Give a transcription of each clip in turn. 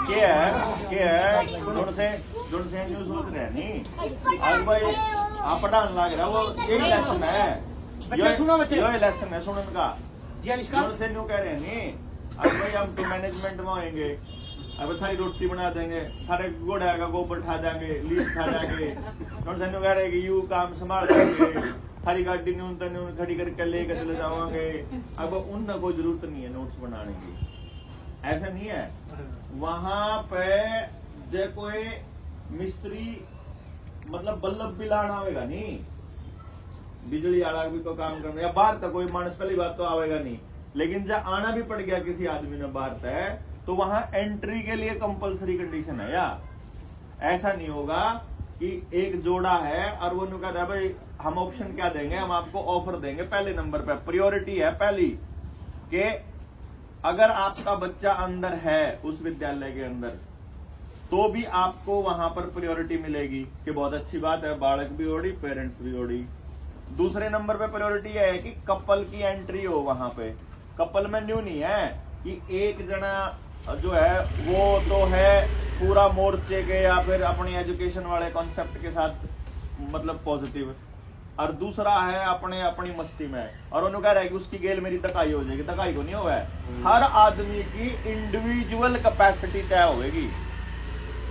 क्या है जुड़ से न्यूज सोच रहे नहीं आज भाई आप पढ़ाने लग रहा वो यही लेसन है यो लेसन है सुनन का जुड़ से न्यू कह रहे नहीं अब भाई हम तो मैनेजमेंट में आएंगे अब थारी रोटी बना देंगे थारे गोड़ा का गोबर ठा देंगे लीड ठा देंगे जुड़ से न्यू कह रहे कि यू काम संभाल देंगे थारी गाड़ी न्यून खड़ी करके लेकर चले जाओगे अब उन कोई जरूरत नहीं है नोट्स बनाने की ऐसा नहीं है वहां पे जे कोई मिस्त्री मतलब बल्लभ भी लाना आवेगा नहीं बिजली वाला भी तो काम करना या बाहर तक कोई मानस पहली बात तो आवेगा नहीं लेकिन जब आना भी पड़ गया किसी आदमी ने बाहर तक तो वहां एंट्री के लिए कंपलसरी कंडीशन है या ऐसा नहीं होगा कि एक जोड़ा है और वो कहता है भाई हम ऑप्शन क्या देंगे हम आपको ऑफर देंगे पहले नंबर पे प्रायोरिटी है पहली कि अगर आपका बच्चा अंदर है उस विद्यालय के अंदर तो भी आपको वहां पर प्रायोरिटी मिलेगी कि बहुत अच्छी बात है बालक भी ओढ़ी पेरेंट्स भी ओढ़ी दूसरे नंबर पे प्रायोरिटी है कि कपल की एंट्री हो वहां पे कपल में न्यू नहीं है कि एक जना जो है वो तो है पूरा मोर्चे के या फिर अपनी एजुकेशन वाले कॉन्सेप्ट के साथ मतलब पॉजिटिव और दूसरा है अपने अपनी मस्ती में और उन्होंने कह रहा है कि उसकी गेल मेरी तकाई हो जाएगी तकाई को नहीं हुआ है हर आदमी की इंडिविजुअल कैपेसिटी तय होगी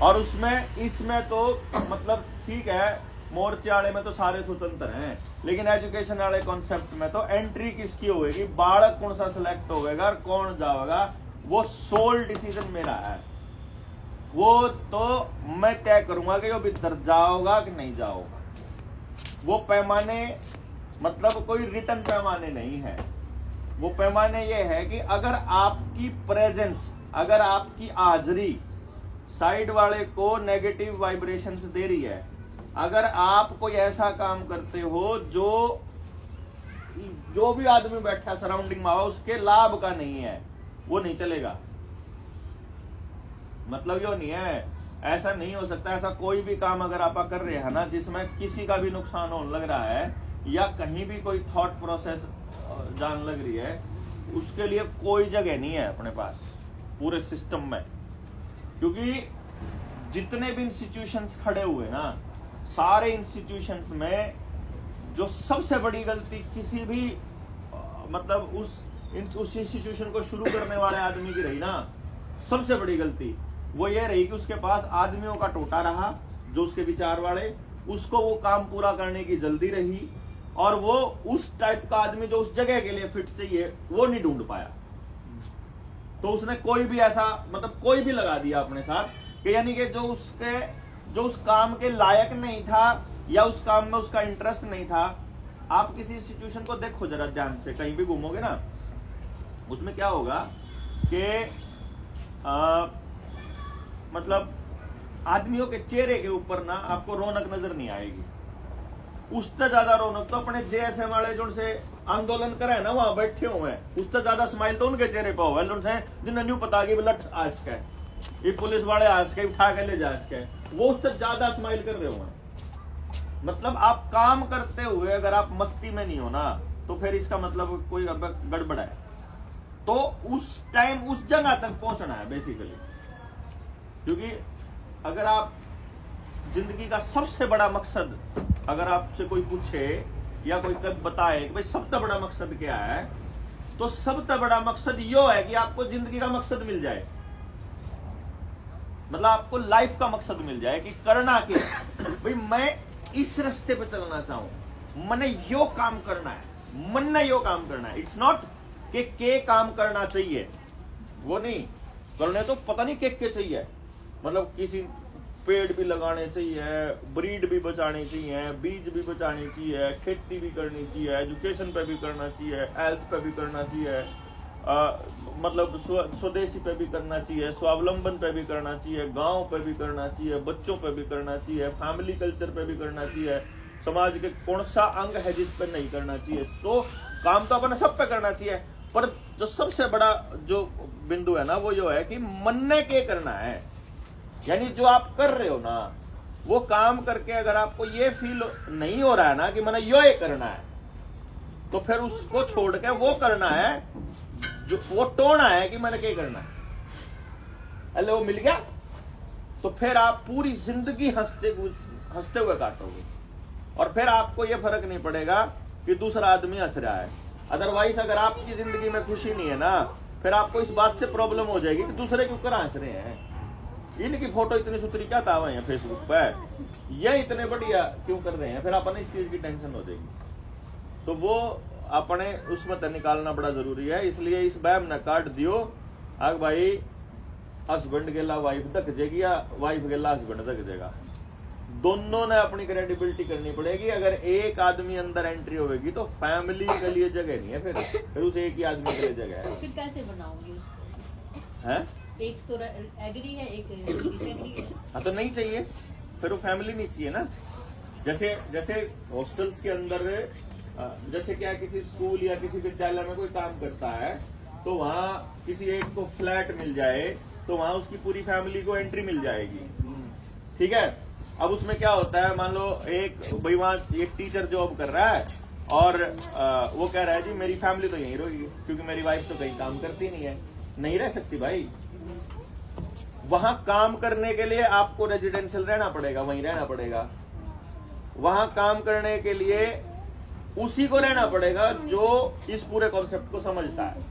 और उसमें इसमें तो मतलब ठीक है मोर्चे वाले में तो सारे स्वतंत्र हैं लेकिन एजुकेशन वाले कॉन्सेप्ट में तो एंट्री किसकी होगी बालक कौन सा सिलेक्ट होगा और कौन जाएगा वो सोल डिसीजन मेरा है वो तो मैं तय करूंगा कि वो भीतर जाओगा कि नहीं जाओगा वो पैमाने मतलब कोई रिटर्न पैमाने नहीं है वो पैमाने ये है कि अगर आपकी प्रेजेंस अगर आपकी हाजिरी साइड वाले को नेगेटिव वाइब्रेशंस दे रही है अगर आप कोई ऐसा काम करते हो जो भी आदमी बैठा सराउंडिंग में उसके लाभ का नहीं है वो नहीं चलेगा मतलब यो नहीं है ऐसा नहीं हो सकता ऐसा कोई भी काम अगर आप कर रहे हैं ना जिसमें किसी का भी नुकसान होने लग रहा है या कहीं भी कोई थॉट प्रोसेस जान लग रही है उसके लिए कोई जगह नहीं है अपने पास पूरे सिस्टम में क्योंकि जितने भी इंस्टीट्यूशंस खड़े हुए ना सारे इंस्टीट्यूशंस में जो सबसे बड़ी गलती किसी भी मतलब उस इंस्टीट्यूशन को शुरू करने वाले आदमी की रही ना सबसे बड़ी गलती वो ये रही कि उसके पास आदमियों का टोटा रहा जो उसके विचार वाले उसको वो काम पूरा करने की जल्दी रही और वो उस टाइप का आदमी जो उस जगह के लिए फिट चाहिए वो नहीं ढूंढ पाया तो उसने कोई भी ऐसा मतलब कोई भी लगा दिया अपने साथ कि यानी कि जो उस काम के लायक नहीं था या उस काम में उसका इंटरेस्ट नहीं था आप किसी इंस्टीट्यूशन को देखो जरा ध्यान से कहीं भी घूमोगे ना उसमें क्या होगा कि मतलब आदमियों के चेहरे के ऊपर ना आपको रौनक नजर नहीं आएगी उससे ज्यादा रौनक तो अपने जेएसएम वाले जो से आंदोलन करे ना वहां बैठे हुए हैं उससे ज्यादा स्माइल तो उनके चेहरे पर हुआ है जिन्हें न्यू पता कि लट आज का ये पुलिस वाले आज के उठा के ले जा आज के वो उससे ज्यादा स्माइल कर रहे हुए मतलब आप काम करते हुए अगर आप मस्ती में नहीं हो ना तो फिर इसका मतलब कोई गड़बड़ है तो उस टाइम उस जगह तक पहुंचना है बेसिकली क्योंकि अगर आप जिंदगी का सबसे बड़ा मकसद अगर आपसे कोई पूछे या कोई कब बताए कि भाई सबसे बड़ा मकसद क्या है तो सबसे बड़ा मकसद यो है कि आपको जिंदगी का मकसद मिल जाए मतलब आपको लाइफ का मकसद मिल जाए कि करना क्या भाई मैं इस रास्ते पे चलना चाहूं मैंने यो काम करना है मन ने यो काम करना है इट्स नॉट के काम करना चाहिए वो नहीं करने तो पता नहीं के चाहिए मतलब किसी पेड़ भी लगाने चाहिए ब्रीड भी बचानी चाहिए बीज भी बचानी चाहिए खेती भी करनी चाहिए एजुकेशन पे भी करना चाहिए हेल्थ पे भी करना चाहिए मतलब स्वदेशी पे भी करना चाहिए स्वावलंबन पे भी करना चाहिए गांव पे भी करना चाहिए बच्चों पे भी करना चाहिए फैमिली कल्चर पे भी करना चाहिए समाज के कौन सा अंग है जिस पे नहीं करना चाहिए सो काम तो अपने सब पे करना चाहिए पर जो सबसे बड़ा जो बिंदु है ना वो जो है कि मन्ने के करना है यानी जो आप कर रहे हो ना वो काम करके अगर आपको ये फील नहीं हो रहा है ना कि मैंने ये करना है तो फिर उसको छोड़ के वो करना है जो वो टोना है कि मैंने क्या करना है अरे वो मिल गया, तो फिर आप पूरी जिंदगी हंसते हुए काटोगे, और फिर आपको ये फर्क नहीं पड़ेगा कि दूसरा आदमी हंस रहा है। अदरवाइज अगर आपकी जिंदगी में खुशी नहीं है ना, फिर आपको इस बात से प्रॉब्लम हो जाएगी कि दूसरे के ऊपर हंस रहे हैं, इनकी फोटो इतनी सुथरी क्या तावे हैं फेसबुक पे, ये इतने बढ़िया क्यों कर रहे हैं, फिर अपने इस चीज की टेंशन हो जाएगी। तो वो अपने उसमें तो निकालना बड़ा जरूरी है। इसलिए इस बैम ने काट दियो, आग भाई हस्बैंड गेला वाइफ धक जाएगी या वाइफ गेला हस्बैंड धक जाएगा, दोनों ने अपनी क्रेडिबिलिटी करनी पड़ेगी। अगर एक आदमी अंदर एंट्री होगी तो फैमिली के लिए जगह नहीं है, फिर उस एक ही आदमी के लिए जगह है। फिर कैसे बनाओगे? हैं? एक तो एग्री है, एक डिसएग्री है। हाँ तो नहीं चाहिए, फिर वो फैमिली नहीं चाहिए ना। जैसे हॉस्टल्स के अंदर जैसे क्या किसी स्कूल या किसी विद्यालय में कोई काम करता है, तो वहाँ किसी एक को फ्लैट मिल जाए तो वहाँ उसकी पूरी फैमिली को एंट्री मिल जाएगी, ठीक है। अब उसमें क्या होता है, मान लो एक भाई वहाँ एक टीचर जॉब कर रहा है और वो कह रहा है जी मेरी फैमिली तो यहीं रहेगी क्योंकि मेरी वाइफ तो कहीं काम करती नहीं है, नहीं रह सकती भाई। वहां काम करने के लिए आपको रेजिडेंशियल रहना पड़ेगा, वहीं रहना पड़ेगा। वहां काम करने के लिए उसी को रहना पड़ेगा जो इस पूरे कॉन्सेप्ट को समझता है।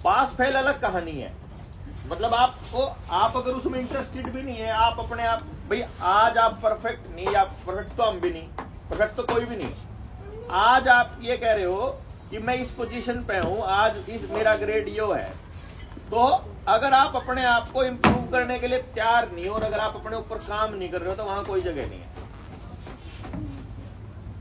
पास फेल अलग कहानी है, मतलब आप अगर उसमें इंटरेस्टेड भी नहीं है, आप अपने आप भाई आज आप परफेक्ट नहीं, आप परफेक्ट तो हम भी नहीं, परफेक्ट तो कोई भी नहीं। आज आप ये कह रहे हो कि मैं इस पोजीशन पे हूं, आज इस मेरा ग्रेड यो है, तो अगर आप अपने आप को इम्प्रूव करने के लिए तैयार नहीं हो और अगर आप अपने ऊपर काम नहीं कर रहे हो तो वहां कोई जगह नहीं है।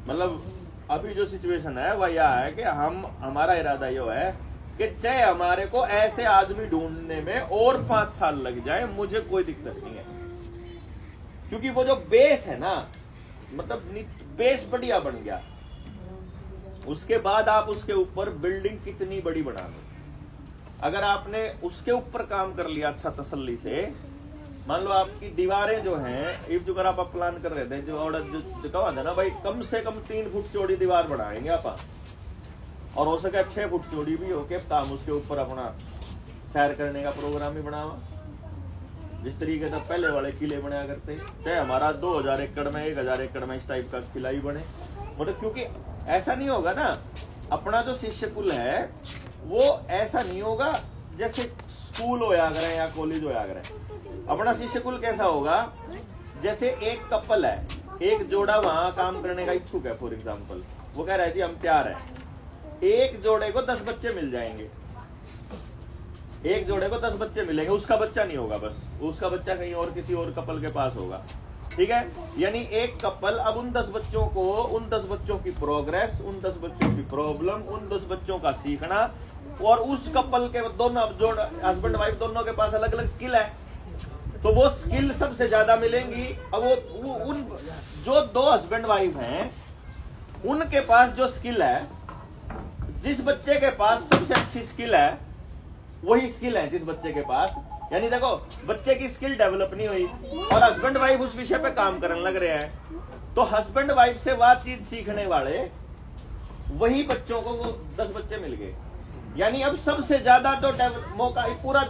मतलब अभी जो सिचुएशन है वह यह है कि हमारा इरादा यो है कि चाहे हमारे को ऐसे आदमी ढूंढने में और 5 साल लग जाए, मुझे कोई दिक्कत नहीं है, क्योंकि वो जो बेस है ना, मतलब बेस बढ़िया बन गया, उसके बाद आप उसके ऊपर बिल्डिंग कितनी बड़ी बना लो। अगर आपने उसके ऊपर काम कर लिया अच्छा तसल्ली से, मान लो आपकी दीवारें जो हैं, इफ जो अगर आप प्लान कर रहे थे जो ऑर्डर जो कहा था ना भाई, कम से कम 3 फुट चौड़ी दीवार बढ़ाएंगे आप, और हो सके 6 फुट चौड़ी भी हो के हम उसके ऊपर अपना सैर करने का प्रोग्राम ही बनावा, जिस तरीके से पहले वाले किले बनाया करते, चाहे हमारा 2000 एकड़ में 1000 एकड़ में इस टाइप का किला ही बने। मतलब क्योंकि ऐसा नहीं होगा ना, अपना जो शिष्य कुल है वो ऐसा नहीं होगा जैसे स्कूल होया करें या कॉलेज होया करें। अपना शिष्य कुल कैसा होगा, जैसे एक कपल है, एक जोड़ा वहां काम करने का इच्छुक है, फॉर एग्जाम्पल वो कह रहा है जी हम तैयार है, एक जोड़े को 10 बच्चे मिल जाएंगे, एक जोड़े को 10 बच्चे मिलेंगे, उसका बच्चा नहीं होगा, बस उसका बच्चा कहीं और किसी और कपल के पास होगा, ठीक है। यानी एक कपल अब उन 10 बच्चों को, उन 10 बच्चों की प्रोग्रेस, उन 10 बच्चों की प्रॉब्लम, उन 10 बच्चों का सीखना, और उस कपल के दोनों जो हस्बैंड वाइफ दोनों के पास अलग अलग स्किल है, तो वो स्किल सबसे ज्यादा मिलेंगी। अब वो उन जो 2 हस्बैंड वाइफ हैं उनके पास जो स्किल है, जिस बच्चे के पास सबसे अच्छी स्किल है वही स्किल है जिस बच्चे के पास। यानी देखो बच्चे की स्किल डेवलप नहीं हुई और हस्बैंड वाइफ उस विषय पे काम करने लग रहे हैं, तो हस्बैंड वाइफ से वह चीज सीखने वाले वही बच्चों को वो 10 बच्चे मिल गए। यानी अब सबसे ज्यादा तो मौका, पूरा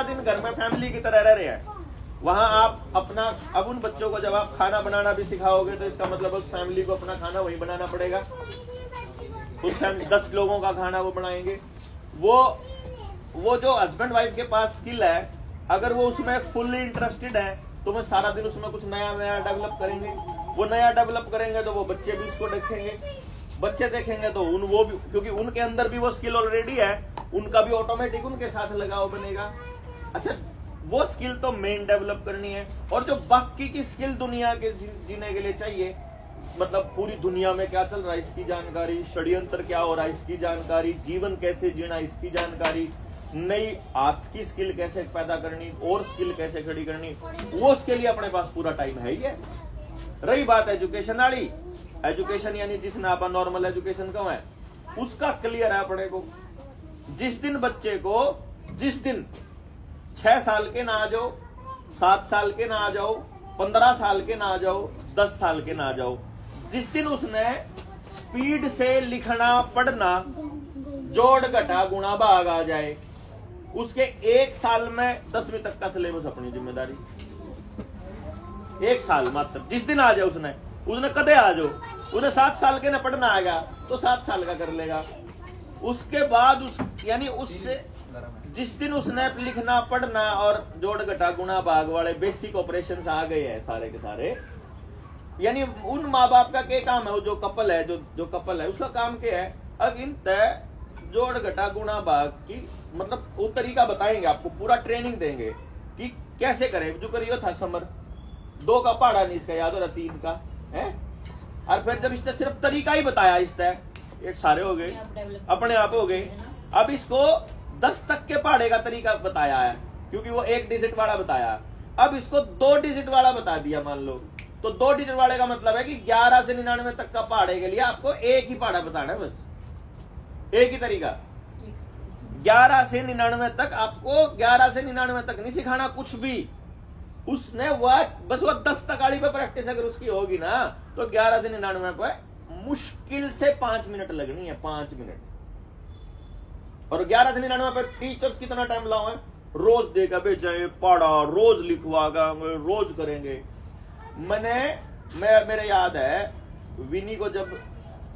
दिन घर में फैमिली की तरह रह रहे हैं, वहां आप अपना, अब उन बच्चों को जब आप खाना बनाना भी सिखाओगे तो इसका मतलब उस फैमिली को अपना खाना वही बनाना पड़ेगा, उस टाइम 10 लोगों का खाना वो बनाएंगे। वो जो हस्बैंड वाइफ के पास स्किल है, अगर वो उसमें फुल्ली इंटरेस्टेड है तो वो सारा दिन उसमें कुछ नया डेवलप करेंगे, वो नया डेवलप करेंगे तो वो बच्चे भी उसको देखेंगे, बच्चे देखेंगे तो वो भी, क्योंकि उनके अंदर भी वो स्किल ऑलरेडी है, उनका भी ऑटोमेटिक उनके साथ लगाव बनेगा। अच्छा, वो स्किल तो मेन डेवलप करनी है, और जो बाकी की स्किल दुनिया के जीने के लिए चाहिए, मतलब पूरी दुनिया में क्या चल रहा है इसकी जानकारी, षड्यंत्र क्या हो रहा है इसकी जानकारी, जीवन कैसे जीना इसकी जानकारी, नई हाथ की स्किल कैसे पैदा करनी और स्किल कैसे खड़ी करनी, वो उसके लिए अपने पास पूरा टाइम है ही है। रही बात एजुकेशन वाली, एजुकेशन यानी जिसने आप नॉर्मल एजुकेशन कम है उसका क्लियर है अपने को। जिस दिन बच्चे को, जिस दिन 6 साल के ना आ जाओ, 7 साल के ना आ जाओ, 15 साल के ना आ जाओ, 10 साल के ना आ जाओ, जिस दिन उसने स्पीड से लिखना पढ़ना, जोड़ घटा गुणा भाग आ जाए, उसके 1 साल में 10वीं तक का सिलेबस अपनी जिम्मेदारी। 1 साल मात्र, जिस दिन आ जाए उसने कदे आ जाओ, उन्हें 7 साल के न पढ़ना आएगा तो 7 साल का कर लेगा। उसके बाद यानी उससे जिस दिन उसने लिखना पढ़ना और जोड़ घटा गुणा भाग वाले बेसिक ऑपरेशंस आ गए हैं सारे के सारे, यानी उन माँ बाप का क्या काम है, वो जो कपल है जो कपल है उसका काम क्या है, अगिन तय जोड़ घटा गुणा भाग की मतलब वो तरीका बताएंगे आपको, पूरा ट्रेनिंग देंगे कि कैसे करें। जो करियो था समर 2 का पहाड़ा नहीं इसका याद हो रहा, 3 का है, और फिर जब इसने सिर्फ तरीका ही बताया, इस ये सारे हो गए अपने आप हो गए। अब इसको 10 तक के पहाड़े का तरीका बताया है, क्योंकि वो 1 डिजिट वाला बताया। अब इसको 2 डिजिट वाला बता दिया मान लो, तो 2 डिजिट वाले का मतलब है कि 11 से 99 तक का पहाड़े के लिए आपको एक ही पहाड़ा बताना है, बस एक ही तरीका। 11 से 99 तक आपको 11 से 99 तक नहीं सिखाना कुछ भी, उसने वह 10 तक वाली पे प्रैक्टिस अगर उसकी होगी ना तो 11 से 99 पे मुश्किल से 5 मिनट लगनी है, 5 मिनट। और 11 से 99 पे टीचर्स कितना टाइम लाओ है, रोज देगा बेचाए पढ़ा, रोज लिखवागा, रोज करेंगे। मेरे याद है विनी को जब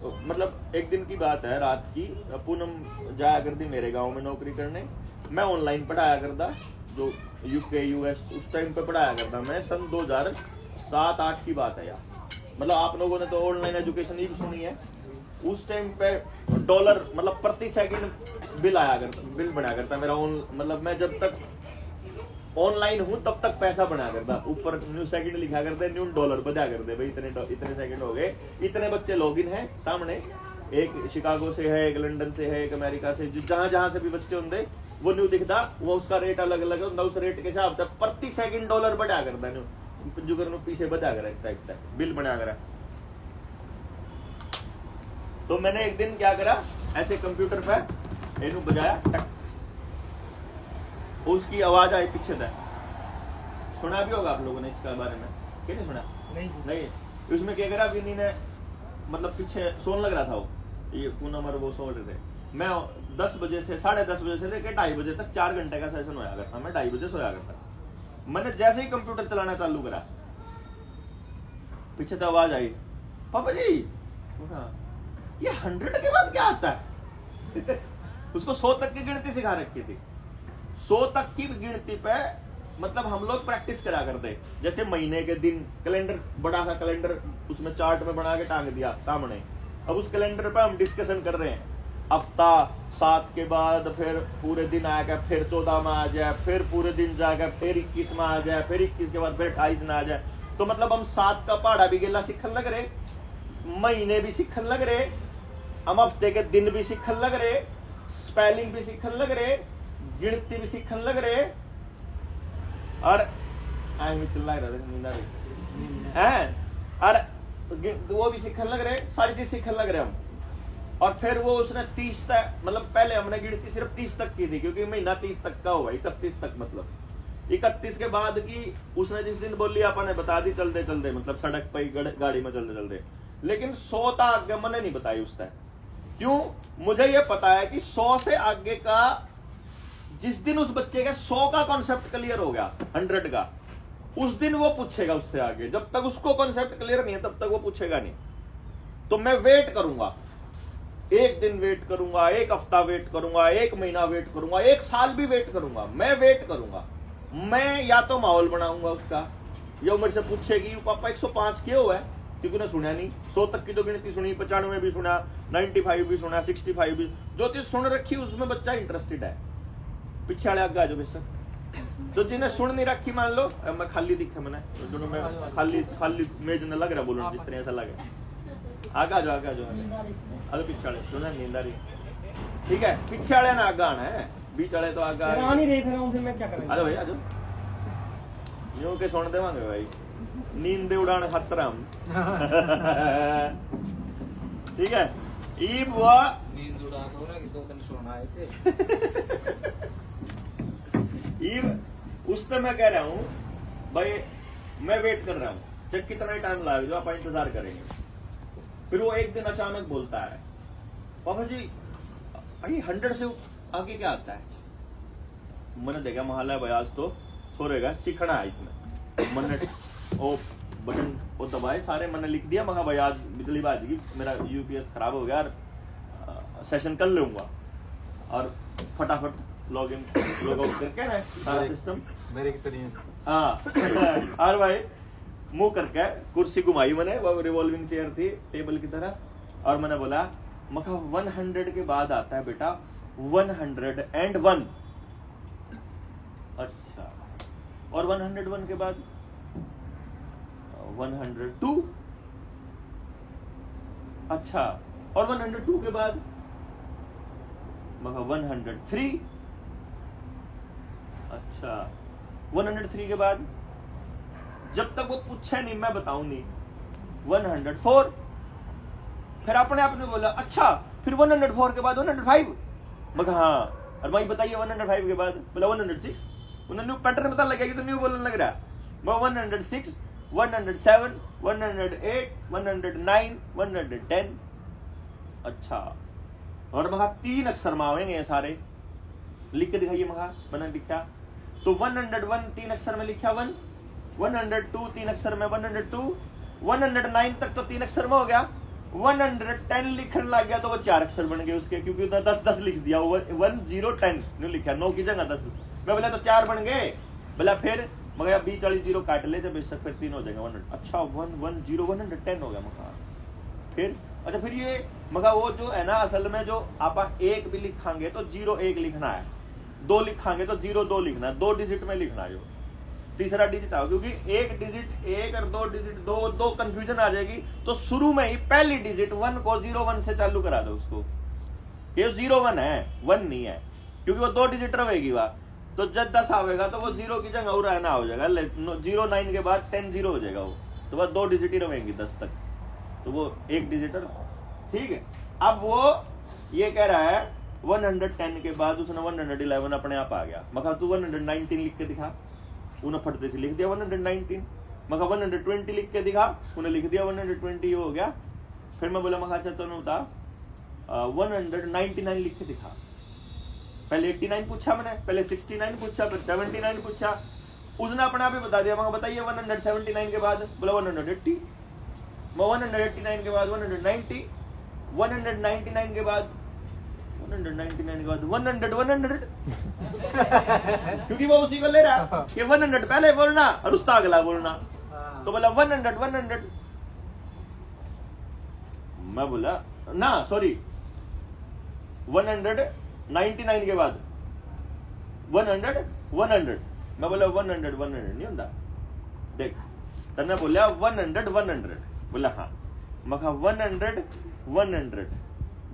मतलब एक दिन की बात है, रात की, पूनम जाया करती मेरे गांव में नौकरी करने, मैं ऑनलाइन पढ़ाया करता, जो यूके यूएस उस टाइम पे पढ़ाया करता मैं, सन 2007-8 की बात है यार। मतलब आप लोगों ने तो ऑनलाइन एजुकेशन ही सुनी है। उस टाइम पे डॉलर मतलब प्रति सेकंड बिल बना करता मेरा मतलब मैं जब तक ऑनलाइन हूं तब तक पैसा बना करता, ऊपर न्यू सेकंड लिखा करते, न्यू डॉलर बजा करते, भाई इतने सेकंड हो गए, इतने बच्चे लॉगिन हैं सामने, एक शिकागो से है, एक लंदन से है, एक अमेरिका से, जहां से भी बच्चे होंगे वो न्यू दिखता, वो उसका रेट अलग अलग होता, उस रेट के हिसाब से प्रति सेकंड डॉलर बढ़ा करता न्यू पंजूकर पीछे बजा कर इस टाइप का बिल बना कर। तो मैंने एक दिन क्या करा, ऐसे कंप्यूटर पे इन्हू बजाया टक, उसकी आवाज आई पीछे तक, सुना भी होगा आप लोगों ने इसका बारे में, क्या नहीं सुना? नहीं। उसमें क्या करा, विनी ने मतलब पीछे सोन लग रहा था, वो ये पूनम और वो सो रहे थे, मैं 10 बजे से 10:30 बजे से लेकर 2:30 बजे तक 4 घंटे का सेशन होया करता, मैं 2:30 बजे सोया करता। मैंने जैसे ही कंप्यूटर चलाना चालू करा, पीछे तो आवाज आई, पापा जी ये 100 के बाद क्या आता है? उसको 100 तक की गिनती सिखा रखी थी, 100 तक की गिनती पे मतलब हम लोग प्रैक्टिस करा करते, जैसे महीने के दिन, कैलेंडर बड़ा सा कैलेंडर उसमें चार्ट में बना के टांग दिया सामने। अब उस कैलेंडर पे हम डिस्कशन कर रहे हैं, हफ्ता 7 के बाद फिर पूरे दिन आएगा, फिर 14 में आ जाए, फिर पूरे दिन जाएगा, फिर 21 में आ जाए, फिर 21 के बाद फिर 28 में आ जाए। तो मतलब हम 7 का पहाड़ा भी गेला सीखन लग रहे, महीने भी सीखन लग रहे, हम हफ्ते के दिन भी सीखन लग रहे, स्पेलिंग भी सीखन लग रहे, गिनती भी सीखन लग रहे, और वो भी सीखन लग रहे, सारी चीज सीखन लग रहे हम। और फिर वो उसने 30 तक, मतलब पहले हमने गिनती सिर्फ 30 तक की थी, क्योंकि महीना 30 तक का हुआ, 31 तक, मतलब 31 के बाद की उसने जिस दिन बोली आपने बता दी चलते चलते, मतलब सड़क पर गाड़ी में चलते चलते। लेकिन 100 तक आगे मैंने नहीं बताई उस तक, क्यों? मुझे ये पता है कि 100 से आगे का जिस दिन उस बच्चे का 100 का कॉन्सेप्ट क्लियर हो गया, 100 का, उस दिन वो पूछेगा उससे आगे। जब तक उसको कॉन्सेप्ट क्लियर नहीं है तब तक वो पूछेगा नहीं। तो मैं वेट करूंगा, 1 दिन वेट करूंगा, 1 हफ्ता वेट करूंगा, 1 महीना वेट करूंगा, 1 साल भी वेट करूंगा, मैं वेट करूंगा। मैं या तो माहौल बनाऊंगा उसका, या मेरे से पूछेगी पापा 105 क्यों हुआ है, क्योंकि उन्हें सुना नहीं, 100 तक की तो गिनती सुनी, 95 भी सुना, 95 भी सुना, 65 भी, जो चीज सुन रखी उसमें बच्चा इंटरेस्टेड है। पीछे वाले आगे आ जाओ बेशक, तो जिन्हें सुन नहीं रखी मान लो, मैं खाली दिखा मैंने दोनों में खाली मेज न लग रहा, बोलो जिस तरह ऐसा लगे, आगे आ जाओ, आगे आ जाओ, अरे पीछे वाले जो ना नींद आ रही, ठीक है, पीछे वाले ना आगे आना है, बीच वाले तो आगे आ नहीं देख रहा हूँ, फिर मैं क्या करूँ? अरे भाई आ जाओ, यूं के सुन देवांगे भाई, नींद उड़ाने खातर हम ठीक है। ईब हुआ नींद उड़ा दो ना कि 2 दिन सोना आए थे ईब उस तो मैं कह रहा हूँ भाई, मैं वेट कर रहा हूँ, चाहे कितना ही टाइम लाए जो आप इंतजार करेंगे। फिर वो एक दिन अचानक बोलता है, पापा जी 100 से आगे क्या आता है? मैंने देखा मोहल्ला भाई आज तो छोड़ेगा सीखना है इसमें मैंने ओ बटन वो दबाए सारे मैंने लिख दिया मगा भाई आज बिजली बाज गई मेरा यूपीएस खराब हो गया और सेशन कर लूंगा और फटाफट लॉग आउट करके ना सारा सिस्टम मेरे की तरह हाँ और भाई मुंह करके कुर्सी घुमाई मैंने वो रिवॉल्विंग चेयर थी टेबल की तरह और मैंने बोला मखा 100 के बाद आता है बेटा 101 अच्छा और 101 के बाद 102 अच्छा और 102 के बाद मखा 103 अच्छा 103 के बाद जब तक वो पूछे नहीं मैं बताऊं नहीं 104 फिर अपने आप ने बोला अच्छा फिर 104 के बाद 105 मगर हाँ और मैं बताइए 105 के बाद बोला 106 उन्होंने पैटर्न पता लगा कि तो न्यू बोलने लग रहा मैं 106 107 108 109 110 अच्छा और मगा 3 अक्षर मावेंगे ये सारे लिख के दिखाइए मगा मैंने लिखा तो 101 3 अक्षर में लिखा 1 102 3 अक्षर में 102 109 तक तो 3 अक्षर में हो गया 110 लिखने लग गया तो वो 4 अक्षर बन गए उसके क्योंकि उसने 10 लिख दिया 1010 नहीं लिखा 9 की जगह 10 मैं बोला तो 4 बन गए बोला फिर मगर 20 40 जीरो काट ले जब बेशक फिर 3 हो जाएगा 100 अच्छा 110 110 हो गया मगा फिर अच्छा फिर ये मगर वो जो है ना असल में जो आप 1 भी लिखांगे तो 01 लिखना है 2 लिखांगे तो 02 लिखना है 2 डिजिट में लिखना है तीसरा डिजिट आओ क्योंकि 1 डिजिट 1 और 2 डिजिट 2 कंफ्यूजन आ जाएगी तो शुरू में ही पहली डिजिट 1 को 01 से चालू करा दो उसको ये 01 है 1 नहीं है क्योंकि वो 2 डिजिट रहेगी वहां तो जब 10 आवेगा तो वो 0 की जगह और रहना हो जाएगा 09 के बाद 10 0 हो जाएगा वो तो बस 2 डिजिट ही रहेंगी 10 तक तो वो 1 डिजिट ठीक है अब वो ये कह रहा है 110 के बाद उसने 111 अपने आप आ गया मगर तू 119 लिख के दिखा उन्हें फटते से लिख दिया 119 मगर 120 लिख के दिखा उन्हें लिख दिया 120 हो गया फिर मैं बोला मगर अच्छा तो होता 199 लिख के दिखा पहले 89 पूछा मैंने पहले 69 पूछा फिर 79 पूछा उसने अपने आप ही बता दिया मगर बताइए 179 के बाद बोला 180 189 के बाद 190 199 के बाद 199 के बाद 100 क्योंकि वो उसी को ले रहा कि 100 पहले बोलना और उसका अगला बोलना तो बोला 100 मैं बोला ना सॉरी 199 के बाद 100 मैं बोला 100 नहीं होता देख तन्ने बोला 100 बोला हाँ मैं 100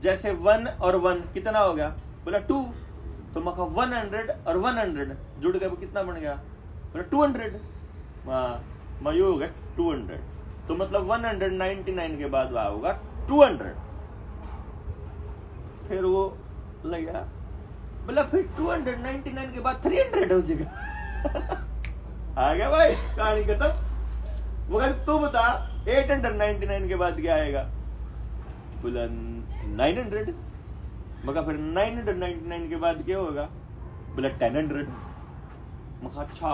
जैसे 1 और 1 कितना हो गया बोला 2 तो मैं 100 और 100 जुड़ गया कितना बन गया बोला 200 मैं ये हो गया 200 तो मतलब 199 के बाद वहां होगा 200 फिर वो लगा बोला फिर 299 के बाद 300 हो जाएगा आ गया भाई कहानी खत्म मगर तू बता 899 के बाद क्या आएगा बोला 900 मगर फिर 999 के बाद क्या होगा बोला 1000 मगर अच्छा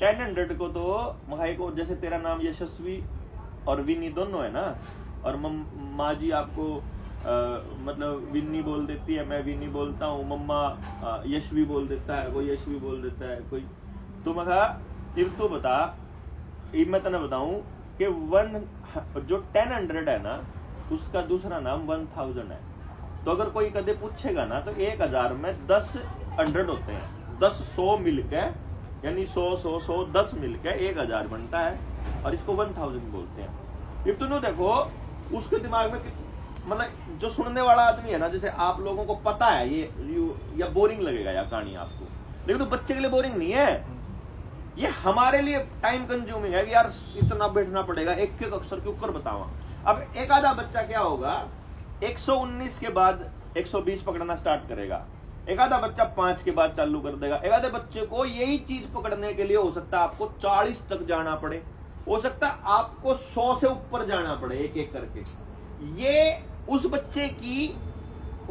1000 को तो मगर को जैसे तेरा नाम यशस्वी और विनी दोनों है ना और माँ जी आपको मतलब विन्नी बोल देती है मैं विनी बोलता हूँ मम्मा यशवी बोल देता है कोई यशवी बोल देता है कोई तो मगर फिर तो बता मैं तेने बताऊं कि 1 जो 1000 है ना उसका दूसरा नाम 1000 है तो अगर कोई कदे पूछेगा ना तो 1000 में 10 100 होते हैं 10 100 मिलके यानी 100 10 मिलके 1000 बनता है और इसको 1000 बोलते हैं फिर तुम देखो उसके दिमाग में मतलब जो सुनने वाला आदमी है ना जैसे आप लोगों को पता है ये या बोरिंग लगेगा या कहानी आपको लेकिन तो बच्चे के लिए बोरिंग नहीं है ये हमारे लिए टाइम कंज्यूमिंग है कि यार इतना बैठना पड़ेगा एक एक अक्षर के ऊपर बतावा अब एक आधा बच्चा क्या होगा 119 के बाद 120 पकड़ना स्टार्ट करेगा एक आधा बच्चा 5 के बाद चालू कर देगा एक आधे बच्चे को यही चीज पकड़ने के लिए हो सकता है आपको 40 तक जाना पड़े हो सकता है आपको 100 से ऊपर जाना पड़े एक एक करके ये उस बच्चे की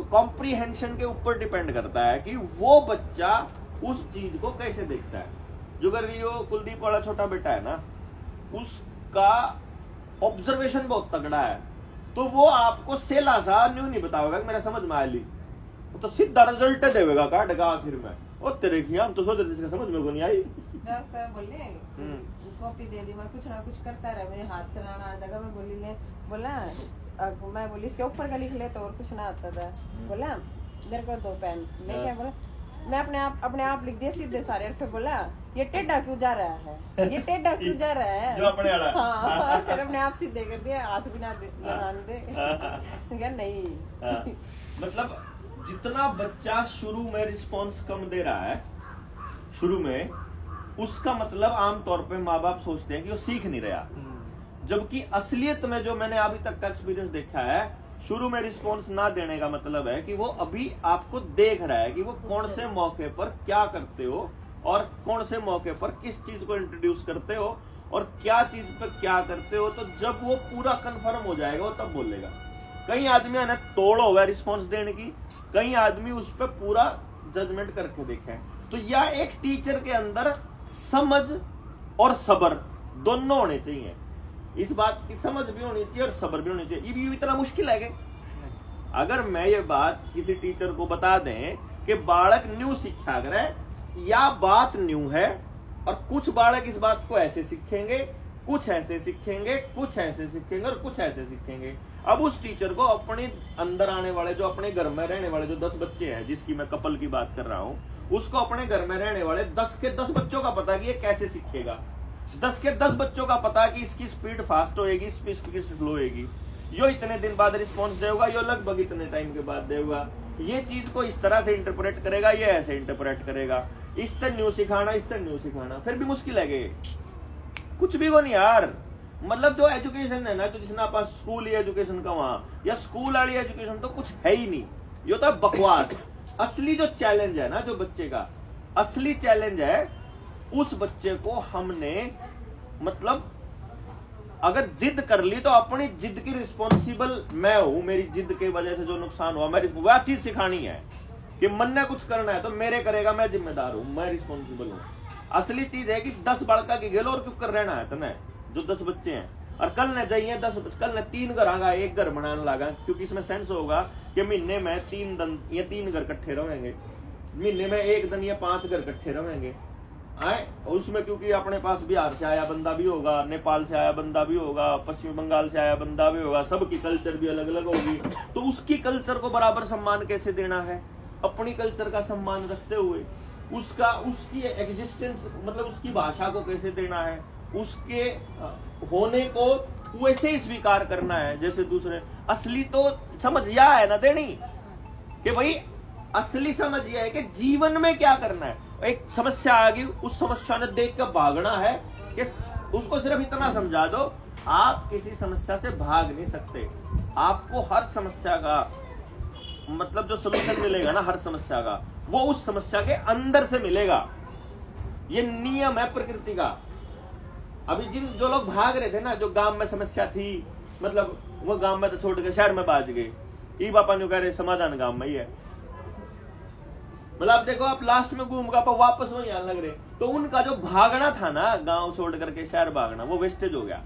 कॉम्प्रीहेंशन के ऊपर डिपेंड करता है कि वो बच्चा उस चीज को कैसे देखता है। जो अगर ये कुलदीप वाला छोटा बेटा है ना, उसका ऑब्जर्वेशन बहुत तगड़ा है, तो वो आपको सेला सा न्यू नहीं बताओगा कि मेरा समझ में आया ली, तो सीधा रिजल्ट देगा काटेगा आखिर में। और तेरे की हम तो सोच रहे थे समझ में को नहीं आई। बोले कॉपी दे दी, मैं कुछ ना कुछ करता रहा, मेरे हाथ चलाना आ जाएगा। मैं बोली ले बोला मैं बोली इसके ऊपर का लिख ले तो और कुछ ना आता था। बोला मेरे को 2 पेन लेके बोला मैं अपने आप लिख दिया सीधे सारे। फिर बोला ये टेढ़ा क्यों जा रहा है, ये टेढ़ा क्यों जा रहा है। जो अपने वाला हाँ, फिर अपने आप सीधे कर दिया, हाथ भी ना लगाने दे। क्या नहीं मतलब जितना बच्चा शुरू में रिस्पॉन्स कम दे रहा है शुरू में, उसका मतलब आमतौर पे माँ बाप सोचते हैं कि वो सीख नहीं रहा, जबकि असलियत में जो मैंने अभी तक का एक्सपीरियंस देखा है, शुरू में रिस्पॉन्स ना देने का मतलब है कि वो अभी आपको देख रहा है कि वो कौन से मौके पर क्या करते हो और कौन से मौके पर किस चीज को इंट्रोड्यूस करते हो और क्या चीज पर क्या करते हो। तो जब वो पूरा कंफर्म हो जाएगा वो तब बोलेगा। कई आदमी है ना तोड़ हुआ रिस्पॉन्स देने की, कई आदमी उस पर पूरा जजमेंट करके देखे। तो यह एक टीचर के अंदर समझ और सब्र दोनों होने चाहिए। इस बात की समझ भी होनी चाहिए और सब्र भी होनी चाहिए। ये इतना मुश्किल है कि अगर मैं ये बात किसी टीचर को बता दें कि बालक न्यू सीखा करे, या बात न्यू है और कुछ बालक इस बात को ऐसे सीखेंगे, कुछ ऐसे सीखेंगे, कुछ ऐसे सीखेंगे और कुछ ऐसे सीखेंगे। अब उस टीचर को अपने अंदर आने वाले, जो अपने घर में रहने वाले जो 10 बच्चे हैं, जिसकी मैं कपल की बात कर रहा हूं, उसको अपने घर में रहने वाले 10 के 10 बच्चों का पता कि ये कैसे सीखेगा। 10 के 10 बच्चों का पता कि इसकी स्पीड फास्ट होएगी, इसकी स्पीड स्लो होएगी, यो इतने दिन बाद रिस्पॉन्स देगा, यो लगभग इतने टाइम के बाद देगा, ये चीज को इस तरह से इंटरप्रेट करेगा, ये ऐसे इंटरप्रेट करेगा, इस तरह न्यू सिखाना, इस तरह न्यू सिखाना। फिर भी मुश्किल है कुछ भी को नहीं यार। मतलब जो एजुकेशन है ना, तो जिसने आप स्कूल एजुकेशन का वहां, या स्कूल वाली एजुकेशन तो कुछ है ही नहीं, ये तो बकवास। असली जो चैलेंज है ना, जो बच्चे का असली चैलेंज है, उस बच्चे को हमने मतलब अगर जिद कर ली तो अपनी जिद की रिस्पॉन्सिबल मैं हूं, मेरी जिद की वजह से जो नुकसान हुआ, मेरी वह चीज सिखानी है कि मन ने कुछ करना है तो मेरे करेगा, मैं जिम्मेदार हूं, मैं रिस्पॉन्सिबल हूं। असली चीज है कि 10 बालका की गेलो और क्यों कर रहना है तने, जो 10 बच्चे हैं, और कल ने जाइए 10, कल ने 3 घर आगा, 1 घर बनाने लगा, क्योंकि इसमें सेंस होगा कि महीने में 3 दिन या 3 घर इकट्ठे रहेंगे, महीने में 1 दिन या 5 घर इकट्ठे रहेंगे आए। उसमें क्योंकि अपने पास बिहार से आया बंदा भी होगा, नेपाल से आया बंदा भी होगा, पश्चिम बंगाल से आया बंदा भी होगा, सबकी कल्चर भी अलग अलग होगी, तो उसकी कल्चर को बराबर सम्मान कैसे देना है, अपनी कल्चर का सम्मान रखते हुए उसकी एग्जिस्टेंस मतलब उसकी भाषा को कैसे देना है, उसके होने को वैसे ही स्वीकार करना है जैसे दूसरे। असली तो समझ यह है ना देनी कि भाई असली समझ यह है कि जीवन में क्या करना है। एक समस्या आ गई, उस समस्या ने देख कर भागना है कि उसको सिर्फ इतना समझा दो, आप किसी समस्या से भाग नहीं सकते, आपको हर समस्या का मतलब जो सलूशन मिलेगा ना हर समस्या का, वो उस समस्या के अंदर से मिलेगा। ये नियम है प्रकृति का। अभी जो लोग भाग रहे थे ना, जो गांव में समस्या थी, मतलब वो गांव में तो छोड़ के शहर में बाज गए, ई बापा ने कह रहे समाधान गांव में ही है। मतलब देखो आप लास्ट में घूम का वापस वही आने लग रहे, तो उनका जो भागना था ना, गांव छोड़ करके शहर भागना, वो वेस्टेज हो गया।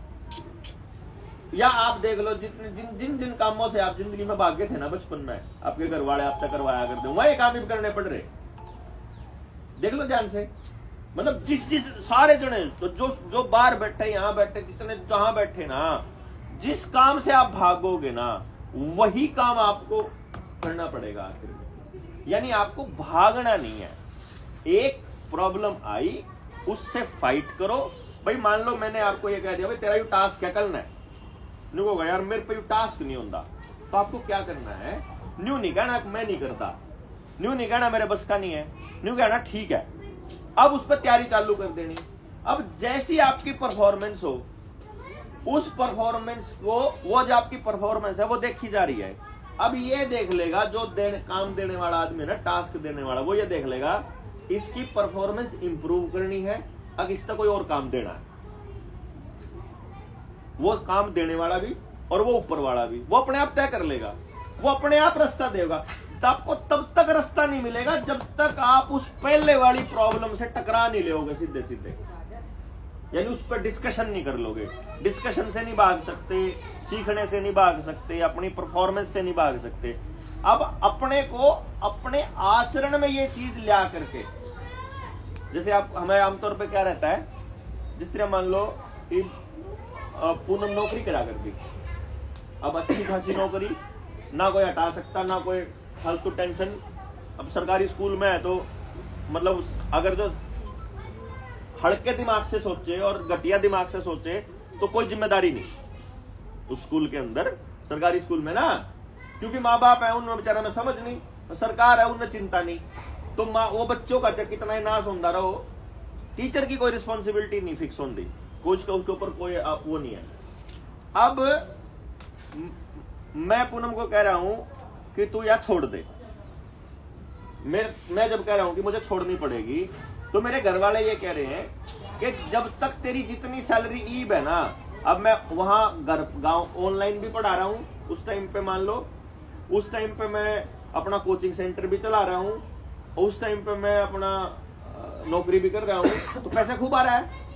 या आप देख लो जिन कामों से आप जिंदगी में भागे थे ना बचपन में, आपके घर वाले आप तक करवाया करते, वही काम भी करने पड़ रहे। देख लो ध्यान से, मतलब जिस सारे जने तो जो बाहर बैठे, यहाँ बैठे, जितने जहां बैठे ना, जिस काम से आप भागोगे ना, वही काम आपको करना पड़ेगा आखिर में। यानी आपको भागना नहीं है। एक प्रॉब्लम आई, उससे फाइट करो। भाई मान लो मैंने आपको ये कह दिया भाई तेरा ये टास्क है करना है, न्यू होगा यार मेरे पे टास्क नहीं होता, तो आपको क्या करना है, न्यू नहीं कहना मैं नहीं करता, न्यू नहीं कहना मेरे बस का नहीं है, न्यू कहना ठीक है, अब उस पर तैयारी चालू कर देनी। अब जैसी आपकी परफॉर्मेंस हो, उस परफॉर्मेंस को, वो जो आपकी परफॉर्मेंस है वो देखी जा रही है। अब ये देख लेगा जो काम देने वाला आदमी ना, टास्क देने वाला, वो ये देख लेगा इसकी परफॉर्मेंस इंप्रूव करनी है, अब इसका कोई और काम देना है, वो काम देने वाला भी और वो ऊपर वाला भी, वो अपने आप तय कर लेगा, वो अपने आप रास्ता देगा। आपको तब तक रास्ता नहीं मिलेगा जब तक आप उस पहले वाली प्रॉब्लम से टकरा नहीं लोगे सीधे सीधे, यानी उस पर डिस्कशन नहीं कर लोगे। डिस्कशन से नहीं भाग सकते, सीखने से नहीं भाग सकते, अपनी परफॉर्मेंस से नहीं भाग सकते। अब अपने को अपने आचरण में ये चीज लिया करके, जैसे आप हमें आमतौर पे क्या रहता है, जिस तरह मान लो पूनम नौकरी करा करती, अब अच्छी खासी नौकरी, ना कोई हटा सकता, ना कोई फालतू टेंशन। अब सरकारी स्कूल में है तो मतलब अगर जो हड़के दिमाग से सोचे और घटिया दिमाग से सोचे तो कोई जिम्मेदारी नहीं उस स्कूल के अंदर, सरकारी स्कूल में ना, क्योंकि माँ बाप है उनमें बेचारा में समझ नहीं, सरकार है उनमें चिंता नहीं, तो माँ वो बच्चों का कितना ही नाश होता रहो, टीचर की कोई रिस्पॉन्सिबिलिटी नहीं फिक्स होती, कोच का उसके ऊपर कोई वो नहीं है। अब मैं पूनम को कह रहा हूं कि तू या छोड़ दे, मैं जब कह रहा हूं कि मुझे छोड़नी पड़ेगी, तो मेरे घर वाले ये कह रहे हैं कि जब तक तेरी जितनी सैलरी ईब है ना, अब मैं वहां घर गांव ऑनलाइन भी पढ़ा रहा हूं, उस टाइम पे मान लो, उस टाइम पे मैं अपना कोचिंग सेंटर भी चला रहा हूं, उस टाइम पे मैं अपना नौकरी भी कर रहा हूं, तो पैसा खूब आ रहा है।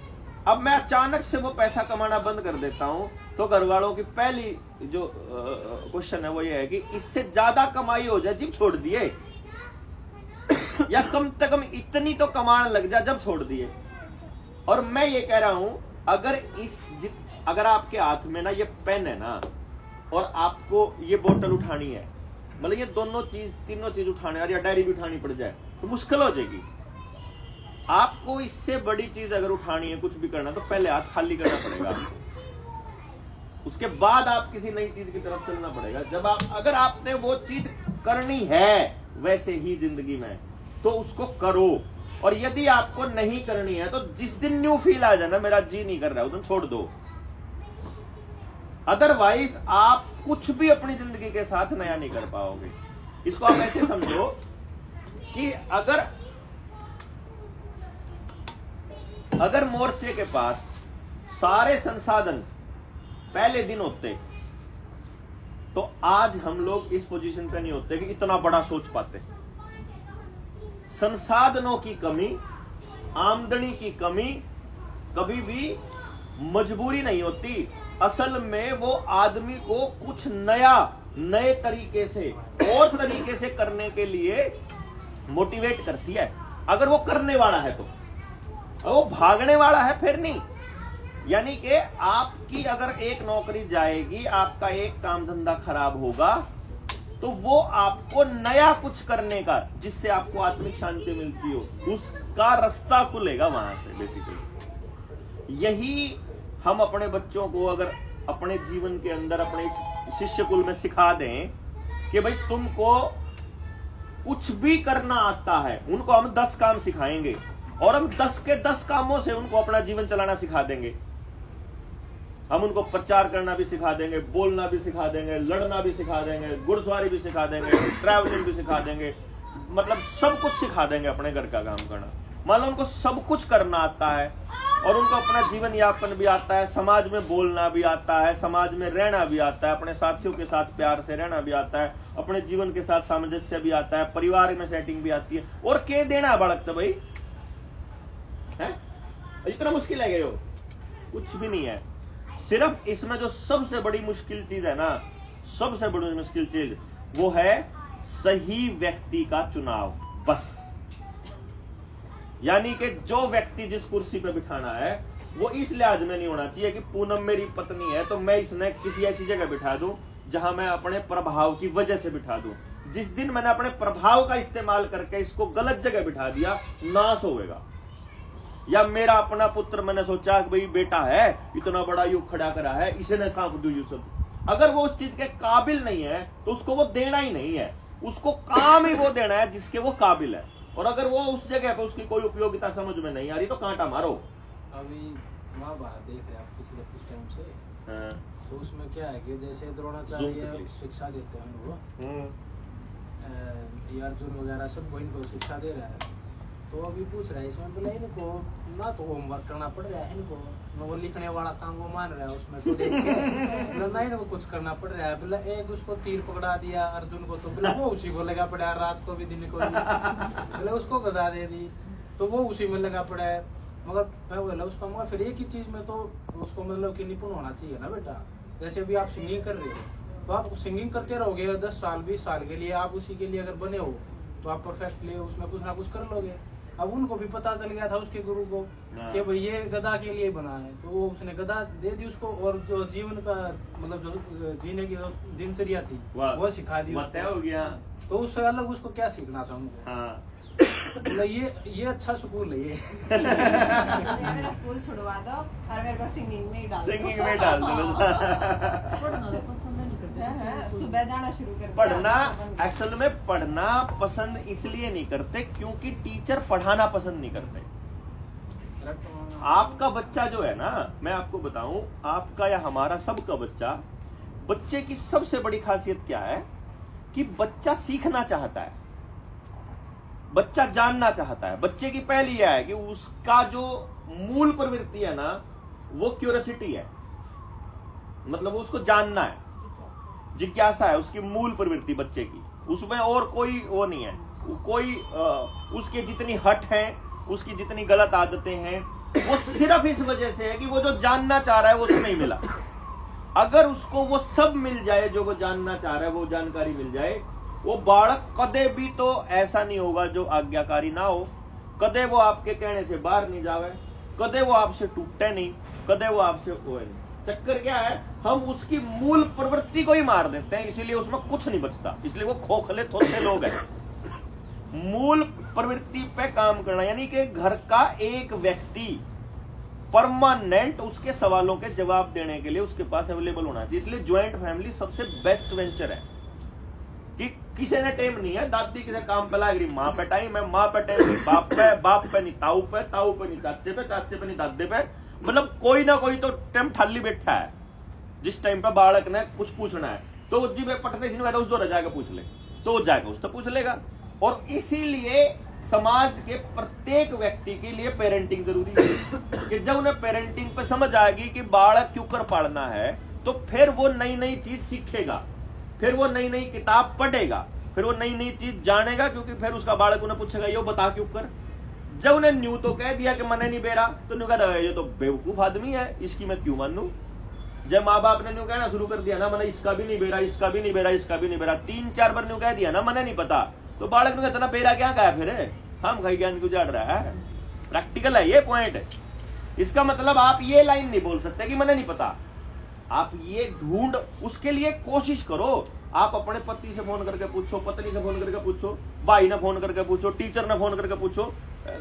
अब मैं अचानक से वो पैसा कमाना बंद कर देता हूं, तो घर वालों की पहली जो क्वेश्चन है वो ये है कि इससे ज्यादा कमाई हो जाए जब छोड़ दिए, या कम से कम इतनी तो कमाने लग जा जब छोड़ दिए। और मैं ये कह रहा हूं, अगर आपके हाथ में ना ये पेन है ना, और आपको ये बोतल उठानी है, मतलब ये तीनों चीज उठाने या डायरी भी उठानी पड़ जाए तो मुश्किल हो जाएगी। आपको इससे बड़ी चीज अगर उठानी है, कुछ भी करना, तो पहले हाथ खाली करना पड़ेगा, उसके बाद आप किसी नई चीज की तरफ चलना पड़ेगा। जब अगर आपने वो चीज करनी है वैसे ही जिंदगी में, तो उसको करो, और यदि आपको नहीं करनी है तो जिस दिन न्यू फील आ जाए ना, मेरा जी नहीं कर रहा है, उस दिन छोड़ दो। अदरवाइज आप कुछ भी अपनी जिंदगी के साथ नया नहीं कर पाओगे। इसको आप ऐसे समझो कि अगर मोर्चे के पास सारे संसाधन पहले दिन होते, तो आज हम लोग इस पोजीशन पे नहीं होते कि इतना बड़ा सोच पाते। संसाधनों की कमी, आमदनी की कमी कभी भी मजबूरी नहीं होती, असल में वो आदमी को कुछ नए तरीके से और तरीके से करने के लिए मोटिवेट करती है, अगर वो करने वाला है तो। वो भागने वाला है फिर नहीं। यानी कि आपकी अगर एक नौकरी जाएगी, आपका एक काम धंधा खराब होगा, तो वो आपको नया कुछ करने का, जिससे आपको आत्मिक शांति मिलती हो, उसका रास्ता खुलेगा वहां से। बेसिकली यही हम अपने बच्चों को अगर अपने जीवन के अंदर, अपने शिष्य कुल में सिखा दें कि भाई तुमको कुछ भी करना आता है, उनको हम 10 काम सिखाएंगे, और हम 10 के 10 कामों से उनको अपना जीवन चलाना सिखा देंगे। हम उनको प्रचार करना भी सिखा देंगे, बोलना भी सिखा देंगे, लड़ना भी सिखा देंगे, घुड़सवारी भी सिखा देंगे, ट्रैवलिंग भी सिखा देंगे, मतलब सब कुछ सिखा देंगे अपने घर का काम करना। मान लो उनको सब कुछ करना आता है, और उनको अपना जीवन यापन भी आता है, समाज में बोलना भी आता है, समाज में रहना भी आता है, अपने साथियों के साथ प्यार से रहना भी आता है, अपने जीवन के साथ सामंजस्य भी आता है, परिवार में सेटिंग भी आती है, और के देना बड़कता भाई है, इतना मुश्किल है गए हो, कुछ भी नहीं है। सिर्फ इसमें जो सबसे बड़ी मुश्किल चीज है ना, सबसे बड़ी मुश्किल चीज वो है सही व्यक्ति का चुनाव, बस। यानी कि जो व्यक्ति जिस कुर्सी पे बिठाना है, वो इस लिहाज में नहीं होना चाहिए कि पूनम मेरी पत्नी है तो मैं इसने किसी ऐसी जगह बिठा दूं जहां मैं अपने प्रभाव की वजह से बिठा दूं। जिस दिन मैंने अपने प्रभाव का इस्तेमाल करके इसको गलत जगह बिठा दिया, नाश होगा। या मेरा अपना पुत्र, मैंने सोचा कि भाई बेटा है, इतना बड़ा युग खड़ा करा है, इसे न सांप दू यू सब, अगर वो उस चीज के काबिल नहीं है तो उसको वो देना ही नहीं है, उसको काम ही वो देना है जिसके वो काबिल है। और अगर वो उस जगह पे उसकी कोई उपयोगिता समझ में नहीं आ रही तो कांटा मारो। अभी महाभारत देख रहे हैं आप पिछले कुछ टाइम से, तो उसमें क्या है कि जैसे द्रोणाचार्य शिक्षा देते हैं वो, अर्जुन वगैरह सब इनको शिक्षा दे रहा है, तो अभी पूछ रहा है इसमें बोला इनको ना तो होमवर्क करना पड़ रहा है इनको, ना वो लिखने वाला काम वो मान रहा है उसमें तो देख के ना इनको कुछ करना पड़ रहा है। बोला एक उसको तीर पकड़ा दिया अर्जुन को, तो बोला वो उसी को लगा पड़ा है, रात को भी दिन को भी बोला उसको गदा दे दी तो वो उसी में लगा पड़ा है। मगर मैं बोला उसको मगर फिर एक ही चीज में तो उसको मतलब कि निपुण होना चाहिए ना बेटा। जैसे अभी आप सिंगिंग कर रहे हो तो आप सिंगिंग करते रहोगे 10 साल 20 साल के लिए, आप उसी के लिए अगर बने हो तो आप परफेक्टली उसमें कुछ ना कुछ कर लोगे। अब उनको भी पता चल गया था उसके गुरु को कि भाई ये गधा के लिए बना है, तो वो उसने गधा दे दी उसको, और जो जीवन का मतलब जो जीने की जो दिनचर्या थी वो सिखा दी हो गया। तो उससे अलग उसको क्या सीखना था उनको। हाँ। मतलब ये अच्छा स्कूल है ये। मेरा स्कूल छुड़वा दो और मेरे को सिंगिंग में ही डाल दो। सिंगिंग में डाल दो। पढ़ना तो पसंद नहीं करते। सुबह जाना शुरू कर दिया। पढ़ना असल में पढ़ना पसंद इसलिए नहीं करते क्योंकि टीचर पढ़ाना पसंद नहीं करते। आपका बच्चा जो है ना, मैं आपको बताऊं, आपका या हमारा सबका बच्चे की सबसे बड़ी खासियत क्या है कि बच्चा सीखना चाहता है, बच्चा जानना चाहता है। बच्चे की पहली यह है कि उसका जो मूल प्रवृत्ति है ना वो क्यूरियोसिटी है, मतलब उसको जानना है, जिज्ञासा है उसकी मूल प्रवृत्ति बच्चे की। उसमें और कोई वो नहीं है, कोई उसके जितनी हट है, उसकी जितनी गलत आदतें हैं, वो सिर्फ इस वजह से है कि वो जो जानना चाह रहा है वो उसको नहीं मिला। अगर उसको वो सब मिल जाए जो वो जानना चाह रहा है, वो जानकारी मिल जाए, वो बालक कदे भी तो ऐसा नहीं होगा जो आज्ञाकारी ना हो, कदे वो आपके कहने से बाहर नहीं जावे, कदे वो आपसे टूटे नहीं, कदे वो आपसे ओए नहीं। चक्कर क्या है, हम उसकी मूल प्रवृत्ति को ही मार देते हैं, इसीलिए उसमें कुछ नहीं बचता, इसलिए वो खोखले थोड़े लोग हैं। मूल प्रवृत्ति पे काम करना, यानी कि घर का एक व्यक्ति परमानेंट उसके सवालों के जवाब देने के लिए उसके पास अवेलेबल होना चाहिए। इसलिए ज्वाइंट फैमिली सबसे बेस्ट वेंचर है कि किसी ने टाइम नहीं है, दादी किसी काम पे लाग रही, माँ पे टाइम है, माँ पे टाइम नहीं, बाप पे नहीं ताऊ पे, ताऊ पे नहीं चाचे पे, चाचे पे नहीं दादे पे, मतलब कोई ना कोई तो टाइम ठाली बैठा है। जिस टाइम पे बालक ने कुछ पूछना है तो जी मैं पटते उस दौर जाकर पूछ ले, तो वो जाएगा उससे पूछ लेगा। और इसीलिए समाज के प्रत्येक व्यक्ति के लिए पेरेंटिंग जरूरी है कि जब उन्हें पेरेंटिंग पे समझ आएगी कि बालक क्यों कर पालना है, तो फिर वो नई नई चीज सीखेगा, फिर वो नई नई किताब पढ़ेगा, फिर वो नई नई चीज जानेगा, क्योंकि फिर उसका बालक उन्हें पूछेगा यो बता क्यों कर। जब उन्हें न्यू तो कह दिया कि मने नहीं बेरा, तो न्यू कहता ये तो बेवकूफ आदमी है, इसकी मैं क्यों मानूं। जब माँ बाप ने न्यू कहना शुरू कर दिया ना मने इसका भी नहीं बेरा, इसका भी नहीं बेरा, इसका भी नहीं बेरा, 3-4 बार न्यू कह दिया ना मने नहीं पता, तो बालक ने कहता ना बेरा क्या कहा फिर हम कहीं ज्ञान क्यों जाड़ रहा है। प्रैक्टिकल है ये पॉइंट। इसका मतलब आप ये लाइन नहीं बोल सकते कि मने नहीं पता, आप ये ढूंढ उसके लिए कोशिश करो। आप अपने पति से फोन करके पूछो, पत्नी से फोन करके पूछो, भाई ने फोन करके पूछो, टीचर ने फोन करके पूछो,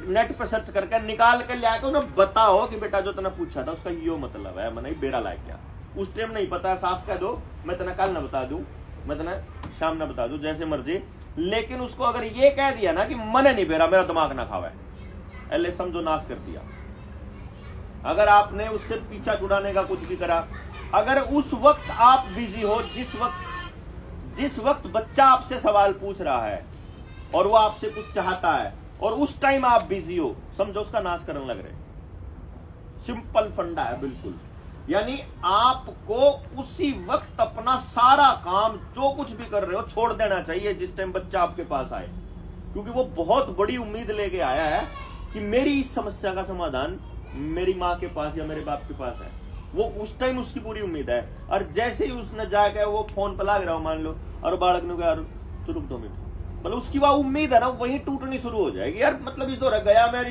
नेट पे सर्च करके निकाल के ले आके उन्हें बताओ कि बेटा जो तूने पूछा था उसका यो मतलब है, मैंने बेरा लायक क्या। उस टाइम नहीं पता साफ कह दो, मैं तेना कल ना बता दूं, मैं तेना शाम ना बता दूं, जैसे मर्जी। लेकिन उसको अगर ये कह दिया ना कि मने नहीं बेरा, मेरा दिमाग ना खावा, एले समझो नाश कर दिया। अगर आपने उससे पीछा छुड़ाने का कुछ भी करा, अगर उस वक्त आप बिजी हो, जिस वक्त बच्चा आपसे सवाल पूछ रहा है और वो आपसे कुछ चाहता है और उस टाइम आप बिजी हो, समझो उसका नाश करने लग रहे। सिंपल फंडा है बिल्कुल। यानी आपको उसी वक्त अपना सारा काम जो कुछ भी कर रहे हो छोड़ देना चाहिए जिस टाइम बच्चा आपके पास आए, क्योंकि वो बहुत बड़ी उम्मीद लेके आया है कि मेरी इस समस्या का समाधान मेरी माँ के पास या मेरे बाप के पास है। वो उस टाइम उसकी पूरी उम्मीद है। और जैसे ही उसने जाकर वो फोन पर लाग रहा हो मान लो, और बालक ने कहा तो रुक 2 मिनट, मतलब उसकी वह उम्मीद है ना वही टूटनी शुरू हो जाएगी। यार मतलब ये तो रह गया मैं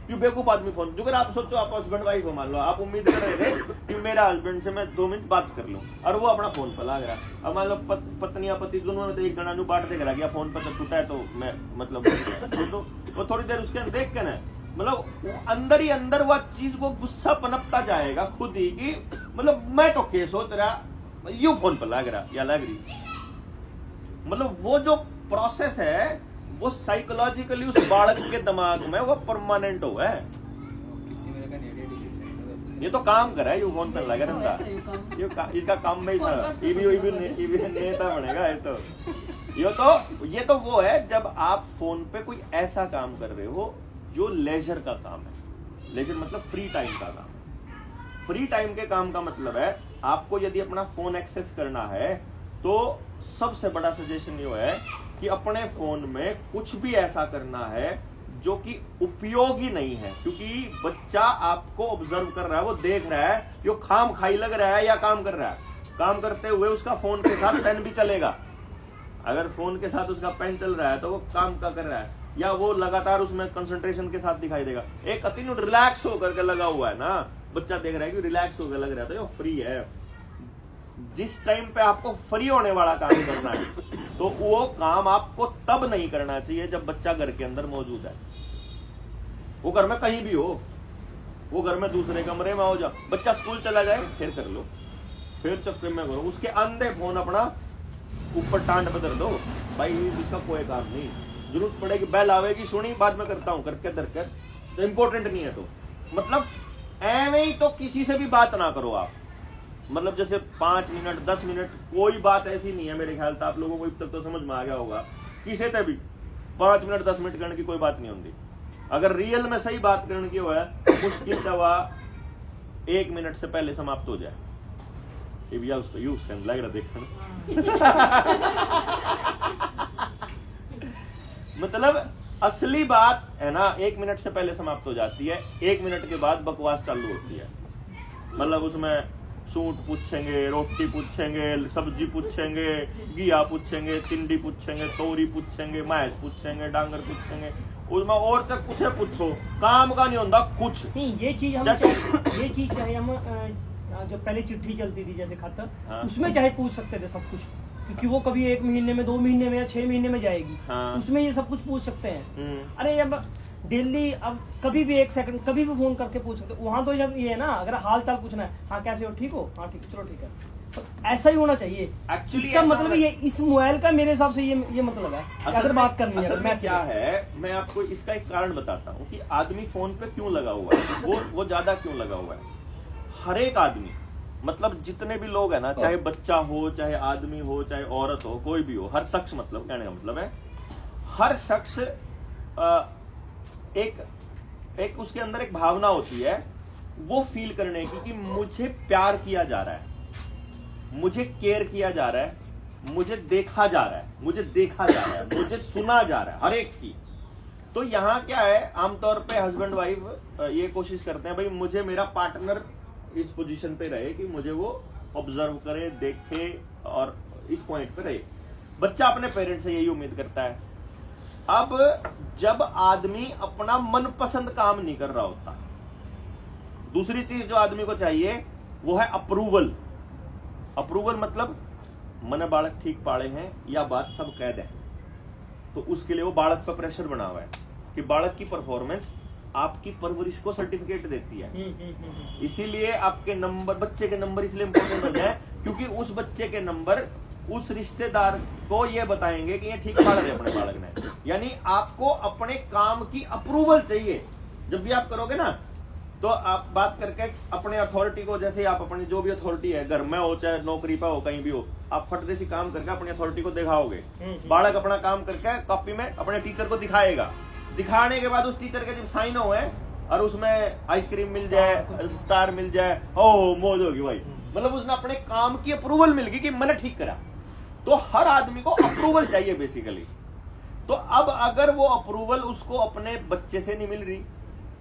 यू बेवकूफ आदमी फोन, जो अगर आप सोचो आप हस्बैंड वाइफ हो मान लो, आप उम्मीद कर रहे थे कि मेरा हस्बैंड से मैं 2 मिनट बात कर लूं, और वो अपना फोन पर लाग रहा है। अब मान लो पत्नी या पति दोनों में तो एक जना बांट देख रहा गया फोन पर, तो छूटा है तो मैं मतलब तो वो थोड़ी देर उसके अंदर देख के ना, मतलब अंदर ही अंदर वह चीज को गुस्सा पनपता जाएगा खुद ही कि मतलब मैं तो क्या सोच रहा यू फोन पर लग रहा या लग रही। मतलब वो जो प्रोसेस है वो साइकोलॉजिकली उस बालक के दिमाग में वो परमानेंट हो है। ये तो काम कर रहा है यू फोन पर लगा रहता, इसका काम में नेता बनेगा। ये तो वो है जब आप फोन पे कोई ऐसा काम कर रहे हो जो लेजर का काम है। लेजर मतलब फ्री टाइम का काम। फ्री टाइम के काम का मतलब है आपको यदि अपना फोन एक्सेस करना है तो सबसे बड़ा सजेशन ये है कि अपने फोन में कुछ भी ऐसा करना है जो कि उपयोगी नहीं है, क्योंकि बच्चा आपको ऑब्जर्व कर रहा है, वो देख रहा है, जो खाम खाई लग रहा है या काम कर रहा है। काम करते हुए उसका फोन के साथ पेन भी चलेगा। अगर फोन के साथ उसका पेन चल रहा है तो वो काम का कर रहा है, या वो लगातार उसमें कंसंट्रेशन के साथ दिखाई देगा। एक कंटिन्यू रिलैक्स होकर के लगा हुआ है ना, बच्चा देख रहा है कि रिलैक्स होकर लग रहा है, तो ये फ्री है। जिस टाइम पे आपको फ्री होने वाला काम करना है तो वो काम आपको तब नहीं करना चाहिए जब बच्चा घर के अंदर मौजूद है। वो घर में कहीं भी हो, वो घर में दूसरे कमरे में हो जा, बच्चा स्कूल चला जाए फिर कर लो, फिर चक्कर में करो, उसके अंधे फोन अपना ऊपर टांड पे धर दो भाई, इसका कोई काम नहीं। जरूरत पड़ेगी बेल आवेगी, सुनी बाद में करता हूं करके दर कर, तो इंपॉर्टेंट नहीं है। तो मतलब एवं ही तो किसी से भी बात ना करो आप। मतलब जैसे 5 मिनट 10 मिनट कोई बात ऐसी नहीं है, मेरे ख्याल से आप लोगों को अब तक तो समझ में आ गया होगा, किसी से भी 5 मिनट 10 मिनट करने की कोई बात नहीं होती। अगर रियल में सही बात करने की हो है, मुश्किल दवा 1 मिनट से पहले समाप्त हो जाए। ये भी उसको यूज करने लग रहा देखना मतलब असली बात है ना 1 मिनट से पहले समाप्त हो जाती है, 1 मिनट के बाद बकवास चालू होती है। मतलब उसमें सूट पूछेंगे, रोटी पूछेंगे, सब्जी पूछेंगे, घिया पूछेंगे, तिंडी पूछेंगे, तोरी पूछेंगे, मैस पूछेंगे, डांगर पूछेंगे, उसमें और तक कुछ पूछो, काम का नहीं होता कुछ नहीं। ये चीज चाहे हम जब पहले चिट्ठी चलती थी जैसे खत, हाँ। उसमें चाहे पूछ सकते थे सब कुछ, क्योंकि वो कभी 1 महीने में 2 महीने में या 6 महीने में जाएगी। हाँ। उसमें ये सब कुछ पूछ सकते हैं। अरे अब दिल्ली, अब कभी भी 1 सेकंड कभी भी फोन करके पूछ सकते। वहां तो जब ये है ना, अगर हाल चाल पूछना है, हाँ कैसे हो, ठीक हो, हाँ ठीक, चलो ठीक है, तो ऐसा ही होना चाहिए। एक्चुअली इसका मतलब ये इस मोबाइल का मेरे हिसाब से ये मतलब है अगर बात करनी है। असल में क्या है, मैं आपको इसका एक कारण बताता हूँ कि आदमी फोन पे क्यों लगा हुआ है, वो ज्यादा क्यों लगा हुआ है। हर एक आदमी, मतलब जितने भी लोग है ना, चाहे बच्चा हो, चाहे आदमी हो, चाहे औरत हो, कोई भी हो, हर शख्स, मतलब कहने का मतलब है हर शख्स एक उसके अंदर एक भावना होती है वो फील करने की कि मुझे प्यार किया जा रहा है, मुझे केयर किया जा रहा है, मुझे देखा जा रहा है, मुझे देखा जा रहा है, मुझे सुना जा रहा है, हर एक की। तो यहाँ क्या है, आमतौर पे हस्बैंड वाइफ ये कोशिश करते हैं भाई मुझे मेरा पार्टनर इस पोजीशन पे रहे कि मुझे वो ऑब्जर्व करे, देखे और इस पॉइंट पे रहे। बच्चा अपने पेरेंट्स से यही उम्मीद करता है। अब जब आदमी अपना मनपसंद काम नहीं कर रहा होता, दूसरी चीज जो आदमी को चाहिए वो है अप्रूवल। अप्रूवल मतलब मन बालक ठीक पाड़े हैं या बात सब कह दे, तो उसके लिए वो बालक पर प्रेशर बना हुआ है कि बालक की परफॉर्मेंस आपकी परवरिश को सर्टिफिकेट देती है। इसीलिए आपके नंबर, बच्चे के नंबर इसलिए इंपॉर्टेंट हो जाए क्योंकि उस बच्चे के नंबर उस रिश्तेदार को ये बताएंगे कि ये ठीक पाड़ा है अपने बालक ने। यानी आपको अपने काम की अप्रूवल चाहिए। जब भी आप करोगे ना, तो आप बात करके अपने अथॉरिटी को, जैसे आप अपनी जो भी अथॉरिटी है, घर में हो चाहे नौकरी पे हो, कहीं भी हो, आप फटदे से काम करके अपनी अथॉरिटी को दिखाओगे। बालक अपना काम करके कॉपी में अपने टीचर को दिखाएगा। दिखाने के बाद उस टीचर के जब साइन हुए और उसमें आइसक्रीम मिल जाए, स्टार मिल जाए, ओह मौज होगी भाई। मतलब उसने अपने काम की अप्रूवल मिल गई कि मैंने ठीक करा। तो हर आदमी को अप्रूवल चाहिए बेसिकली। तो अब अगर वो अप्रूवल उसको अपने बच्चे से नहीं मिल रही,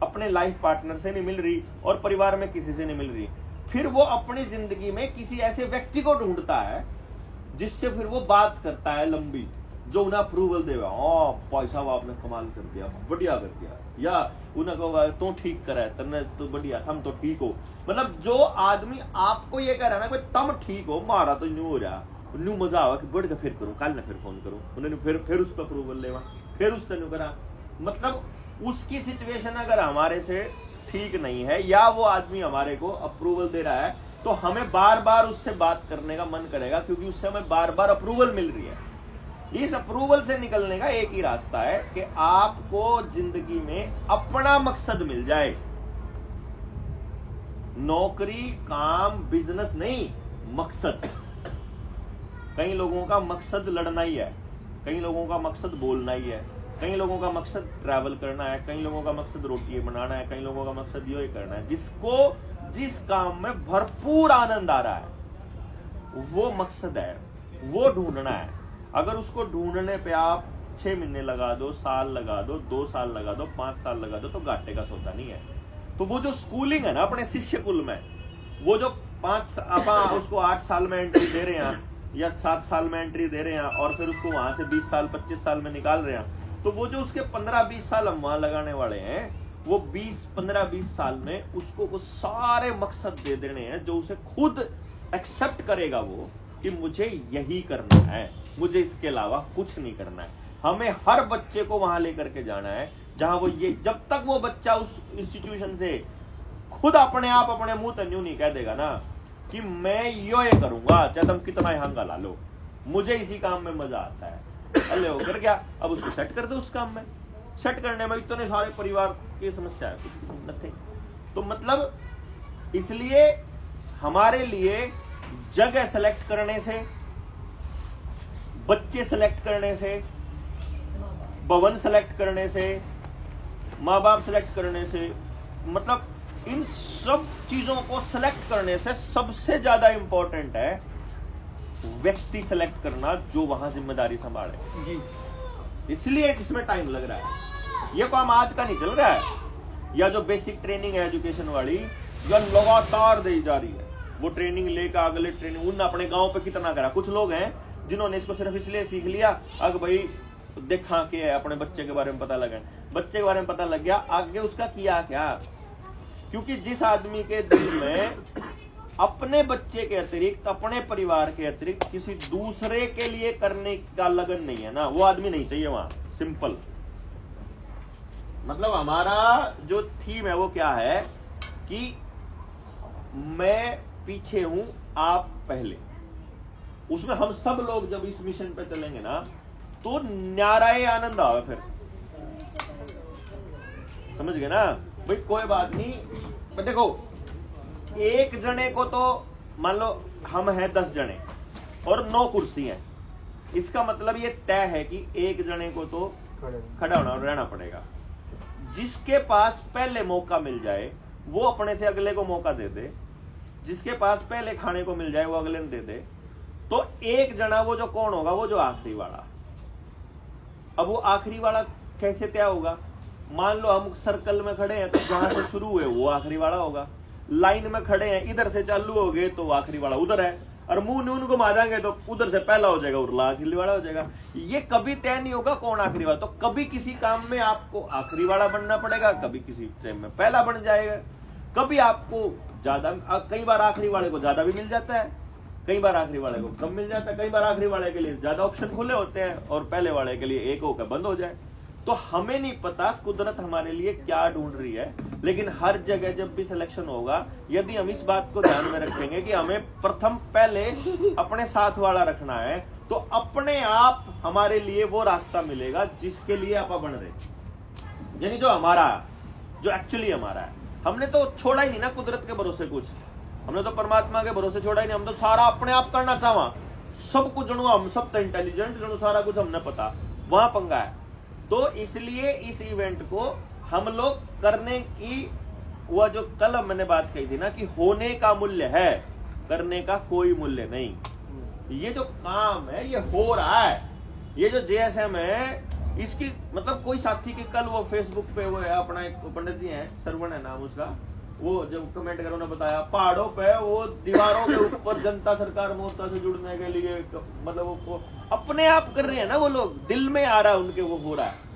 अपने लाइफ पार्टनर से नहीं मिल रही और परिवार में किसी से नहीं मिल रही, फिर वो अपनी जिंदगी में किसी ऐसे व्यक्ति को ढूंढता है जिससे फिर वो बात करता है लंबी, जो उन्हें अप्रूवल देगा। भाई साहब आपने कमाल कर दिया, बढ़िया कर दिया, या उन्हें कहोगा तो ठीक करा है, तुमने तो बढ़िया, हम तो ठीक हो। मतलब जो आदमी आपको ये कह रहा है ना कि तुम ठीक हो, मारा तो न्यू हो रहा, न्यू मजा आवा कि बढ़ के फिर करूं, कल ने फिर फोन करूं, उन्होंने फिर उस पर अप्रूवल लेवा, फिर उसने न्यू करा। मतलब उसकी सिचुएशन अगर हमारे से ठीक नहीं है या वो आदमी हमारे को अप्रूवल दे रहा है, तो हमें बार बार उससे बात करने का मन करेगा, क्योंकि उससे हमें बार बार अप्रूवल मिल रही है। इस अप्रूवल से निकलने का एक ही रास्ता है कि आपको जिंदगी में अपना मकसद मिल जाए। नौकरी, काम, बिजनेस नहीं, मकसद। कई लोगों का मकसद लड़ना ही है, कई लोगों का मकसद बोलना ही है, कई लोगों का मकसद ट्रैवल करना है, कई लोगों का मकसद रोटी बनाना है, कई लोगों का मकसद ये करना है। जिसको जिस काम में भरपूर आनंद आ रहा है वो मकसद है, वो ढूंढना है। अगर उसको ढूंढने पे आप 6 महीने लगा दो, साल लगा दो, 2 साल लगा दो, 5 साल लगा दो, तो घाटे का सौदा नहीं है। तो वो जो स्कूलिंग है ना अपने शिष्य कुल में, वो जो 5 उसको 8 साल में एंट्री दे रहे हैं या 7 साल में एंट्री दे रहे हैं और फिर उसको वहां से 20 साल 25 साल में निकाल रहे हैं, तो वो जो उसके 15-20 साल हम वहां लगाने वाले हैं, वो 15-20 साल में उसको वो सारे मकसद दे देने हैं जो उसे खुद एक्सेप्ट करेगा वो कि मुझे यही करना है, मुझे इसके अलावा कुछ नहीं करना है। हमें हर बच्चे को वहां लेकर के जाना है जहां वो ये, जब तक वो बच्चा उस इंस्टीट्यूशन से खुद अपने आप अपने मुंह तक यूं नहीं कह देगा ना कि मैं ये करूंगा चाहे तुम कितना यहाँ गा ला लो, मुझे इसी काम में मजा आता है, अल्ले होकर क्या, अब उसको सेट कर दो उस काम में। सेट करने में इतने सारे परिवार की समस्या है, नथिंग। तो मतलब इसलिए हमारे लिए जगह सेलेक्ट करने से, बच्चे सेलेक्ट करने से, भवन सेलेक्ट करने से, माँ बाप सेलेक्ट करने से, मतलब इन सब चीजों को सेलेक्ट करने से सबसे ज्यादा इंपॉर्टेंट है व्यक्ति सेलेक्ट करना जो वहां जिम्मेदारी संभाले जी। इसलिए इसमें टाइम लग रहा है। ये काम आज का नहीं चल रहा है, या जो बेसिक ट्रेनिंग है एजुकेशन वाली जो लगातार दी जा रही है, वो ट्रेनिंग लेकर अगले ट्रेनिंग उन अपने गांव पे कितना करा। कुछ लोग हैं जिन्होंने इसको सिर्फ इसलिए सीख लिया अगर भाई देखा कि अपने बच्चे के बारे में पता लगा, बच्चे के बारे में पता लग गया, आगे उसका किया क्या। क्योंकि जिस आदमी के दिल में अपने बच्चे के अतिरिक्त, अपने परिवार के अतिरिक्त किसी दूसरे के लिए करने का लगन नहीं है ना, वो आदमी नहीं चाहिए वहां। सिंपल मतलब हमारा जो थीम है वो क्या है कि मैं पीछे हूं, आप पहले। उसमें हम सब लोग जब इस मिशन पे चलेंगे ना तो न्यारा आनंद आवे। फिर समझ गए ना भाई, कोई बात नहीं। पर देखो एक जने को तो मान लो हम हैं 10 जने और 9 कुर्सी हैं, इसका मतलब ये तय है कि एक जने को तो खड़ा होना रहना पड़ेगा। जिसके पास पहले मौका मिल जाए वो अपने से अगले को मौका दे दे, जिसके पास पहले खाने को मिल जाए वो अगले ने दे दे। तो एक जना वो जो कौन होगा, वो जो आखिरी वाला। अब वो आखिरी वाला कैसे तय होगा? मान लो हम सर्कल में खड़े हैं तो जहां से शुरू हुए वो आखिरी वाला होगा। लाइन में खड़े हैं, इधर से चालू हो गए तो आखिरी वाला उधर है, और मुंह नून घुमा देंगे तो उधर से पहला हो जाएगा और आखिरी वाला हो जाएगा। ये कभी तय नहीं होगा कौन आखिरी वाला। तो कभी किसी काम में आपको आखिरी वाला बनना पड़ेगा, कभी किसी टाइम में पहला बन जाएगा, कभी आपको ज्यादा, कई बार आखिरी वाले को ज्यादा भी मिल जाता है, कई बार आखिरी वाले को कम मिल जाता है, कई बार आखिरी वाले के लिए ज्यादा ऑप्शन खुले होते हैं और पहले वाले के लिए एक होकर बंद हो जाए। तो हमें नहीं पता कुदरत हमारे लिए क्या ढूंढ रही है, लेकिन हर जगह जब भी सिलेक्शन होगा, यदि हम इस बात को ध्यान में रखेंगे कि हमें प्रथम पहले अपने साथ वाला रखना है, तो अपने आप हमारे लिए वो रास्ता मिलेगा जिसके लिए आप बन रहे, यानी जो हमारा, जो एक्चुअली हमारा है। हमने तो छोड़ा ही नहीं ना कुदरत के भरोसे कुछ, हमने तो परमात्मा के भरोसे छोड़ा ही नहीं। हम तो सारा अपने आप करना चाहवा, सब कुछ जनू हम सब तो इंटेलिजेंट जनू, सारा कुछ हमने पता, वहां पंगा है। तो इसलिए इस इवेंट को हम लोग करने की, वह जो कल मैंने बात कही थी ना कि होने का मूल्य है, करने का कोई मूल्य नहीं। ये जो काम है ये हो रहा है, ये जो JSM है इसकी मतलब कोई साथी के कल वो फेसबुक पे वो है अपना एक पंडित जी है, सरवण है नाम उसका, वो जब कमेंट करो ने बताया पहाड़ों पे वो दीवारों के ऊपर जनता सरकार मोर्चा से जुड़ने के लिए मतलब वो अपने आप कर रहे हैं ना, वो लोग दिल में आ रहा है उनके, वो हो रहा है।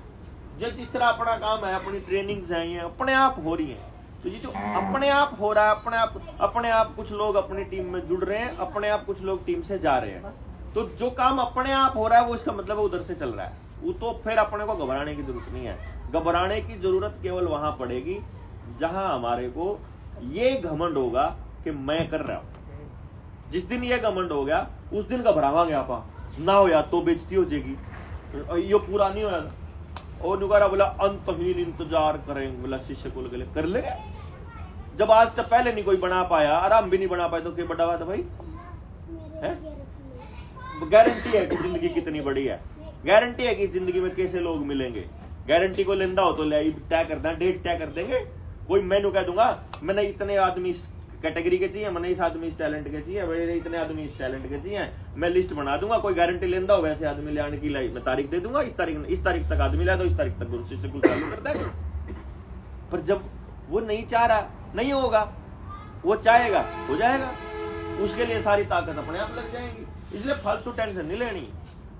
जो जिस तरह अपना काम है, अपनी ट्रेनिंग्स हैं, ये अपने आप हो रही हैं। तो ये जो अपने आप हो रहा है, अपने आप कुछ लोग अपनी टीम में जुड़ रहे हैं, अपने आप कुछ लोग टीम से जा रहे हैं। तो जो काम अपने आप हो रहा है वो इसका मतलब उधर से चल रहा है, वो तो फिर अपने को घबराने की जरूरत नहीं है। घबराने की जरूरत केवल वहां पड़ेगी जहां हमारे को ये घमंड होगा कि मैं कर रहा हूं। जिस दिन ये घमंड हो गया उस दिन घबरावांगे आप ना, हो या तो बेइज्जती हो जाएगी, ये पूरा नहीं होया। और नुकारा बोला अंतहीन इंतजार करेंगे, बोला शिष्य को लगे कर ले। जब आज तक पहले नहीं कोई बना पाया, आराम भी नहीं बना पाया, तो क्या बड़ा बात है भाई? है गारंटी है कि जिंदगी कितनी बड़ी है। गारंटी है कि इस जिंदगी में कैसे लोग मिलेंगे, गारंटी को लेंदा हो तो ले तय कर दें, डेट तय कर देंगे। कोई मैंने कह दूंगा मैंने इतने आदमी इस कैटेगरी के चाहिए, मैंने इस आदमी इस टैलेंट के चाहिए, मेरे इतने आदमी इस टैलेंट के चाहिए, मैं लिस्ट बना दूंगा। कोई गारंटी लेंदा हो वैसे आदमी ले आने की मैं तारीख दे दूंगा, इस तारीख तक आदमी ला दो, इस तारीख तक गुरु शिष्य कुल चालू कर देंगे। पर जब वो नहीं चाह रहा, नहीं होगा, वो चाहेगा हो जाएगा, उसके लिए सारी ताकत अपने आप लग जाएगी। इसलिए फालतू टेंशन नहीं लेनी,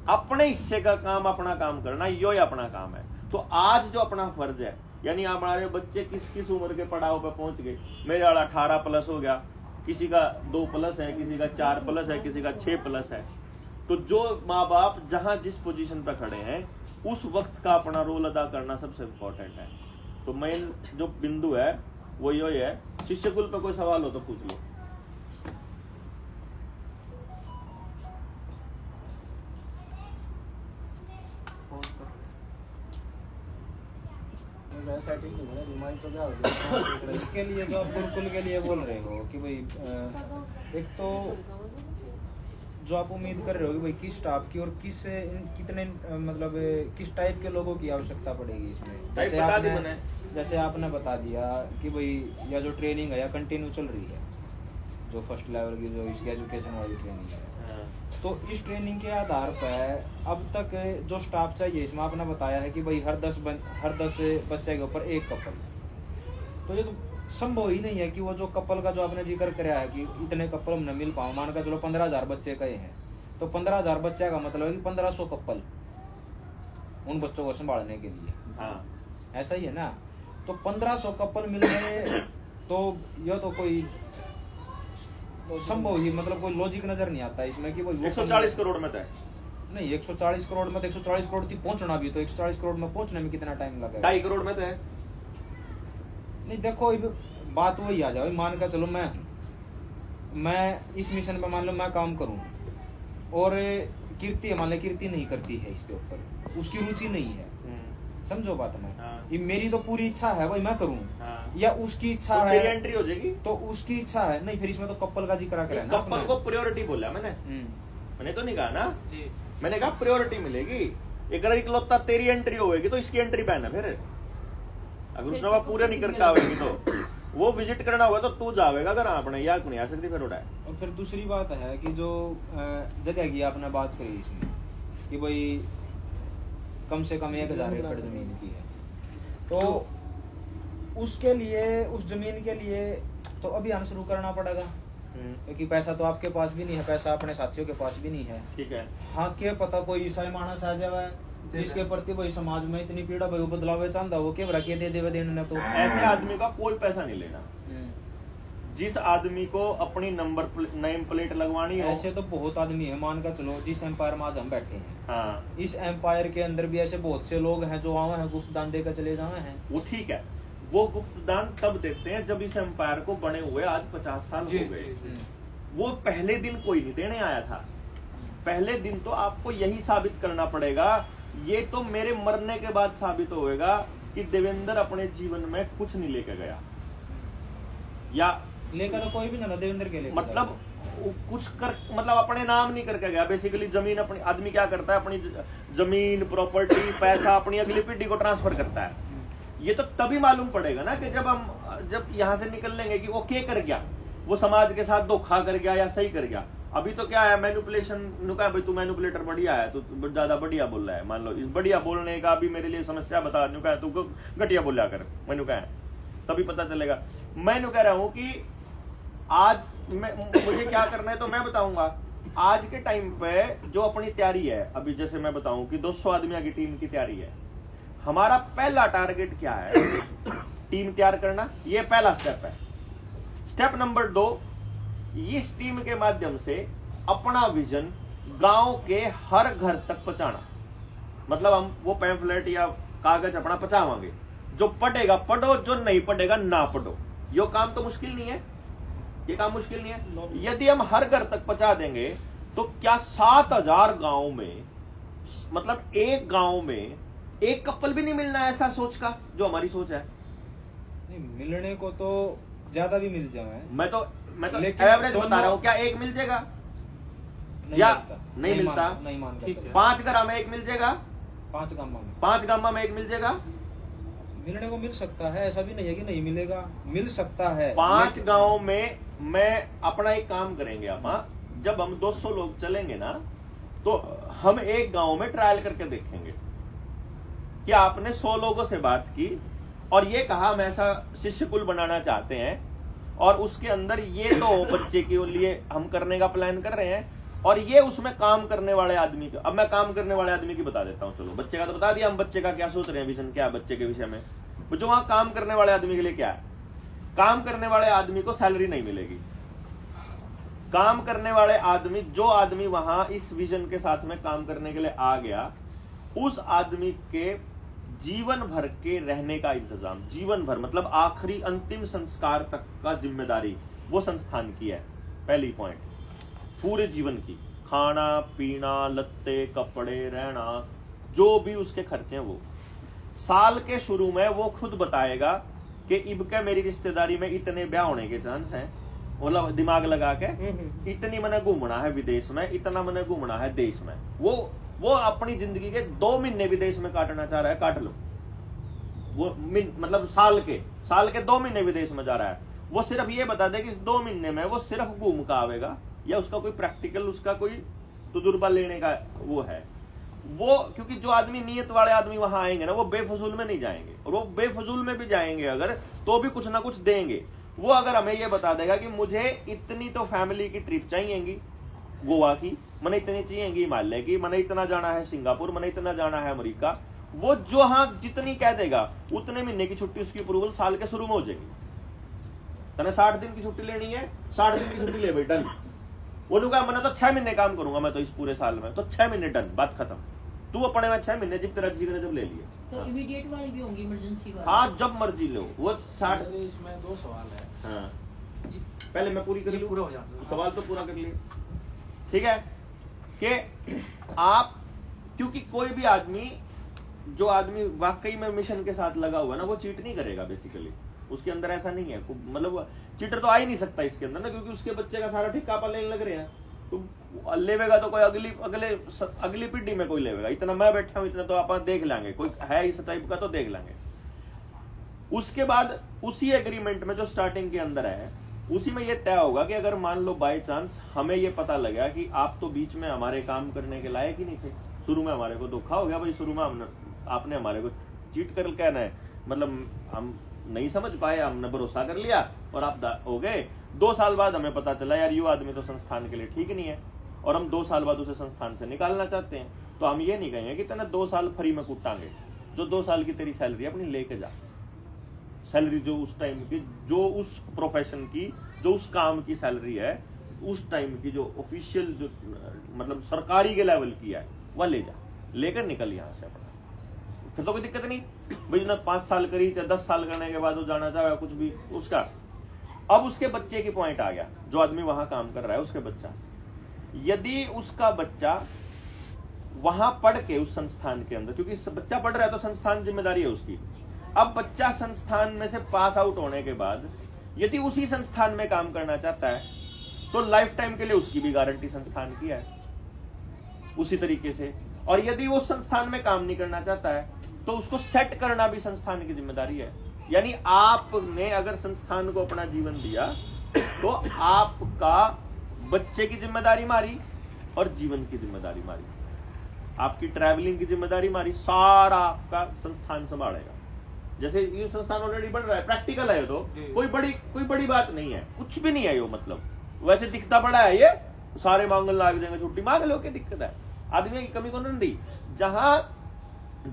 अपने हिस्से का काम अपना काम करना, यो ही अपना काम है। तो आज जो अपना फर्ज है, यानी हमारे बच्चे किस किस उम्र के पड़ाव पे पहुंच गए, मेरे वाला 18+ हो गया, किसी का 2+ है, किसी का 4+ है, किसी का 6+ है। तो जो माँ बाप जहां जिस पोजीशन पे खड़े हैं उस वक्त का अपना रोल अदा करना सबसे इम्पोर्टेंट है। तो मेन जो बिंदु है वो यो है। शिष्य कुल पे कोई सवाल हो तो पूछ लो। सेटिंग नहीं हो रहा, रिमाइंड तो क्या हो गया। इसके लिए जो आप गुरुकुल के लिए बोल रहे हो कि भाई एक तो जो आप उम्मीद कर रहे हो कि भाई किस स्टाफ की और कितने मतलब किस टाइप के लोगों की आवश्यकता पड़ेगी इसमें, जैसे आपने बता दिया कि भाई या जो ट्रेनिंग है या कंटिन्यू चल रही है, जो फर्स्ट लेवल की जो इसकी एजुकेशन वाली ट्रेनिंग है, तो इस ट्रेनिंग के आधार पर अब तक जो स्टाफ चाहिए इसमें आपने बताया है कि भाई हर 10 बच्चे के ऊपर एक कपल। तो ये तो संभव ही नहीं है कि वो जो कपल का जो आपने जिक्र कराया है कि इतने कपल हमने मिल पाओ, मान का चलो 15,000 बच्चे कहे हैं, तो 15,000 बच्चे का मतलब है कि 1500 कपल उन बच्चों को संभालने के लिए। हाँ, ऐसा ही है ना। तो 1500 कपल मिलने तो यह तो कोई तो संभव ही मतलब कोई लॉजिक नजर नहीं आता इसमें कि वो 140 करोड़ में तय नहीं, 140 करोड़ में तो 140 करोड़ तक पहुंचना भी, तो 140 करोड़ में पहुंचने में कितना टाइम लगेगा? 2.5 करोड़ में तय नहीं, देखो बात वही आ जाए, मान का चलो मैं इस मिशन पे मान लो मैं काम करूं और कीर्ति मान लो कीर्ति नहीं करती है इसके ऊपर, उसकी रुचि नहीं है, समझो बात में। हाँ। ये मेरी तो पूरी इच्छा है भाई मैं करूं, हाँ। या उसकी इच्छा तो है तेरी एंट्री हो जाएगी, तो उसकी इच्छा है नहीं, फिर इसमें तो कपल का जिक्र करें ना कपल को प्रायोरिटी बोला मैंने तो नहीं कहा ना जी। मैंने कहा प्रायोरिटी मिलेगी। अगर इकलौता तेरी एंट्री होगी तो इसकी एंट्री बैन है। फिर अगर उसने वो पूरा नहीं करके आवेगी तो वो विजिट करना होगा तो तू जावेगा, अगर आपने या नहीं आ सकती फिर उड़ा है। और फिर दूसरी बात है कि जो जगह की आपने बात करी इसमें कि भाई कम से कम 1000 एकड़ जमीन की है, तो उसके लिए उस जमीन के लिए तो अभियान शुरू करना पड़ेगा, क्योंकि पैसा तो आपके पास भी नहीं है, पैसा अपने साथियों के पास भी नहीं है। ठीक है। हाँ, क्या पता कोई ईसाई मानस आ जाए जिसके प्रति भाई समाज में इतनी पीड़ा भाई बदलाव चाहता वो क्या रखिए दे देवे देने तो ऐसे आदमी का कोई पैसा नहीं लेना। जिस आदमी को अपनी नेम प्लेट लगवानी है, ऐसे तो बहुत आदमी है, मान का चलो जिस एम्पायर में आज हम बैठे हैं, हाँ, इस एम्पायर के अंदर भी ऐसे बहुत से लोग हैं जो आवे हैं गुप्त दान देकर चले जाए हैं। वो ठीक है, वो गुप्त दान तब देते हैं जब इस एम्पायर को बने हुए आज 50 साल हो गए। वो पहले दिन कोई नहीं देने आया था। पहले दिन तो आपको यही साबित करना पड़ेगा, ये तो मेरे मरने के बाद साबित होगा कि देवेंद्र अपने जीवन में कुछ नहीं लेके गया, या लेकर तो कोई भी ना देवेंद्र के लिए मतलब कुछ कर मतलब अपने नाम नहीं करके गया। बेसिकली जमीन अपनी आदमी क्या करता है, अपनी जमीन प्रॉपर्टी पैसा अपनी अगली पीढ़ी को ट्रांसफर करता है। ये तो तभी मालूम पड़ेगा ना कि जब यहाँ से निकल लेंगे कि वो क्या कर गया, वो समाज के साथ धोखा कर गया या सही कर गया। अभी तो क्या है, मैनिपुलेशन नुका भाई तू मैनिपुलेटर बढ़िया है, तू ज्यादा बढ़िया बोल रहा है, मान लो इस बढ़िया बोलने का भी मेरे लिए समस्या बता, नुका है तू घटिया बोला कर, मैंने कहा है तभी पता चलेगा। मैं कह रहा हूं कि आज मुझे क्या करना है तो मैं बताऊंगा। आज के टाइम पे जो अपनी तैयारी है, अभी जैसे मैं बताऊं कि 200 आदमियों की टीम की तैयारी है, हमारा पहला टारगेट क्या है, टीम तैयार करना, ये पहला स्टेप है। स्टेप नंबर 2, इस टीम के माध्यम से अपना विजन गांव के हर घर तक पहुंचाना। मतलब हम वो पैम्फलेट या कागज अपना पहुंचावांगे, जो पढ़ेगा पढ़ो, जो नहीं पढ़ेगा ना पढ़ो। ये काम तो मुश्किल नहीं है, ये काम मुश्किल नहीं है। यदि हम हर घर तक पहुंचा देंगे तो क्या 7000 गांव में, मतलब एक गांव में एक कपल भी नहीं मिलना है, ऐसा सोच का जो हमारी सोच है। नहीं, मिलने को तो ज्यादा भी मिल जाए, मैं तो एवरेज बता रहा हूं, क्या एक मिल जाएगा? या नहीं मिलता? नहीं मानता ठीक चलो। है। 5 घरा में एक मिल जाएगा, 5 गांव में 5 गांव में एक मिल जाएगा। मिलने को मिल सकता है, ऐसा भी नहीं है कि नहीं मिलेगा, मिल सकता है। 5 लेकिन- गांव में मैं अपना एक काम करेंगे आप, जब हम 200 लोग चलेंगे ना, तो हम एक गांव में ट्रायल करके देखेंगे कि आपने 100 लोगों से बात की और ये कहा हम ऐसा शिष्य कुल बनाना चाहते हैं और उसके अंदर ये तो बच्चे के लिए हम करने का प्लान कर रहे हैं और ये उसमें काम करने वाले आदमी का। अब मैं काम करने वाले आदमी की बता देता हूं, चलो बच्चे का तो बता दिया हम, बच्चे का क्या सोच रहे हैं, विजन क्या है बच्चे के विषय में। जो वहां काम करने वाले आदमी के लिए क्या है, काम करने वाले आदमी को सैलरी नहीं मिलेगी। काम करने वाले आदमी, जो आदमी वहां इस विजन के साथ में काम करने के लिए आ गया, उस आदमी के जीवन भर के रहने का इंतजाम, जीवन भर मतलब आखिरी अंतिम संस्कार तक का जिम्मेदारी वो संस्थान की है। पहली पॉइंट, पूरे जीवन की, खाना पीना, लत्ते कपड़े, रहना, जो भी उसके खर्चे हैं वो। साल के शुरू में वो खुद बताएगा कि इबके मेरी रिश्तेदारी में इतने ब्याह होने के चांस हैं, मतलब दिमाग लगा के इतनी मैंने घूमना है विदेश में, इतना मैंने घूमना है देश में। वो अपनी जिंदगी के 2 महीने विदेश में काटना चाह रहा है, काट लो। वो मतलब साल के 2 महीने विदेश में जा रहा है, वो सिर्फ ये बता दे कि इस 2 महीने में वो सिर्फ घूम का आवेगा या उसका कोई प्रैक्टिकल, उसका कोई तजुर्बा लेने का वो है वो। क्योंकि जो आदमी नियत वाले आदमी वहां आएंगे ना, वो बेफजूल में नहीं जाएंगे, और वो बेफजूल में भी जाएंगे अगर, तो भी कुछ ना कुछ देंगे। वो अगर हमें ये बता देगा कि मुझे इतनी तो फैमिली की ट्रिप चाहिएगी गोवा की, मैंने इतनी चाहिएगी हिमालय की, मैंने इतना जाना है सिंगापुर, मैंने इतना जाना है अमेरिका, वो जो हाँ जितनी कह देगा उतने महीने की छुट्टी उसकी अप्रूवल साल के शुरू में हो जाएगी। तने 60 दिन की छुट्टी लेनी है, 60 दिन की छुट्टी ले भाई, डन। वो लोग मैंने तो 6 महीने काम करूंगा मैं तो इस पूरे साल में, तो 6 महीने डन, बात खत्म। तू अपने में 6 महीने जब तेरा जी ने जब ले लिए, तो इमीडिएट वाली भी होंगी, इमरजेंसी वाली? हाँ जब मर्जी लो। वो 60। मेरे इसमें 2 सवाल है। हाँ पहले मैं पूरी कर ये लूं, पूरा हो जाता। सवाल तो पूरा कर लिए, ठीक है। कि आप, क्योंकि कोई भी आदमी, जो आदमी वाकई में मिशन के साथ लगा हुआ है ना, वो चीट नहीं करेगा बेसिकली। उसके अंदर ऐसा नहीं है, मतलब चीटर तो आ ही नहीं सकता इसके अंदर ना, क्योंकि उसके बच्चे का सारा ठिक्का आप लेने लग रहे हैं, तो लेवेगा तो कोई अगली पीढ़ी में कोई लेवेगा। इतना मैं बैठा हूं, इतना तो आप देख लेंगे, कोई है इस टाइप का तो देख लेंगे। उसके बाद उसी एग्रीमेंट में जो स्टार्टिंग के अंदर है, उसी में ये तय होगा कि अगर मान लो बाय चांस हमें ये पता लगा कि आप तो बीच में हमारे काम करने के लायक ही नहीं थे, शुरू में हमारे को धोखा हो गया भाई, शुरू में आपने हमारे को चीट कर कहना है, मतलब हम नहीं समझ पाए, हमने भरोसा कर लिया और आप हो गए। 2 साल बाद हमें पता चला यार ये आदमी तो संस्थान के लिए ठीक नहीं है, और हम 2 साल बाद उसे संस्थान से निकालना चाहते हैं, तो हम ये नहीं कहेंगे कि तेने 2 साल फ्री में कूटांगे, जो 2 साल की तेरी सैलरी अपनी लेके जा। सैलरी जो उस टाइम की, जो उस प्रोफेशन की, जो उस काम की सैलरी है, उस टाइम की जो ऑफिशियल, जो मतलब सरकारी के लेवल की है, वह ले जा, लेकर निकल यहाँ से अपना। फिर तो कोई दिक्कत नहीं भाई ना, 5 साल करी चाहे 10 साल करने के बाद वो जाना चाहे कुछ भी उसका। अब उसके बच्चे की पॉइंट आ गया, जो आदमी वहां काम कर रहा है उसके बच्चा, यदि उसका बच्चा वहां पढ़ के उस संस्थान के अंदर, क्योंकि बच्चा पढ़ रहा है तो संस्थान जिम्मेदारी है उसकी। अब बच्चा संस्थान में से पास आउट होने के बाद यदि उसी संस्थान में काम करना चाहता है, तो लाइफ टाइम के लिए उसकी भी गारंटी संस्थान की है उसी तरीके से। और यदि वो संस्थान में काम नहीं करना चाहता है, तो उसको सेट करना भी संस्थान की जिम्मेदारी है। यानी आपने अगर संस्थान को अपना जीवन दिया, तो आपका बच्चे की जिम्मेदारी मारी और जीवन की जिम्मेदारी मारी, आपकी ट्रैवलिंग की जिम्मेदारी मारी, सारा आपका संस्थान संभालेगा। जैसे ये संस्थान ऑलरेडी बन रहा है, प्रैक्टिकल है, तो कोई बड़ी बात नहीं है, कुछ भी नहीं है ये, मतलब वैसे दिखता बड़ा है ये, सारे मांगन लाग जाएंगे, छुट्टी मांग लो, क्या दिक्कत है, आदमी की कमी कौन रही। जहां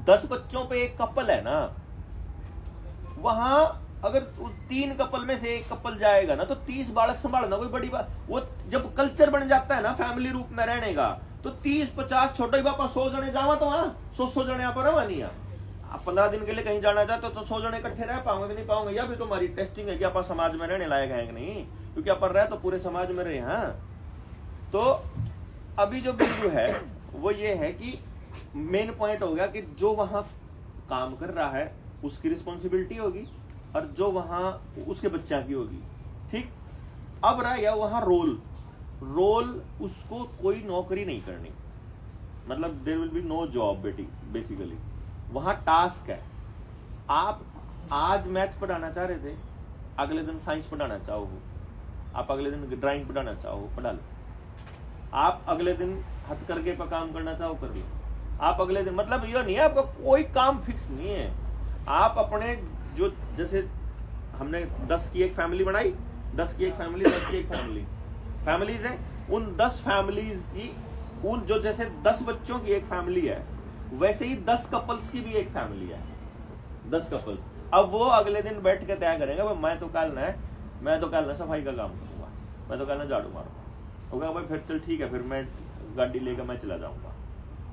10 बच्चों पे एक कपल है ना, वहां अगर 3 कपल में से एक कपल जाएगा ना, तो 30 बालक संभालना कोई बड़ी बात। वो जब कल्चर बन जाता है ना फैमिली रूप में रहने का, तो 30-50 छोटे ही बापा 100 जने जावा, तो हाँ 100 जने यहाँ पर रवा नहीं। आप 15 दिन के लिए कहीं जाना चाहते तो 100 जने इकट्ठे रह पाओगे कि नहीं पाओगे, या भी तो हमारी टेस्टिंग है कि आप समाज में रहने लायक है कि नहीं, क्योंकि आप रहे तो पूरे समाज में रहे। हाँ, तो अभी जो बिंदु है वो ये है कि मेन पॉइंट हो गया कि जो वहां काम कर रहा है उसकी रिस्पॉन्सिबिलिटी होगी, और जो वहां उसके बच्चा की होगी। ठीक, अब रह गया वहां रोल रोल उसको कोई नौकरी नहीं करनी, मतलब there will be no job basically. वहां टास्क है। आप आज मैथ पढ़ाना चाह रहे थे, अगले दिन साइंस पढ़ाना चाहो, आप अगले दिन ड्राइंग पढ़ाना चाहो पढ़ा लो, आप अगले दिन हथकरघे पर काम करना चाहो कर लो, आप अगले दिन, मतलब ये नहीं है आपका कोई काम फिक्स नहीं है। आप अपने जो, जैसे हमने 10 की एक फैमिली बनाई, 10 की एक फैमिली, 10 की एक फैमिली, फैमिलीज है, उन 10 फैमिलीज की, उन जो जैसे 10 बच्चों की एक फैमिली है, वैसे ही 10 कपल्स की भी एक फैमिली है, 10 कपल। अब वो अगले दिन बैठ के तय करेंगे भाई मैं तो कल ना सफाई का काम करूंगा, मैं तो कल ना झाड़ू मारूंगा। होगा भाई फिर चल ठीक है, फिर मैं गाड़ी लेकर मैं चला जाऊंगा,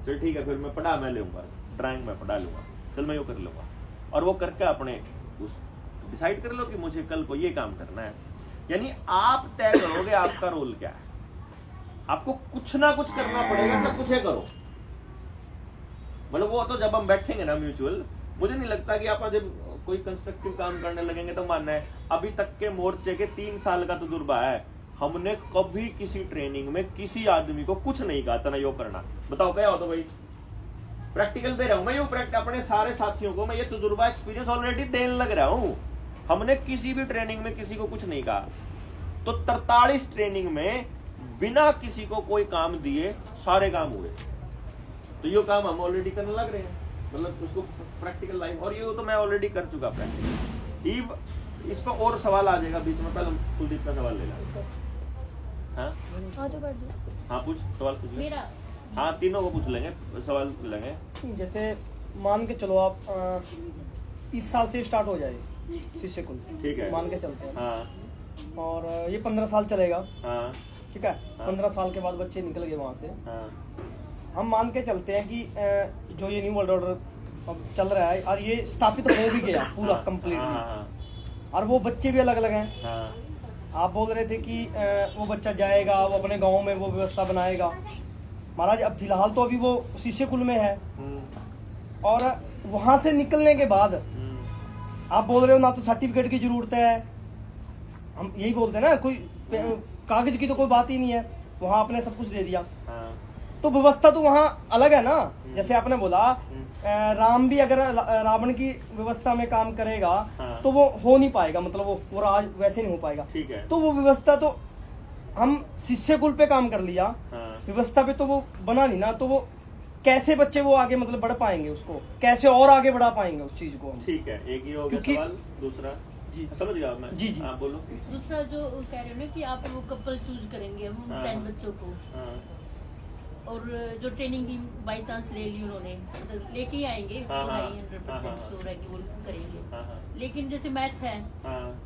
चल ठीक है, फिर मैं पढ़ा मैं लूंगा, ड्राइंग में पढ़ा लूंगा, चल मैं यो कर लूंगा। और वो करके अपने उस डिसाइड कर लो कि मुझे कल को ये काम करना है। यानी आप तय करोगे आपका रोल क्या है, आपको कुछ ना कुछ करना पड़ेगा, सब कुछ करो। मतलब वो तो जब हम बैठेंगे ना म्यूचुअल, मुझे नहीं लगता कि आप जब कोई कंस्ट्रक्टिव काम करने लगेंगे तो मानना है। अभी तक के मोर्चे के 3 साल का तजुर्बा है, हमने कभी किसी ट्रेनिंग में किसी आदमी को कुछ नहीं कहा था ना यो करना। बताओ क्या हो तो भाई, प्रैक्टिकल दे रहा हूं मैं, यो अपने सारे साथियों को मैं ये तजुर्बा एक्सपीरियंस ऑलरेडी देने लग रहा हूं। हमने किसी भी ट्रेनिंग में किसी को कुछ नहीं कहा, तो 43 ट्रेनिंग में बिना किसी को कोई काम दिए सारे काम हुए। तो ये काम हम ऑलरेडी करने लग रहे हैं, मतलब उसको प्रैक्टिकल लाइफ, और ये तो मैं ऑलरेडी कर चुका प्रैक्टिकल। इस पर और सवाल आ जाएगा बीच में, पहले कुलदीप का सवाल ले ला। हाँ हाँ पूछ, सवाल पूछ ले। मेरा हाँ तीनों को पूछ लेंगे, सवाल लेंगे। जैसे मान के चलो आप इस साल से स्टार्ट हो जाए शिष्य कुल, ठीक है, मान के चलते हैं। हाँ और ये 15 साल चलेगा, हाँ ठीक है। हाँ। 15 साल के बाद बच्चे निकल गए वहाँ से, हाँ हम मान के चलते हैं कि जो ये न्यू वर्ल्ड ऑर्डर अब चल रहा है और ये स्थापित हो भी गया पूरा हाँ, कंप्लीट, हाँ, और वो बच्चे भी अलग अलग हैं। हाँ, आप बोल रहे थे कि वो बच्चा जाएगा, वो अपने गांव में वो व्यवस्था बनाएगा। महाराज अब फिलहाल तो अभी वो शिष्य कुल में है, और वहाँ से निकलने के बाद आप बोल रहे हो ना तो सर्टिफिकेट की जरूरत है, हम यही बोलते हैं ना, कोई कागज की तो कोई बात ही नहीं है, वहाँ आपने सब कुछ दे दिया। हाँ, तो व्यवस्था तो वहाँ अलग है ना। जैसे आपने बोला राम भी अगर रावण की व्यवस्था में काम करेगा हाँ। तो वो हो नहीं पाएगा, मतलब वो राज वैसे नहीं हो पाएगा। ठीक है। तो वो व्यवस्था तो हम शिष्य कुल पे काम कर लिया, हाँ। व्यवस्था पे तो वो बना नहीं ना, तो वो कैसे बच्चे वो आगे मतलब बढ़ पाएंगे, उसको कैसे और आगे बढ़ा पाएंगे उस चीज को हम। ठीक है, एक ही हो गया क्योंकि- सवाल। दूसरा जी समझ गया मैं। जी, जी। आप बोलो। दूसरा जो कह रहे हो ना कि आप वो कपल चूज करेंगे हम हाँ। 10 बच्चों को, हाँ, और जो ट्रेनिंग भी बाई चांस ले ली उन्होंने, मतलब लेके ही आएंगे, हाँ, हाँ, 100% हाँ, हाँ, श्योर है कि वो करेंगे। हाँ, हाँ, लेकिन जैसे मैथ है, हाँ,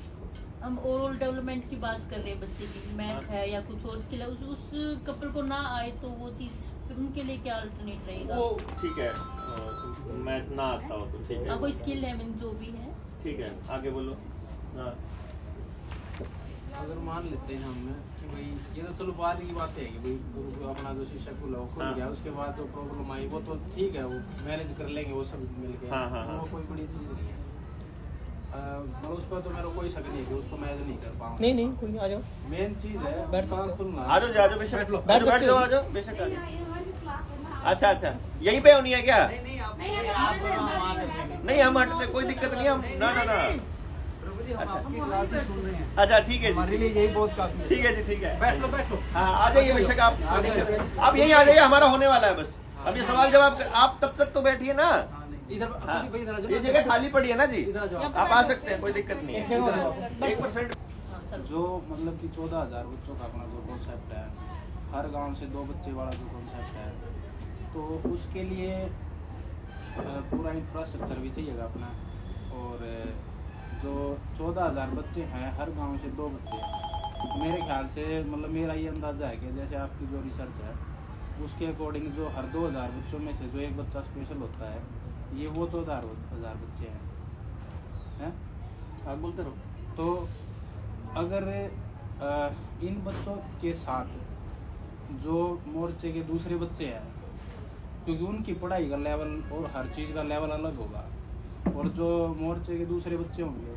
हम ओवरऑल डेवलपमेंट की बात कर रहे हैं बच्चे की, मैथ हाँ। है या कुछ और स्किल है, उस कपल को ना आए तो वो चीज फिर उनके लिए क्या अल्टरनेट रहेगा? वो ठीक है, मैं ना आता हूँ तो ठीक है। हाँ, कोई स्किल है मीन जो भी है। ठीक है, आगे बोलो। हाँ, अगर मान लेते हैं हम कि भाई ये तो चलो बाहर की बात है कि भाई गुरु को अपना जो शिष्य खुला वो खुल हाँ। गया, उसके बाद जो प्रॉब्लम आई वो तो ठीक है, वो मैनेज कर लेंगे वो सब मिल के, हाँ, हाँ, हाँ। वो कोई बड़ी चीज नहीं है। मैं उस पर तो मेरा कोई शक नहीं है कि उसको मैनेज नहीं कर पाऊंगा। नहीं नहीं कोई नहीं, आ जाओ। मेन चीज है बैठ सांस खुलना। आ जाओ, आ जाओ बेशक, बैठ लो। आ जाओ, बैठ जाओ, आ जाओ बेशक आ जाओ। अच्छा अच्छा, यहीं पे होनी है क्या? नहीं हम हटते, कोई दिक्कत नहीं, हम ना ना ना। आपकी क्लासेस सुन रहे हैं, अच्छा ठीक है हमारे जी, लिए यही बहुत काफी है। ठीक है जी, ठीक है। बैठ लो बैठ लो। हाँ आ जाइए बेशक, आप यहीं आ जाइए, हमारा होने वाला है बस। अब ये सवाल जवाब आप तब तक तो बैठिए ना। इधर हाँ, भाई इधर आ जाओ। ये जगह खाली पड़ी है ना जी, इधर आ जाओ। आप आ सकते हैं, कोई दिक्कत नहीं है। 1% हाँ, चलो। जो मतलब कि 14,000 बच्चों का अपना जो कॉन्सेप्ट है, हर गांव से 2 बच्चे वाला जो कॉन्सेप्ट है, तो उसके लिए पूरा इंफ्रास्ट्रक्चर भी चाहिएगा अपना। और जो 14,000 बच्चे हैं, हर गांव से 2 बच्चे, मेरे ख्याल से मतलब मेरा ये अंदाज़ा है कि जैसे आपकी जो रिसर्च है उसके अकॉर्डिंग जो हर 2,000 बच्चों में से जो एक बच्चा स्पेशल होता है, ये वो 14,000 बच्चे हैं। आप बोलते रहो। तो अगर इन बच्चों के साथ जो मोर्चे के दूसरे बच्चे हैं, क्योंकि उनकी पढ़ाई का लेवल और हर चीज़ का लेवल अलग होगा, और जो मोर्चे के दूसरे बच्चे होंगे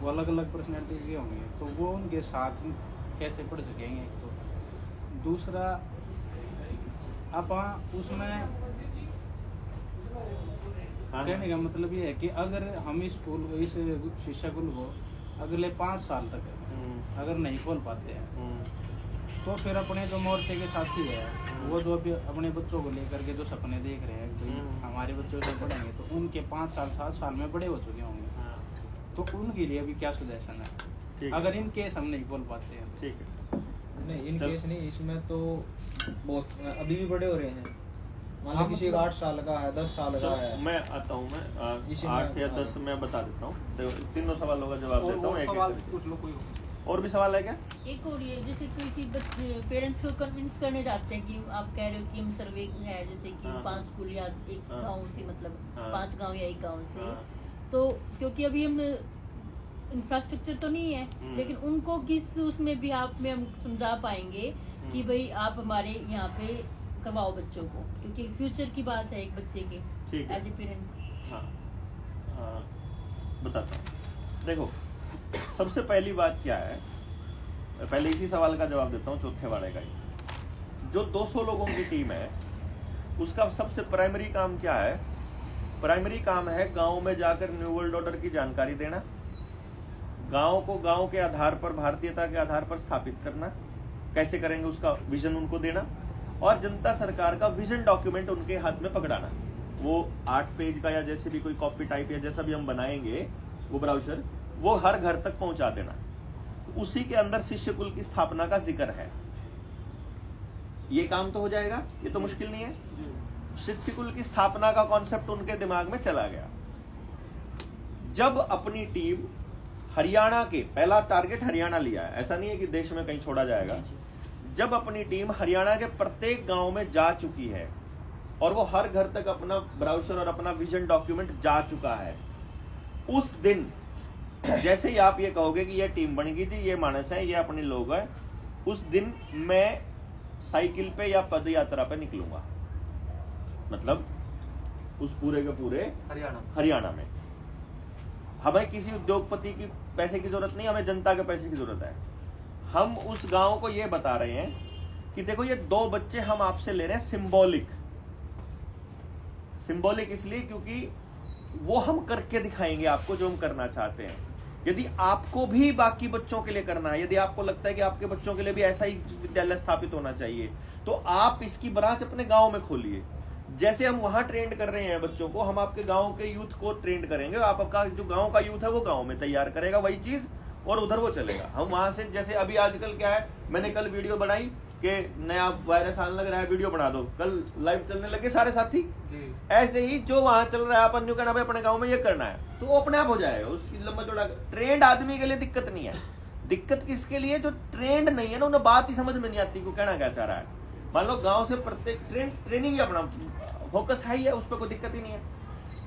वो अलग अलग पर्सनैलिटी के होंगे, तो वो उनके साथ कैसे पढ़ सकेंगे? दूसरा आप उसमें कहने का मतलब ये है कि अगर हम इस शिक्षा कुल को अगले 5 साल तक अगर नहीं खोल पाते हैं तो फिर अपने जो मोर्चे के साथी है वो जो अभी अपने बच्चों को लेकर के जो सपने देख रहे हैं कि हमारे बच्चों जब पढ़ेंगे तो उनके 5 साल 7 साल में बड़े हो चुके होंगे, तो उनके लिए अभी क्या सुजेशन है अगर इन केस हम नहीं खोल पाते हैं? ठीक है, नहीं इन केस नहीं, इसमें तो बहुत अभी भी बड़े हो रहे हैं। मान लो किसी का 8 साल का है, 10 साल का है। मैं आता हूँ, मैं 8 या 10 मैं बता देता हूँ, तो तीनों सवालों का जवाब देता हूँ। एक और भी सवाल है क्या? एक और ये जैसे किसी पेरेंट्स को कन्विंस करने जाते हैं कि आप कह रहे हो कि हम सर्वे है जैसे कि 5 स्कूल या एक गांव से, मतलब 5 गांव या एक गांव से, तो क्योंकि अभी हम इंफ्रास्ट्रक्चर तो नहीं है, लेकिन उनको किस उसमें भी आप में हम समझा पाएंगे कि भाई आप हमारे यहाँ पे करवाओ बच्चों को, क्योंकि फ्यूचर की बात है एक बच्चे के एज ए पेरेंट। हाँ, बताता हूँ। देखो, सबसे पहली बात क्या है, पहले इसी सवाल का जवाब देता हूँ, चौथे वाले का ही। जो 200 लोगों की टीम है उसका सबसे प्राइमरी काम क्या है? प्राइमरी काम है गांव में जाकर न्यू वर्ल्ड ऑर्डर की जानकारी देना, गांव को गांव के आधार पर, भारतीयता के आधार पर स्थापित करना, कैसे करेंगे उसका विजन उनको देना, और जनता सरकार का विजन डॉक्यूमेंट उनके हाथ में पकड़ाना। वो 8 पेज का या जैसे भी कोई कॉपी टाइप या जैसा भी हम बनाएंगे वो ब्राउजर, वो हर घर तक पहुंचा देना। उसी के अंदर शिष्य कुल की स्थापना का जिक्र है। ये काम तो हो जाएगा, ये तो मुश्किल नहीं है। शिष्य कुल की स्थापना का कॉन्सेप्ट उनके दिमाग में चला गया। जब अपनी टीम हरियाणा के, पहला टारगेट हरियाणा लिया है, ऐसा नहीं है कि देश में कहीं छोड़ा जाएगा। जब अपनी टीम हरियाणा के प्रत्येक गांव में जा चुकी है और वो हर घर तक अपना ब्राउजर और अपना विजन डॉक्यूमेंट जा चुका है, उस दिन जैसे ही आप ये कहोगे कि ये टीम बन गई थी, ये मानस है, ये अपने लोग हैं, उस दिन मैं साइकिल पे या पद यात्रा पे निकलूंगा। मतलब उस पूरे के पूरे हरियाणा में हमें किसी उद्योगपति की पैसे की जरूरत नहीं, हमें जनता के पैसे की जरूरत है। हम उस गांव को ये बता रहे हैं कि देखो, ये 2 बच्चे हम आपसे ले रहे हैं सिंबॉलिक इसलिए क्योंकि वो हम करके दिखाएंगे आपको जो हम करना चाहते हैं। यदि आपको भी बाकी बच्चों के लिए करना है, यदि आपको लगता है कि आपके बच्चों के लिए भी ऐसा ही विद्यालय स्थापित होना चाहिए, तो आप इसकी ब्रांच अपने गांव में खोलिए। जैसे हम वहां ट्रेंड कर रहे हैं बच्चों को, हम आपके गांव के यूथ को ट्रेंड करेंगे। आपका जो गांव का यूथ है वो गांव में तैयार करेगा वही चीज, और उधर वो चलेगा। हम वहां से, जैसे अभी आजकल क्या है, मैंने कल वीडियो बनाई कि नया वायरस आने लग रहा है, वीडियो बना दो, कल लाइव चलने लगे सारे साथी। ऐसे ही जो वहां चल रहा है, अपन जो कहना भाई अपने गांव में ये करना है, तो वो अपने आप हो जाएगा। उसकी लंबा चौड़ा ट्रेंड आदमी के लिए दिक्कत नहीं है। दिक्कत किसके लिए? जो ट्रेंड नहीं है ना, उन्हें बात ही समझ में नहीं आती को कहना क्या चाह रहा है। मान लो गांव से प्रत्येक ट्रेनिंग ही अपना फोकस है ही है, उस पर कोई दिक्कत ही नहीं है।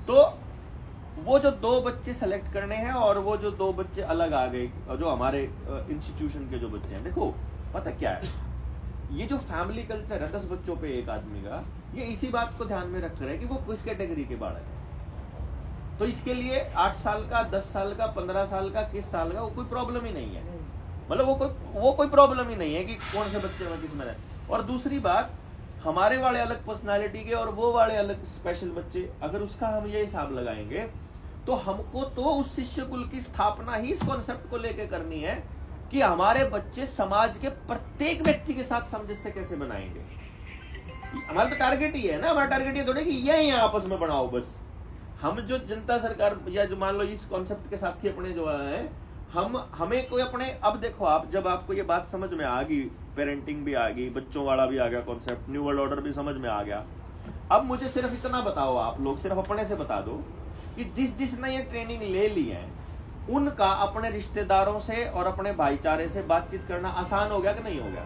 तो वो जो 2 बच्चे सेलेक्ट करने हैं और वो जो 2 बच्चे अलग आ गए, जो हमारे इंस्टीट्यूशन के जो बच्चे हैं, देखो पता क्या है, ये जो फैमिली कल्चर है 10 बच्चों पे एक आदमी का, ये इसी बात को ध्यान में रख रहे हैं कि वो किस कैटेगरी के बालक है। तो इसके लिए 8 साल का, 10 साल का, 15 साल का, किस साल का, वो कोई प्रॉब्लम ही नहीं है। मतलब वो कोई प्रॉब्लम ही नहीं है कि कौन से बच्चे में किस में रहे। और दूसरी बात, हमारे वाले अलग पर्सनालिटी के और वो वाले अलग स्पेशल बच्चे, अगर उसका हम ये हिसाब लगाएंगे तो हमको तो उस शिष्य कुल की स्थापना ही इस कॉन्सेप्ट को लेकर करनी है कि हमारे बच्चे समाज के प्रत्येक व्यक्ति के साथ सामंजस्य कैसे बनाएंगे। हमारा तो टारगेट ही है ना, हमारा टारगेट ये थोड़ा कि ये आपस में बनाओ बस। हम जो जनता सरकार या जो मान लो इस कॉन्सेप्ट के साथ ही अपने जो है, हमें कोई अपने, अब देखो आप, जब आपको ये बात समझ में आ गई, पेरेंटिंग भी आ गई, बच्चों वाला भी आ गया कॉन्सेप्ट, न्यू वर्ल्ड ऑर्डर भी समझ में आ गया। अब मुझे सिर्फ इतना बताओ, आप लोग सिर्फ अपने से बता दो कि जिसने ये ट्रेनिंग ले ली है, उनका अपने रिश्तेदारों से और अपने भाईचारे से बातचीत करना आसान हो गया कि नहीं हो गया?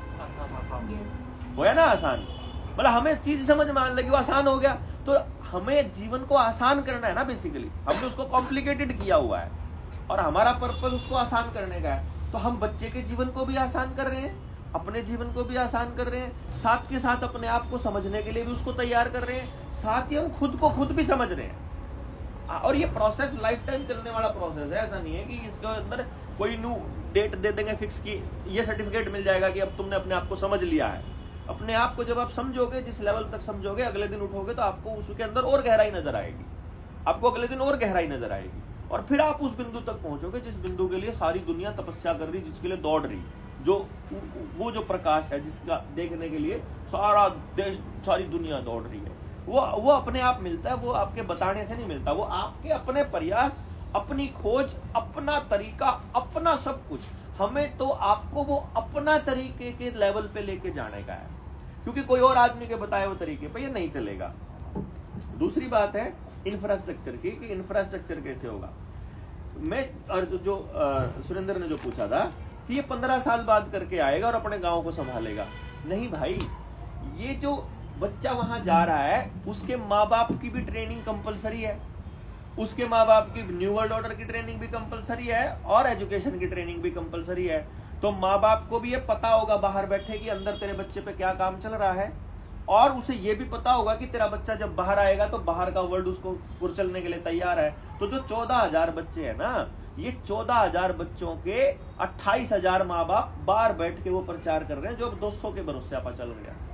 हो गया ना आसान। मतलब हमें चीज समझ में आने लगी, वो आसान हो गया। तो हमें जीवन को आसान करना है ना बेसिकली, हमने उसको कॉम्प्लिकेटेड किया हुआ है और हमारा पर्पस उसको आसान करने का है। तो हम बच्चे के जीवन को भी आसान कर रहे हैं, अपने जीवन को भी आसान कर रहे हैं, साथ के साथ अपने आप को समझने के लिए भी उसको तैयार कर रहे हैं, साथ ही हम खुद को खुद भी समझ रहे हैं। और ये प्रोसेस लाइफ टाइम चलने वाला प्रोसेस है। ऐसा नहीं है कि इसके अंदर कोई न्यू डेट दे देंगे फिक्स की, ये सर्टिफिकेट मिल जाएगा कि अब तुमने अपने आप को समझ लिया है। अपने आप को जब आप समझोगे, जिस लेवल तक समझोगे, अगले दिन उठोगे तो आपको उसके अंदर और गहराई नजर आएगी, आपको अगले दिन और गहराई नजर आएगी, और फिर आप उस बिंदु तक पहुंचोगे जिस बिंदु के लिए सारी दुनिया तपस्या कर रही, जिसके लिए दौड़ रही, जो वो जो प्रकाश है जिसका देखने के लिए सारा देश, सारी दुनिया दौड़ रही है, वो अपने आप मिलता है। वो आपके बताने से नहीं मिलता, वो आपके अपने प्रयास, अपनी खोज, अपना तरीका, अपना सब कुछ। हमें तो आपको वो अपना तरीके के लेवल पे लेके जाने का है, क्योंकि कोई और आदमी के बताए हुए तरीके पे ये नहीं चलेगा। दूसरी बात है इंफ्रास्ट्रक्चर की, कि इंफ्रास्ट्रक्चर कैसे होगा। मैं और जो सुरेंद्र ने जो पूछा था कि ये 15 साल बाद करके आएगा और अपने गांव को संभालेगा, नहीं भाई, ये जो बच्चा वहां जा रहा है उसके माँ बाप की भी ट्रेनिंग कंपलसरी है, उसके माँ बाप की न्यू वर्ल्ड ऑर्डर की ट्रेनिंग भी कंपलसरी है और एजुकेशन की ट्रेनिंग भी कंपलसरी है। तो माँ बाप को भी ये पता होगा बाहर बैठे कि अंदर तेरे बच्चे पे क्या काम चल रहा है, और उसे ये भी पता होगा कि तेरा बच्चा जब बाहर आएगा तो बाहर का वर्ल्ड उसको कुचलने के लिए तैयार है। तो जो 14,000 बच्चे हैं ना, ये 14,000 बच्चों के 28,000 माँ बाप बाहर बैठ के वो प्रचार कर रहे हैं, जो 200 के भरोसे आपा चल रहा है।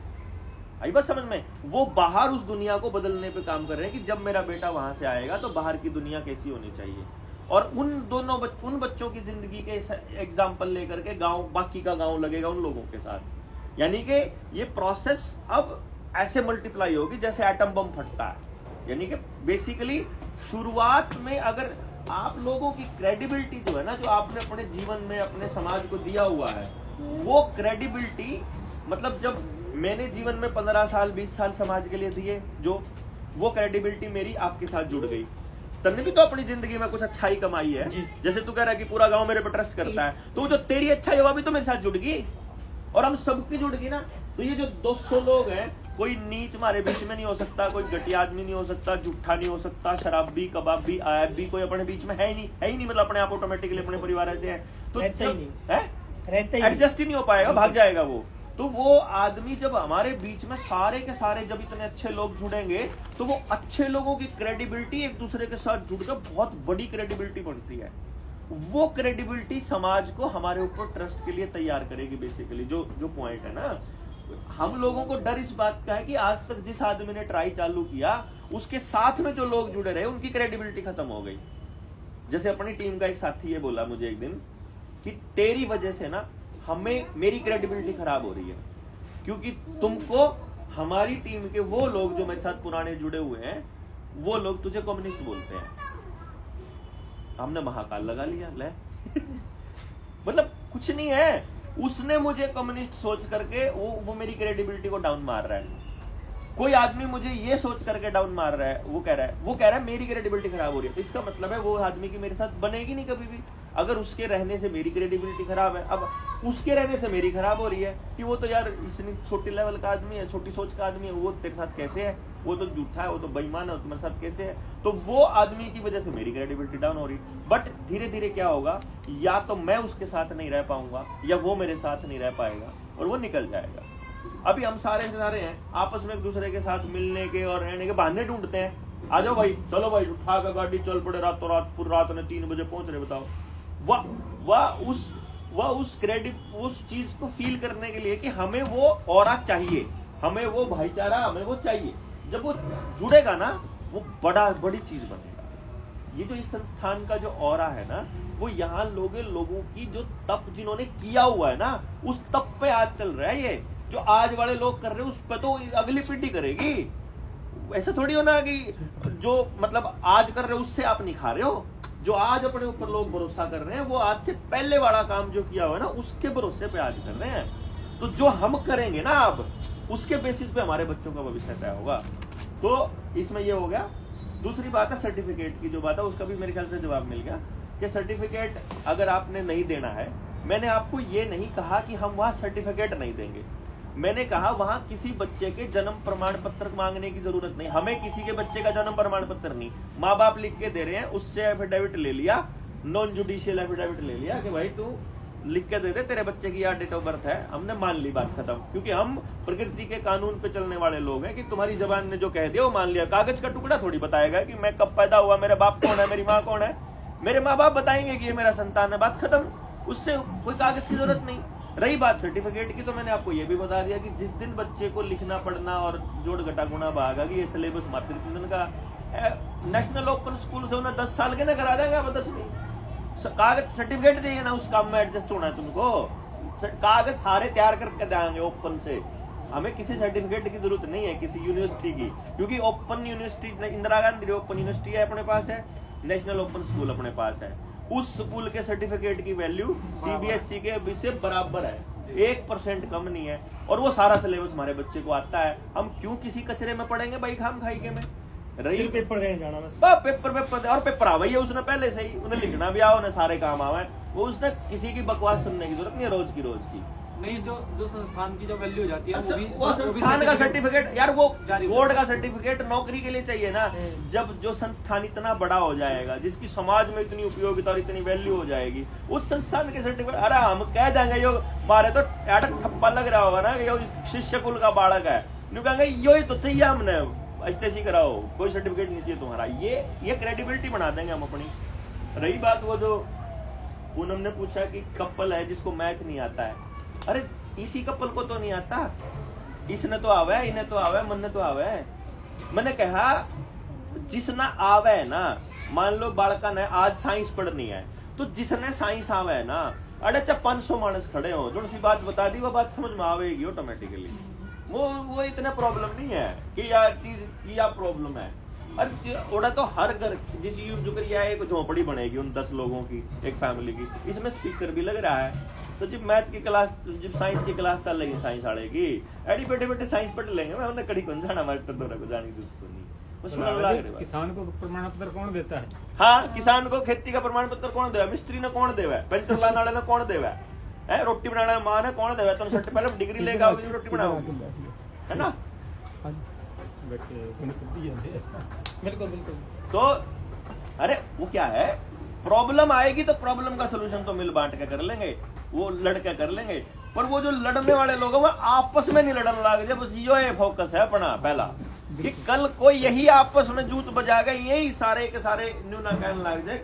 आई बात समझ में? वो बाहर उस दुनिया को बदलने पे काम कर रहे हैं कि जब मेरा बेटा वहां से आएगा तो बाहर की दुनिया कैसी होनी चाहिए, और उन बच्चों की जिंदगी के एग्जाम्पल लेकर के गांव, बाकी का गांव लगेगा उन लोगों के साथ। यानी कि ये प्रोसेस अब ऐसे मल्टीप्लाई होगी जैसे एटम बम फटता है। यानी कि बेसिकली शुरुआत में अगर आप लोगों की क्रेडिबिलिटी जो है ना, जो आपने अपने जीवन में अपने समाज को दिया हुआ है, वो क्रेडिबिलिटी, मतलब जब मैंने जीवन में 15 साल 20 साल समाज के लिए दिए, जो वो क्रेडिबिलिटी मेरी आपके साथ जुड़ गई। तन्ने भी तो अपनी जिंदगी में कुछ अच्छाई कमाई है, जैसे तू कह रहा है कि पूरा गांव मेरे पर ट्रस्ट करता है, तो जो तेरी अच्छाई है वो भी तो मेरे साथ जुड़ गई, और हम सबकी जुड़ गई ना। तो ये जो 200 लोग हैं, कोई नीच हमारे बीच में नहीं हो सकता, कोई घटिया आदमी नहीं हो सकता, झूठा नहीं हो सकता, शराबी, कबाबी, आयबी कोई अपने बीच में है ही नहीं, मतलब अपने आप ऑटोमेटिकली अपने परिवार ऐसे है तो एडजस्ट ही नहीं हो पाएगा, भाग जाएगा वो। तो वो आदमी जब हमारे बीच में सारे के सारे जब इतने अच्छे लोग जुड़ेंगे, तो वो अच्छे लोगों की क्रेडिबिलिटी एक दूसरे के साथ जुड़कर बहुत बड़ी क्रेडिबिलिटी बनती है। वो क्रेडिबिलिटी समाज को हमारे ऊपर ट्रस्ट के लिए तैयार करेगी। बेसिकली जो पॉइंट है ना, हम लोगों को डर इस बात का है कि आज तक जिस आदमी ने ट्राई चालू किया, उसके साथ में जो लोग जुड़े रहे, उनकी क्रेडिबिलिटी खत्म हो गई। जैसे अपनी टीम का एक साथी ये बोला मुझे एक दिन कि तेरी वजह से ना मेरी क्रेडिबिलिटी खराब हो रही है, क्योंकि तुमको, हमारी टीम के वो लोग जो मेरे साथ पुराने जुड़े हुए हैं, वो लोग तुझे कम्युनिस्ट बोलते हैं। हमने महाकाल लगा लिया ले मतलब कुछ नहीं है, उसने मुझे कम्युनिस्ट सोच करके वो मेरी क्रेडिबिलिटी को डाउन मार रहा है। कोई आदमी मुझे ये सोच करके डाउन मार रहा है, वो कह रहा है मेरी क्रेडिबिलिटी खराब हो रही है। तो इसका मतलब है वो आदमी की मेरे साथ बनेगी नहीं कभी भी। अगर उसके रहने से मेरी क्रेडिबिलिटी खराब है, अब उसके रहने से मेरी खराब हो रही है कि वो तो यार इतनी छोटी लेवल का आदमी है, छोटी सोच का आदमी है, वो तेरे साथ कैसे है, वो तो झूठा है, वो तो बेईमान है, तुम्हारे साथ कैसे है। तो वो आदमी की वजह से मेरी क्रेडिबिलिटी डाउन हो रही। बट धीरे धीरे क्या होगा, या तो मैं उसके साथ नहीं रह पाऊंगा या वो मेरे साथ नहीं रह पाएगा और वो निकल जाएगा। अभी हम सारे हैं आपस में एक दूसरे के साथ मिलने के और रहने के बहाने ढूंढते हैं। आ जाओ भाई, चलो भाई, उठा के गाड़ी चल पड़े, रातों रात पूरी रात ने 3 बजे पहुंच रहे। बताओ वह उस चीज को फील करने के लिए कि हमें वो ऑरा चाहिए, हमें वो भाईचारा, हमें वो चाहिए। जब वो जुड़ेगा ना, वो बड़ी चीज बनेगा। ये जो इस संस्थान का जो ऑरा है ना, वो यहाँ लोगों की जो तप जिन्होंने किया हुआ है ना, उस तप पे आज चल रहा है। ये जो आज वाले लोग कर रहे हैं, उस पे तो अगली पीढ़ी करेगी। ऐसा थोड़ी होना कि जो मतलब आज कर रहे हो उससे आप नहीं खा रहे हो। जो आज अपने ऊपर लोग भरोसा कर रहे हैं, वो आज से पहले वाला काम जो किया हुआ है ना, उसके भरोसे पे आज कर रहे हैं। तो जो हम करेंगे ना अब, उसके बेसिस पे हमारे बच्चों का भविष्य तय होगा। तो इसमें ये हो गया। दूसरी बात है सर्टिफिकेट की जो बात है, उसका भी मेरे ख्याल से जवाब मिल गया कि सर्टिफिकेट अगर आपने नहीं देना है, मैंने आपको ये नहीं कहा कि हम वहां सर्टिफिकेट नहीं देंगे। मैंने कहा वहां किसी बच्चे के जन्म प्रमाण पत्र मांगने की जरूरत नहीं। हमें किसी के बच्चे का जन्म प्रमाण पत्र नहीं, माँ बाप लिख के दे रहे हैं, उससे एफिडेविट ले लिया, नॉन जुडिशियल एफिडेविट ले लिया कि भाई तू लिख के दे दे, तेरे बच्चे की यार डेट ऑफ बर्थ है, हमने मान ली, बात खत्म। क्योंकि हम प्रकृति के कानून पे चलने वाले लोग हैं कि तुम्हारी जबान ने जो कह दिया वो मान लिया। कागज का टुकड़ा थोड़ी बताएगा कि मैं कब पैदा हुआ, मेरे बाप कौन है, मेरी माँ कौन है। मेरे माँ बाप बताएंगे कि ये मेरा संतान है, बात खत्म। उससे कोई कागज की जरूरत नहीं। रही बात सर्टिफिकेट की, तो मैंने आपको ये भी बता दिया कि जिस दिन बच्चे को लिखना पढ़ना और जोड़ घटा गुणा भाग आ गई, ये सिलेबस मातृ का नेशनल ओपन स्कूल से उन्हें 10 साल के ना करा देंगे। अब 10वीं कागज सर्टिफिकेट देंगे ना, उस काम में एडजस्ट होना है तुमको। कागज सारे तैयार करके देंगे ओपन से, हमें किसी सर्टिफिकेट की जरूरत नहीं है किसी यूनिवर्सिटी की, क्योंकि open university Indira Gandhi open university है अपने पास है, नेशनल ओपन स्कूल अपने पास है। उस स्कूल के सर्टिफिकेट की वैल्यू सीबीएसई के अभी से बराबर है, 1% कम नहीं है, और वो सारा सिलेबस हमारे बच्चे को आता है। हम क्यों किसी कचरे में पढ़ेंगे भाई खाम खाई के में? रही पेपर देने जाना बस, पेपर और पेपर आवा ही है उसने पहले से ही, उन्हें लिखना भी आओ, उन्हें सारे काम आवे, वो उसने किसी की बकवास सुनने की जरूरत नहीं है रोज की। नहीं, जो संस्थान की जो वैल्यू हो जाती है वो संस्थान का सर्टिफिकेट यार, वो बोर्ड का सर्टिफिकेट नौकरी के लिए चाहिए ना। जब जो संस्थान इतना बड़ा हो जाएगा, जिसकी समाज में इतनी उपयोगिता और इतनी वैल्यू हो जाएगी, उस संस्थान के सर्टिफिकेट, अरे हम कह देंगे यो मारे तो ठप्पा लग रहा होगा ना कि यो शिष्य कुल का बालक है, न्यू कहेंगे यो ही तो चाहिए हमने, ऐसे कराओ, कोई सर्टिफिकेट नहीं चाहिए तुम्हारा। ये क्रेडिबिलिटी बना देंगे हम अपनी। रही बात वो जो पूनम ने पूछा कि कपल है जिसको मैथ नहीं आता है, अरे इसी कपल को तो नहीं आता, इसने तो आवे, इन्हें तो आवे, मन ने तो आवे। मैंने कहा जिसना आवे ना, मान लो बालका ने आज साइंस पढ़नी है, तो जिसने साइंस आवे है ना, अरे चाहे 500 मानस खड़े हो, जो सी बात बता दी वो बात समझ में आवेगी ऑटोमेटिकली। वो इतना प्रॉब्लम नहीं है कि यार चीज या प्रॉब्लम है। अरे ओड़ा तो हर घर जिस जो करिए एक झोपड़ी बनेगी उन 10 लोगों की, एक फैमिली की, इसमें स्पीकर भी लग रहा है। तो जब मैथ की क्लास, जब साइंस की क्लास चल रही, साइंस आड़ेगी एडी बैठे बैठे साइंस पढ़ लेंगे, मैं उन्हें कड़ी कौन जाना मास्टर दौरा को जानी दोस्तों नहीं, वो सुनने लग रहे। किसान को प्रमाण पत्र कौन देता है? हाँ, किसान को खेती का प्रमाण पत्र कौन देवा? मिस्त्री ने कौन देवा? पेंशन लाने वाले ने कौन देवा? है रोटी बनाने वाला मां ने कौन देवा? तुम सबसे पहले डिग्री लेके आओगे रोटी बनाओगे, है ना? बिल्कुल बिल्कुल। तो अरे वो क्या है, प्रॉब्लम आएगी तो प्रॉब्लम का सोल्यूशन तो मिल बांट के कर लेंगे, वो लड़के कर लेंगे। पर वो जो लड़ने वाले लोग हैं वो आपस में नहीं लड़ने लग जाए, बस ये फोकस है अपना पहला कि कल कोई यही आपस में जूत बजाएगा, यही सारे के सारे न्यू ना कहने लग जाए।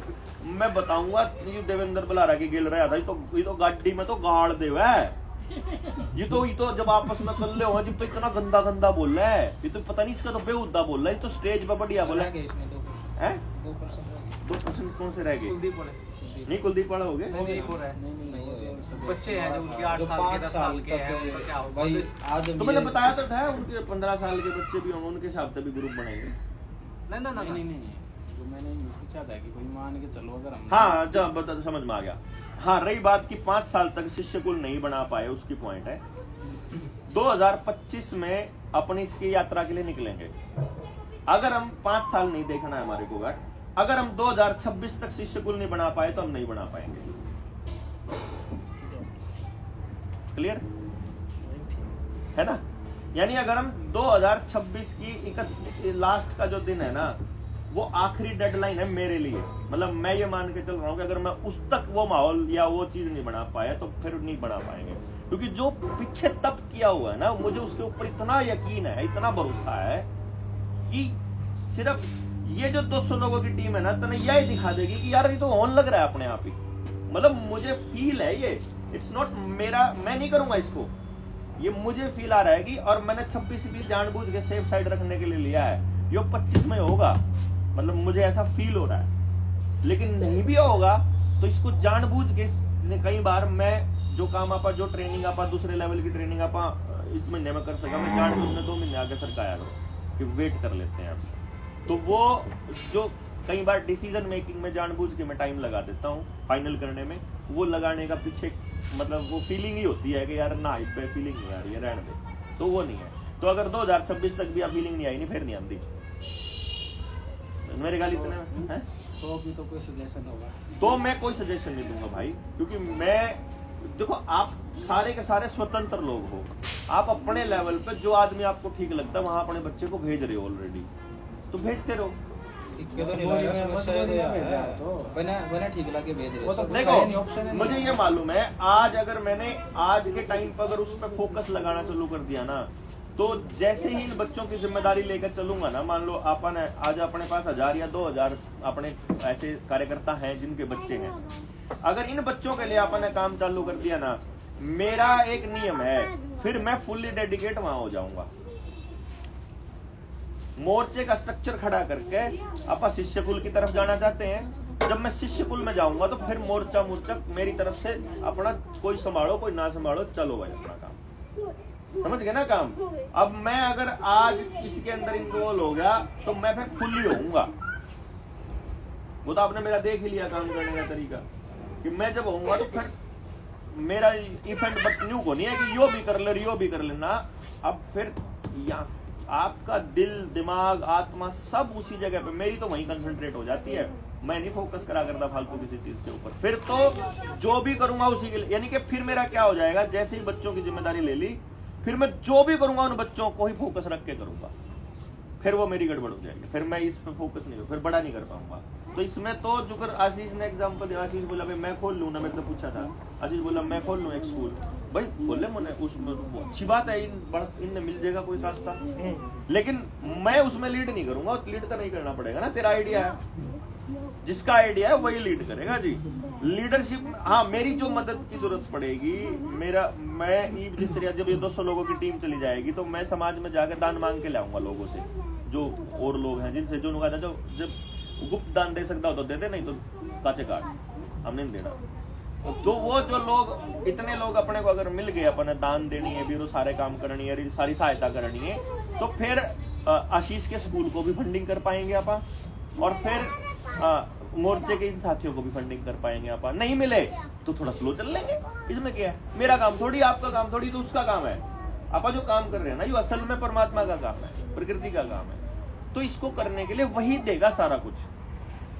मैं बताऊंगा देवेंद्र बलारा की गिल रहा था, ये तो गाड़ी में तो गाड़ देवा है, ये तो जब आपस में कर ले हो, जब तो इतना गंदा गंदा बोल रहा है, ये तो पता नहीं इसका तो बेहुदा बोल रहा है, ये तो स्टेज पे बढ़िया बोला है। 2% कौन से रह गए? नहीं कुलदीप वाला हो गया, बच्चे हैं जो उनके 8 साल के 10 साल के हैं, उनका क्या होगा भाई? आज तो मैंने बताया तो था उनके 15 साल के बच्चे भी होंगे, उनके हिसाब से भी ग्रुप बनेंगे। नहीं, तो मैंने पूछा था कि कोई मान के चलो अगर हम, हाँ जब बता समझ में आ गया। हाँ, रही बात की 5 साल तक शिष्य कुल नहीं बना पाए, उसकी पॉइंट है 2025 में अपनी इसकी यात्रा के लिए निकलेंगे। अगर हम 5 साल नहीं देखना है हमारे को, अगर हम 2026 तक शिष्य कुल नहीं बना पाए तो हम नहीं बना पाएंगे। क्लियर है ना? यानी अगर हम 2026 की लास्ट का जो दिन है ना, वो आखिरी डेडलाइन है मेरे लिए। मतलब मैं ये मान के चल रहा हूँ कि अगर मैं उस तक वो माहौल या वो चीज नहीं बना पाया तो फिर नहीं बना पाएंगे, क्योंकि जो पीछे तप किया हुआ है ना, मुझे उसके ऊपर इतना यकीन है, इतना भरोसा है कि सिर्फ ये जो 200 लोगों की टीम है ना, तो यही दिखा देगी कि यार ये तो ऑन लग रहा है अपने आप ही। मतलब मुझे फील है, ये इट्स नॉट मेरा, मैं नहीं करूंगा इसको, ये मुझे फील आ रहा है कि, और मैंने 26 भी जानबूझ के सेफ साइड रखने के लिए लिया है, ये 25 में होगा, मतलब मुझे ऐसा फील हो रहा है। लेकिन नहीं भी होगा तो इसको जानबूझ के कई बार मैं जो काम आपा, जो ट्रेनिंग आपा, दूसरे लेवल की ट्रेनिंग आपा इस महीने में कर सका, मैं जानबूझ के 2 महीने आगे सरकाया कि वेट कर लेते हैं आप। तो वो जो कई बार डिसीजन मेकिंग में जानबूझ के मैं टाइम लगा देता हूँ फाइनल करने में, वो लगाने का पीछे मतलब वो फीलिंग ही होती है कि यार ना इस पे फीलिंग नहीं आ रही है, रहने दे, तो वो नहीं है। तो अगर 2026 तक भी फीलिंग नहीं आई नहीं, फिर नहीं आती मेरे गाली इतने हैं, तो अभी तो कोई सजेशन होगा तो मैं कोई सजेशन नहीं दूंगा भाई, क्योंकि मैं देखो आप सारे के सारे स्वतंत्र लोग हो, आप अपने लेवल पे जो आदमी आपको ठीक लगता है वहां अपने बच्चे को भेज रहे हो ऑलरेडी, तो भेजते रहो। बना ठीक लगे भेज रहे। देखो मुझे ये मालूम है, आज अगर मैंने आज के टाइम पर अगर उस पर फोकस लगाना चालू कर दिया ना, तो जैसे ही इन बच्चों की जिम्मेदारी लेकर चलूंगा ना, मान लो अपन आज अपने पास 1000 या 2000 अपने ऐसे कार्यकर्ता हैं जिनके बच्चे हैं, अगर इन बच्चों के लिए अपन ने काम चालू कर दिया ना, मेरा एक नियम है, फिर मैं फुल्ली डेडिकेट वहां हो जाऊंगा। मोर्चे का स्ट्रक्चर खड़ा करके अपन शिष्य कुल की तरफ जाना चाहते हैं। जब मैं शिष्य कुल में जाऊंगा तो फिर मोर्चा मेरी तरफ से अपना कोई संभालो कोई ना संभालो, चलो भाई अपना काम, समझ गए ना काम। अब मैं अगर आज इसके अंदर इन्वॉल्व हो गया तो मैं फिर फुल्ली होऊंगा। वो तो आपने मेरा देख ही लिया काम करने का तरीका, कि मैं जब होऊंगा तो फिर मेरा इफेक्ट बटन्यू को नहीं है कि यो भी कर ले यो भी कर लेना। अब फिर यहाँ आपका दिल दिमाग आत्मा सब उसी जगह पे, मेरी तो वहीं कंसंट्रेट हो जाती है। मैं नहीं फोकस करा करता फालतू किसी चीज के ऊपर। फिर तो जो भी करूंगा उसी के लिए, यानी कि फिर मेरा क्या हो जाएगा, जैसे ही बच्चों की जिम्मेदारी ले ली, फिर मैं जो भी करूंगा उन बच्चों को ही फोकस रख के करूंगा। फिर वो मेरी गड़बड़ हो जाएगी, फिर मैं इस पे फोकस नहीं, फिर बड़ा नहीं कर पाऊंगा। तो इसमें तो जो कर आशीष ने एग्जांपल दिया, आशीष बोला भाई मैं खोल लूं ना, मेरे को पूछा था, आशीष बोला मैं खोल लूं एक स्कूल, भाई खोले मैंने, उसमें अच्छी बात है, इनमें मिल जाएगा कोई रास्ता, लेकिन मैं उसमें लीड नहीं करूंगा। लीड तो नहीं करना पड़ेगा ना, तेरा आइडिया है, जिसका आइडिया है वही लीड करेगा जी। लीडरशिप, हाँ मेरी जो मदद की जरूरत पड़ेगी, मैं जिस तरह जब ये 200 लोगों की टीम चली जाएगी तो मैं समाज में जाकर दान मांग के लाऊंगा लोगों से, जो और लोग हैं जिनसे जो कहा था जब गुप्त दान दे सकता हो तो देते, नहीं तो काचे काट, हमने नहीं देना। तो वो जो लोग, इतने लोग अपने को अगर मिल गए, अपने दान देनी है भी, सारे काम करनी है, सारी सहायता करनी है, तो फिर आशीष के स्कूल को भी फंडिंग कर पाएंगे अपन, और फिर मोर्चे के इन साथियों को भी फंडिंग कर पाएंगे अपन। नहीं मिले तो थोड़ा स्लो चल लेंगे, इसमें क्या है, मेरा काम थोड़ी, आपका काम थोड़ी, तो उसका काम है। अपन जो काम कर रहे हैं ना, ये असल में परमात्मा का काम है, प्रकृति का काम है। तो इसको करने के लिए वही देगा सारा कुछ,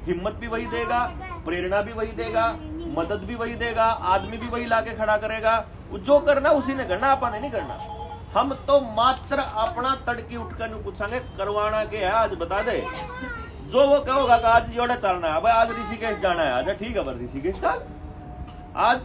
हिम्मत भी वही देगा, प्रेरणा भी वही देगा, मदद भी वही देगा, आदमी भी वही लाके खड़ा करेगा। जो करना उसी ने करना, अपन नहीं करना। हम तो मात्र अपना तड़की उठकर पूछेंगे करवाना के है, आज बता दे। जो वो कहोगा कि आज जोड़ा चलना है, भाई आज ऋषिकेश जाना है, अच्छा ठीक है भाई ऋषिकेश चल, आज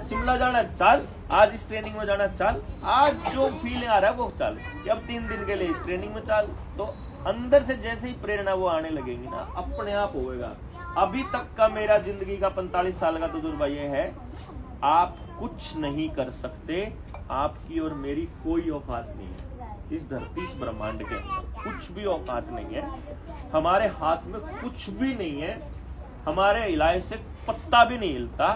शिमला जाना है चल, आज इस ट्रेनिंग में जाना है चल, आज जो फीलिंग आ रहा है वो चल, अब 3 दिन के लिए इस ट्रेनिंग में चल। तो अंदर से जैसे ही प्रेरणा वो आने लगेगी ना, अपने आप होएगा। अभी तक का मेरा जिंदगी का 45 साल का तजुर्बा ये है, आप कुछ नहीं कर सकते, आपकी और मेरी कोई औकात नहीं है इस धरती, इस ब्रह्मांड के अंदर कुछ भी औकात नहीं है। हमारे हाथ में कुछ भी नहीं है, हमारे इलाज से पत्ता भी नहीं हिलता,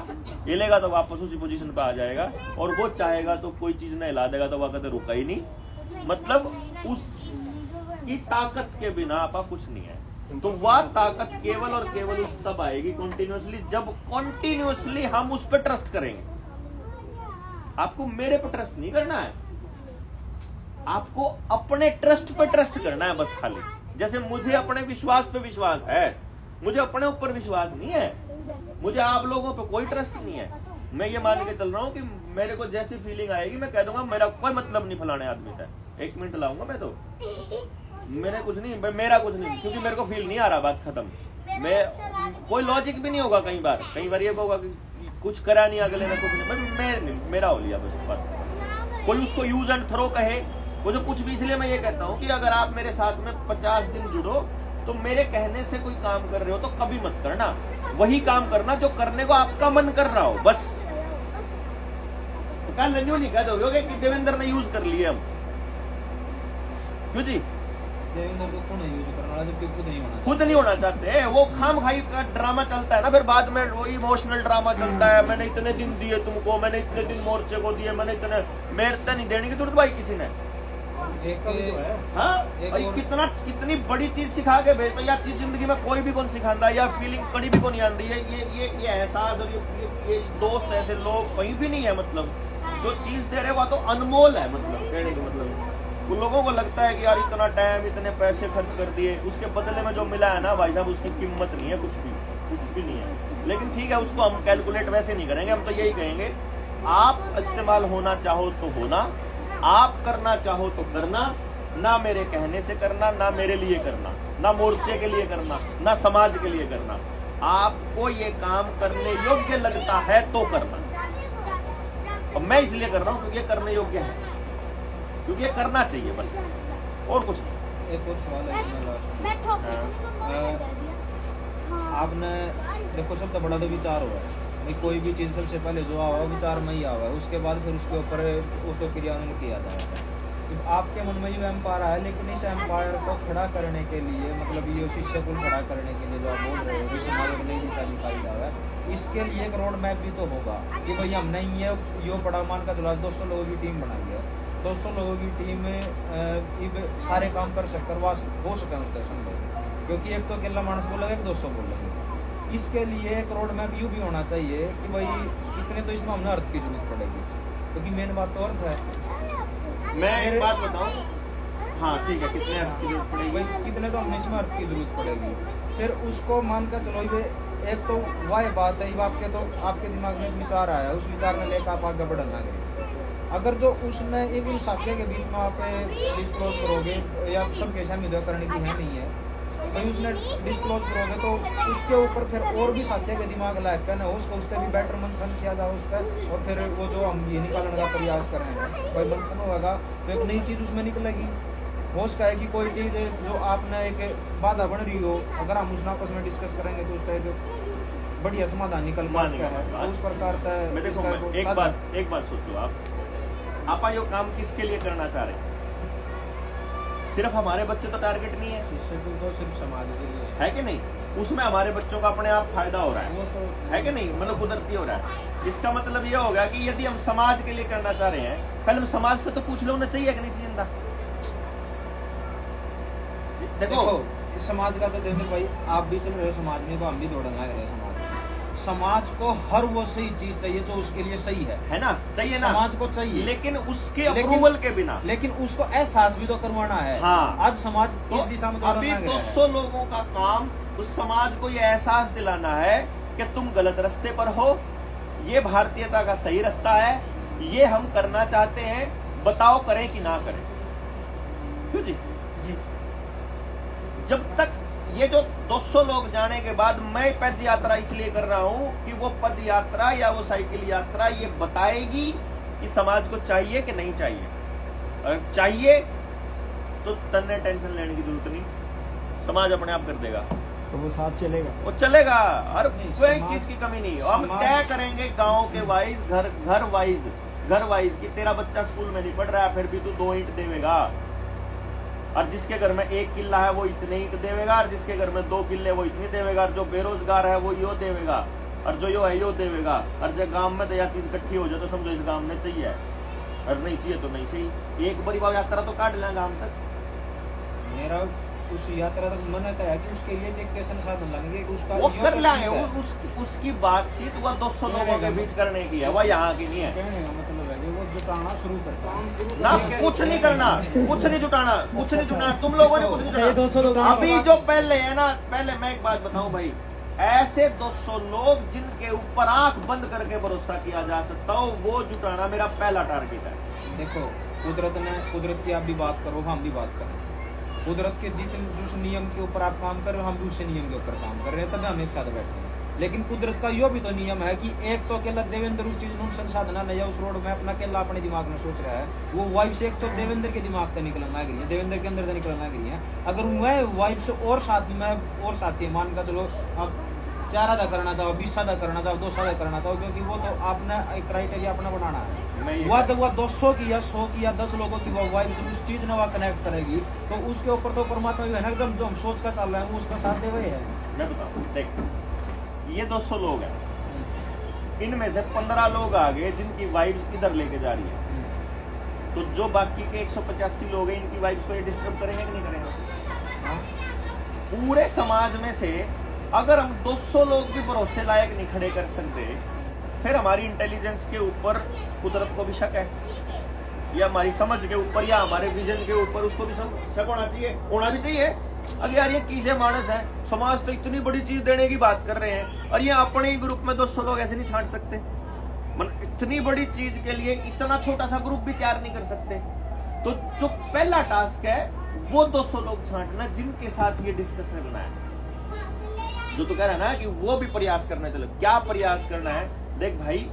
हिलेगा तो वापस उसी पोजीशन पे आ जाएगा, और वो चाहेगा तो कोई चीज ना हिला देगा तो वह कहते रुका ही नहीं। मतलब उसकी ताकत के बिना आपा कुछ नहीं है। तो वह ताकत केवल और केवल उस तब आएगी कंटिन्यूअसली, जब कंटिन्यूअसली हम उस पर ट्रस्ट करेंगे। आपको मेरे पर ट्रस्ट नहीं करना है, आपको अपने ट्रस्ट पे ट्रस्ट करना है बस खाली। जैसे मुझे अपने विश्वास पे विश्वास है, मुझे अपने ऊपर विश्वास नहीं है, मुझे आप लोगों पे कोई ट्रस्ट नहीं है। मैं ये मान के चल रहा हूँ कि मेरे को जैसी फीलिंग आएगी मैं कह दूंगा मेरा कोई मतलब नहीं फलाने आदमी से, 1 मिनट लाऊंगा मैं, तो मेरा कुछ नहीं, मेरा कुछ नहीं, क्योंकि मेरे को फील नहीं आ रहा, बात खत्म। मैं कोई लॉजिक भी नहीं होगा, कई बार ये होगा कि कुछ करा नहीं अगले ने, कुछ मेरा हो लिया बस बात। कोई उसको यूज एंड थ्रो कहे, वो जो कुछ भी, इसलिए मैं ये कहता हूँ कि अगर आप मेरे साथ में 50 दिन जुड़ो तो मेरे कहने से कोई काम कर रहे हो तो कभी मत करना, वही काम करना जो करने को आपका मन कर रहा हो बस। तो कल न्यू नहीं कह दोगे कि देवेंद्र ने यूज कर लिए हम, क्यों जी? देवेंद्र को कौन यूज करना, जबकि खुद नहीं होना चाहते। वो खाम खाई का ड्रामा चलता है ना, फिर बाद में वो इमोशनल ड्रामा चलता है, मैंने इतने दिन दिए तुमको, मैंने इतने दिन मोर्चे को दिए, मैंने इतने, मेरे तो नहीं देने की जरूरत भाई किसी ने। हाँ भाई, कितनी बड़ी चीज सिखा के भेजता, या चीज जिंदगी में कोई भी कौन सिखाता, या फीलिंग कड़ी भी कौन आती है, ये एहसास और ये दोस्त ऐसे लोग कहीं भी नहीं है। मतलब जो चीज दे रहे वो तो अनमोल है, मतलब कहने का मतलब उन लोगों को लगता है कि यार इतना टाइम इतने पैसे खर्च कर दिए, उसके बदले में जो मिला है ना भाई साहब, उसकी कीमत नहीं है, कुछ भी नहीं है। लेकिन ठीक है, उसको हम कैलकुलेट वैसे नहीं करेंगे, हम तो यही कहेंगे आप इस्तेमाल होना चाहो तो होना, आप करना चाहो तो करना, ना मेरे कहने से करना, ना मेरे लिए करना, ना मोर्चे के लिए करना, ना समाज के लिए करना। आपको ये काम करने योग्य लगता है तो करना, और मैं इसलिए कर रहा हूं क्योंकि ये करने योग्य है, क्योंकि ये करना चाहिए बस, और कुछ नहीं। एक और सवाल है, आपने देखो सब तो बड़ा तो विचार हुआ है, ये कोई भी चीज़ सबसे पहले जो आवा विचार में ही आवा है, उसके बाद फिर उसके ऊपर उसको क्रियान्वयन किया जाएगा। तो आपके मन में जो एम्पायर है, लेकिन इस एम्पायर को खड़ा करने के लिए, मतलब ये शिष्य को खड़ा करने के लिए जो आप बोल रहे हो कि समाज में नई दिशा दिखाई जा रहा है, इसके लिए एक रोड मैप भी तो होगा कि भाई हम नहीं है यो बड़ा मान का चला 200 लोगों की टीम बनाई है, 200 लोगों की टीम में सारे काम कर सकते हो सके उसका संभव, क्योंकि एक तो अकेला मानस बोलेगा, एक 200 बोलेंगे। इसके लिए एक रोड मैप यूँ भी होना चाहिए कि भाई कितने तो इसमें हमने अर्थ की जरूरत पड़ेगी, क्योंकि मेन बात तो अर्थ है। मैं एक बात बताऊं, हाँ ठीक है, कितने अर्थ की जरूरत पड़ेगी, भाई कितने तो हमने इसमें अर्थ की जरूरत पड़ेगी। फिर उसको मान कर चलो, ये एक तो वह बात है, आपके दिमाग में एक विचार आया, उस विचार में लेकर आप आगे बढ़ना करें। अगर जो उसने एक इन साथियों के बीच में आप डिस्क्लोज करोगे या सबके सामने जो करने की है नहीं है, तो उसने डिस्क्लोज करोगे तो उसके ऊपर फिर और भी साथियों के दिमाग लायक करना है, उसको उस पर भी बेटर मंथन किया जाए उस पर, और फिर वो जो हम ये निकालने का प्रयास करेंगे भाई मंथन होगा तो एक नई चीज़ उसमें निकलेगी। हो सकता है कि कोई चीज़ जो आपने एक बाधा बन रही हो, अगर हम उस आपस में डिस्कस करेंगे तो उसका एक बढ़िया समाधान निकल सकता है। तो उस प्रकार का एक बात सोचो, आप यो काम किसके लिए करना चाह रहे हैं? सिर्फ हमारे बच्चे तो टारगेट नहीं है, शिष्य तो सिर्फ समाज के लिए है कि नहीं? उसमें हमारे बच्चों का अपने आप फायदा हो रहा है, वो तो है कि नहीं? मतलब कुदरती हो रहा है। इसका मतलब ये होगा कि यदि हम समाज के लिए करना चाह रहे हैं, पहले हम समाज से तो पूछ लो ना, चाहिए कि नहीं चाहिए ना? देखो समाज का तो देवेंद्र भाई आप भी चल रहे हो समाज में, तो हम भी दौड़ना रहे समाज में। समाज को हर वो सही चीज चाहिए जो उसके लिए सही है ना? चाहिए ना? समाज को चाहिए, लेकिन उसके अप्रूवल के बिना, लेकिन उसको एहसास भी तो करवाना है। हाँ। आज समाज इस दिशा में अभी 200 लोगों का काम उस समाज को ये एहसास दिलाना है कि तुम गलत रास्ते पर हो, ये भारतीयता का सही रास्ता है, ये हम करना चाहते हैं, बताओ करें कि ना करें। क्यों जी? जब तक ये जो 200 लोग जाने के बाद मैं पद यात्रा इसलिए कर रहा हूं कि वो पद यात्रा या वो साइकिल यात्रा ये बताएगी कि समाज को चाहिए कि नहीं चाहिए। अगर चाहिए तो तन्ने टेंशन लेने की जरूरत नहीं, समाज अपने आप कर देगा, तो वो साथ चलेगा, वो चलेगा। और नहीं, कोई चीज की कमी नहीं। हम तय करेंगे गांव के वाइज, घर वाइज कि तेरा बच्चा स्कूल में नहीं पढ़ रहा है, फिर भी तू 2 ईंट देवेगा, और जिसके घर में 1 किला है वो इतने ईंट देवेगा, और जिसके घर में 2 किले वो इतनी देवेगा, और जो बेरोजगार है वो यो देवेगा, और जो यो है यो देवेगा। और जब गांव में दया चीज इकट्ठी हो जाए तो समझो इस गांव में चाहिए, और नहीं चाहिए तो नहीं चाहिए। एक बड़ी बात यात्रा तो काट लें गांव तक। मेरा उस यात्रा तक मन है कि उसके लिए एक कैसे साधन लगेंगे, उसका वो कर लेंगे, उसकी बातचीत वो 200 लोगों के बीच करने की है, वो यहाँ की नहीं है। कहने का मतलब है कि वो जुटाना शुरू करता है ना, कुछ नहीं करना, कुछ नहीं जुटाना, कुछ नहीं जुटाना, तुम लोगों ने कुछ नहीं जुटाना। अभी जो पहले है ना, पहले मैं एक बात बताऊं भाई, ऐसे 200 लोग जिनके ऊपर आंख बंद करके भरोसा किया जा सकता हो, वो जुटाना मेरा पहला टारगेट है। देखो कुदरत की आप भी बात करो, हम भी बात करें, कुदरत के जिस नियम के ऊपर आप काम कर रहे हो, हम भी उसी नियम के ऊपर काम कर रहे हैं, तभी हम एक साथ बैठे हैं। लेकिन कुदरत का यो भी तो नियम है कि एक तो अकेला देवेंद्र उस चीज में संसाधना नहीं है, उस रोड में अपना अकेला अपने दिमाग में सोच रहा है, वो वाइफ से एक तो देवेंद्र के दिमाग से निकलना गई है, देवेंद्र के अंदर से निकलना गई है। अगर मैं वाइफ से और साथ में और साथी मान का चलो आप 4 आधा करना चाहो, 20 आधा करना चाहो, 200 आधा करना चाहो, क्योंकि वो तो आपने एक क्राइटेरिया अपना बनाना है। वह जब वह 200 की या 100 की या 10 लोगों की वाइफ जब उस चीज ने वह कनेक्ट करेगी तो उसके ऊपर तो परमात्मा भी है ना, जब जो हम सोच का चल रहा है वो उसका साथ दे वही है। मैं बताऊं, देख ये 200 लोग हैं, इनमें से 15 लोग आ गए जिनकी वाइफ इधर लेके जा रही है, तो जो बाकी के 185 लोग हैं इनकी वाइफ को ये डिस्टर्ब करेंगे कि नहीं करेंगे? पूरे समाज में से अगर हम 200 लोग भी भरोसे लायक नहीं खड़े कर सकते, फिर हमारी इंटेलिजेंस के ऊपर कुदरत को भी शक है, या हमारी समझ के ऊपर या हमारे विजन के ऊपर उसको भी शक होना चाहिए, होना भी चाहिए। अगर यार ये कीजे मानस है, समाज तो इतनी बड़ी चीज देने की बात कर रहे हैं, और ये अपने ही ग्रुप में 200 लोग ऐसे नहीं छांट सकते, मतलब इतनी बड़ी चीज के लिए इतना छोटा सा ग्रुप भी तैयार नहीं कर सकते। तो जो पहला टास्क है वो 200 लोग छांटना जिनके साथ ये डिस्कस करना है। जो तो कह रहा है ना कि वो भी प्रयास करना, चलो क्या प्रयास करना है? देख भाई,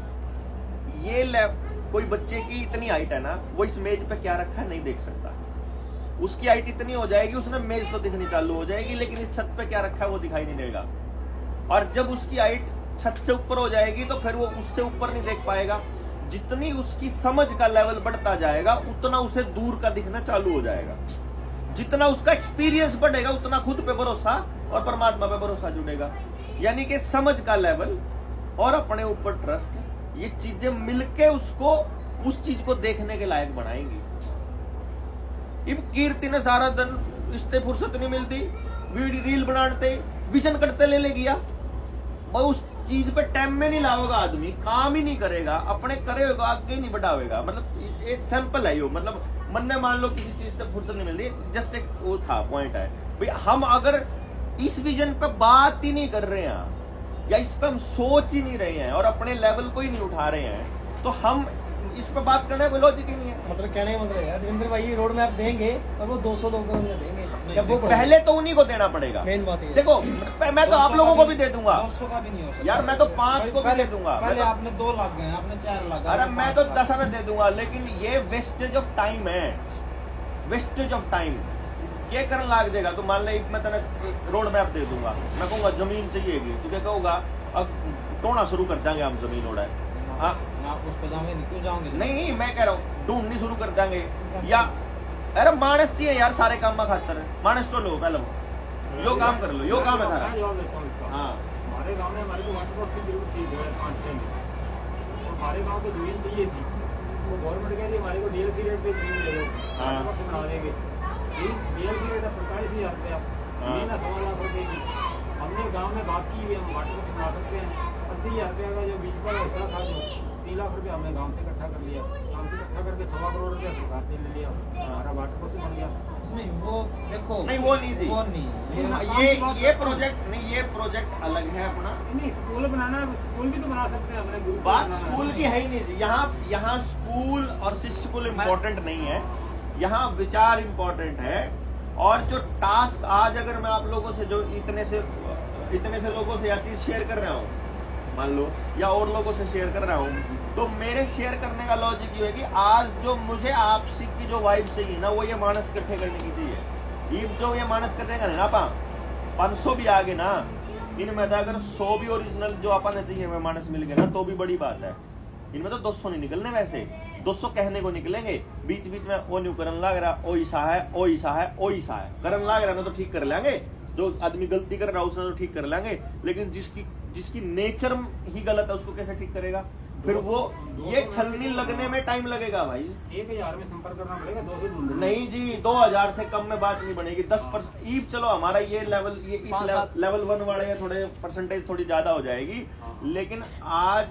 ये कोई बच्चे की इतनी हाइट है ना, वो इस मेज पे क्या रखा है नहीं देख सकता, उसकी हाइट इतनी हो जाएगी उसने मेज तो दिखनी चालू हो जाएगी, लेकिन इस छत पे क्या रखा है वो दिखाई नहीं देगा। और जब उसकी हाइट छत से ऊपर हो जाएगी तो फिर वो उससे ऊपर नहीं देख पाएगा। जितनी उसकी समझ का लेवल बढ़ता जाएगा उतना उसे दूर का दिखना चालू हो जाएगा। जितना उसका एक्सपीरियंस बढ़ेगा उतना खुद पे भरोसा और परमात्मा पे भरोसा जुड़ेगा। यानी कि समझ का लेवल और अपने ऊपर ट्रस्ट, ये चीजें मिलके उसको उस चीज को देखने के लायक बनाएंगी। इब कीर्ति ने सारा दिन इससे फुर्सत नहीं मिलती, रील बनाते विजन करते ले गया, वो उस चीज पे टाइम में नहीं लाओगा, आदमी काम ही नहीं करेगा, अपने करेगा आगे नहीं बढ़ावेगा। मतलब एक सैंपल है यो, मतलब मन ने मान लो किसी चीज से फुर्सत नहीं मिलती, जस्ट एक वो था पॉइंट है भाई, हम अगर इस विजन पे बात ही नहीं कर रहे हैं या इस पे हम सोच ही नहीं रहे हैं और अपने लेवल को ही नहीं उठा रहे हैं तो हम इस पे बात करने का कोई लॉजिक ही नहीं है। मतलब कहने का मतलब है देवेंद्र भाई रोड मैप देंगे और वो 200 लोगों को देंगे, जब वो पहले तो उन्हीं को देना पड़ेगा। मेन बात है देखो मैं तो आप लोगों को भी दे दूंगा 200 का भी नहीं हो सकता यार, मैं तो 5 को भी दे दूंगा। पहले आपने 2 लाख गए, आपने 4 लाख। अरे मैं तो 10 आना दे दूंगा, लेकिन ये वेस्टेज ऑफ टाइम है, वेस्टेज ऑफ टाइम। ये करने लाग जाएगा तो मान ले मैं तेरा रोड मैप दे दूंगा, मैं कहूंगा जमीन चाहिएगी, तो क्या कहूंगा अब टोना शुरू कर देंगे हम जमीन उड़ा है। हाँ आप उस पर जाओगे नहीं, क्यों जाओगे? नहीं मैं कह रहा हूँ ढूंढनी शुरू कर देंगे, या अरे मानस चाहिए यार सारे काम में खातर, मानस तो लो पहले यो काम कर लो, यो काम है थारा। हाँ हमारे गांव में हमारे को वाटर बॉक्स की जरूरत थी 2005-6 में, और हमारे गांव को जमीन चाहिए थी, तो गवर्नमेंट कह रही हमारे को डीएलसी रेट पे जमीन दे दो, वाटर बॉक्स बना देंगे। डीएलसी रेट है 45,000 रुपया, जमीन है 1.25 लाख रुपए की। हमने गांव में बात की हम वाटर बॉक्स बना सकते हैं, 80,000 रुपया का जो 20 का हिस्सा था, जो 3 लाख रुपया हमने गांव से इकट्ठा कर लिया, गांव से इकट्ठा करके 1.25 करोड़ रुपया सरकार से ले लिया, हमारा वाटर बॉक्स बन गया। नहीं वो देखो, नहीं वो नहीं थी, वो नहीं, ये प्रोजेक्ट नहीं, ये प्रोजेक्ट अलग है अपना। नहीं स्कूल बनाना, स्कूल भी तो बना सकते हैं हमने, गुरुकुल बात बनाना स्कूल है। की है ही नहीं थी। यहाँ स्कूल और शिक्षकुल इम्पोर्टेंट नहीं है, यहाँ विचार इम्पोर्टेंट है। और जो टास्क आज अगर मैं आप लोगों से जो इतने से लोगों से यह चीज शेयर कर रहा हूँ मान लो, या और लोगों से शेयर कर रहा हूँ, तो मेरे शेयर करने का लॉजिक ये है कि आज जो मुझे आपसी की जो वाइब चाहिए ना, वो ये मानस इकट्ठे करने की चाहिए। ये जो ये मानस करने का ना 500 भी आगे ना, इनमें तो अगर 100 भी ओरिजिनल जो अपन चाहिए हमें मानस मिल गए ना तो भी बड़ी बात है। इनमें तो 200 नहीं निकलने, वैसे 200 कहने को निकलेंगे, बीच बीच में ओ न्यू करन लग रहा, ओ ईसा है, ओ ईसा है, ओ ईसा है करन लग रहा ना, तो ठीक कर लेंगे। जो आदमी गलती कर रहा है उसने तो ठीक कर लेंगे, लेकिन जिसकी नेचर ही गलत है उसको कैसे ठीक करेगा? फिर वो ये छलनी लगने में टाइम लगेगा भाई। 1,000 में संपर्क करना पड़ेगा, 200 ढूंढना। नहीं जी, 2,000 से कम में बात नहीं बनेगी। 10% ईव चलो हमारा ये लेवल, ये इस लेवल 1 वाले थोड़े परसेंटेज थोड़ी ज्यादा हो जाएगी, लेकिन आज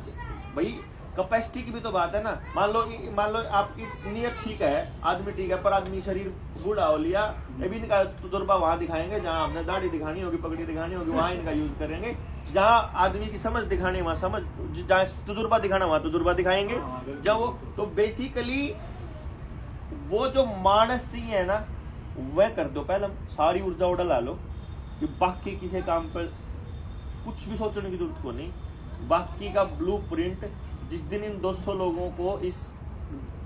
भाई कैपेसिटी की भी तो बात है ना। मान लो आपकी नीयत ठीक है, आदमी ठीक है, पर आदमी शरीर बूढ़ा हो लिया, अभी इनका तजुर्बा वहां दिखाएंगे जहां हमने दाढ़ी दिखानी होगी, पगड़ी दिखानी होगी, वहां इनका यूज करेंगे। जहां आदमी की समझ दिखानी वहां समझ, जहां तजुर्बा दिखाना वहां तजुर्बा दिखाएंगे। जब वो तो बेसिकली वो जो मानस चाहिए है ना, वह कर दो पहले, सारी ऊर्जा उड़ा ला लो कि बाकी किसी काम पर कुछ भी सोचने की जरूरत को नहीं। बाकी का ब्लूप्रिंट जिस दिन इन 200 लोगों को इस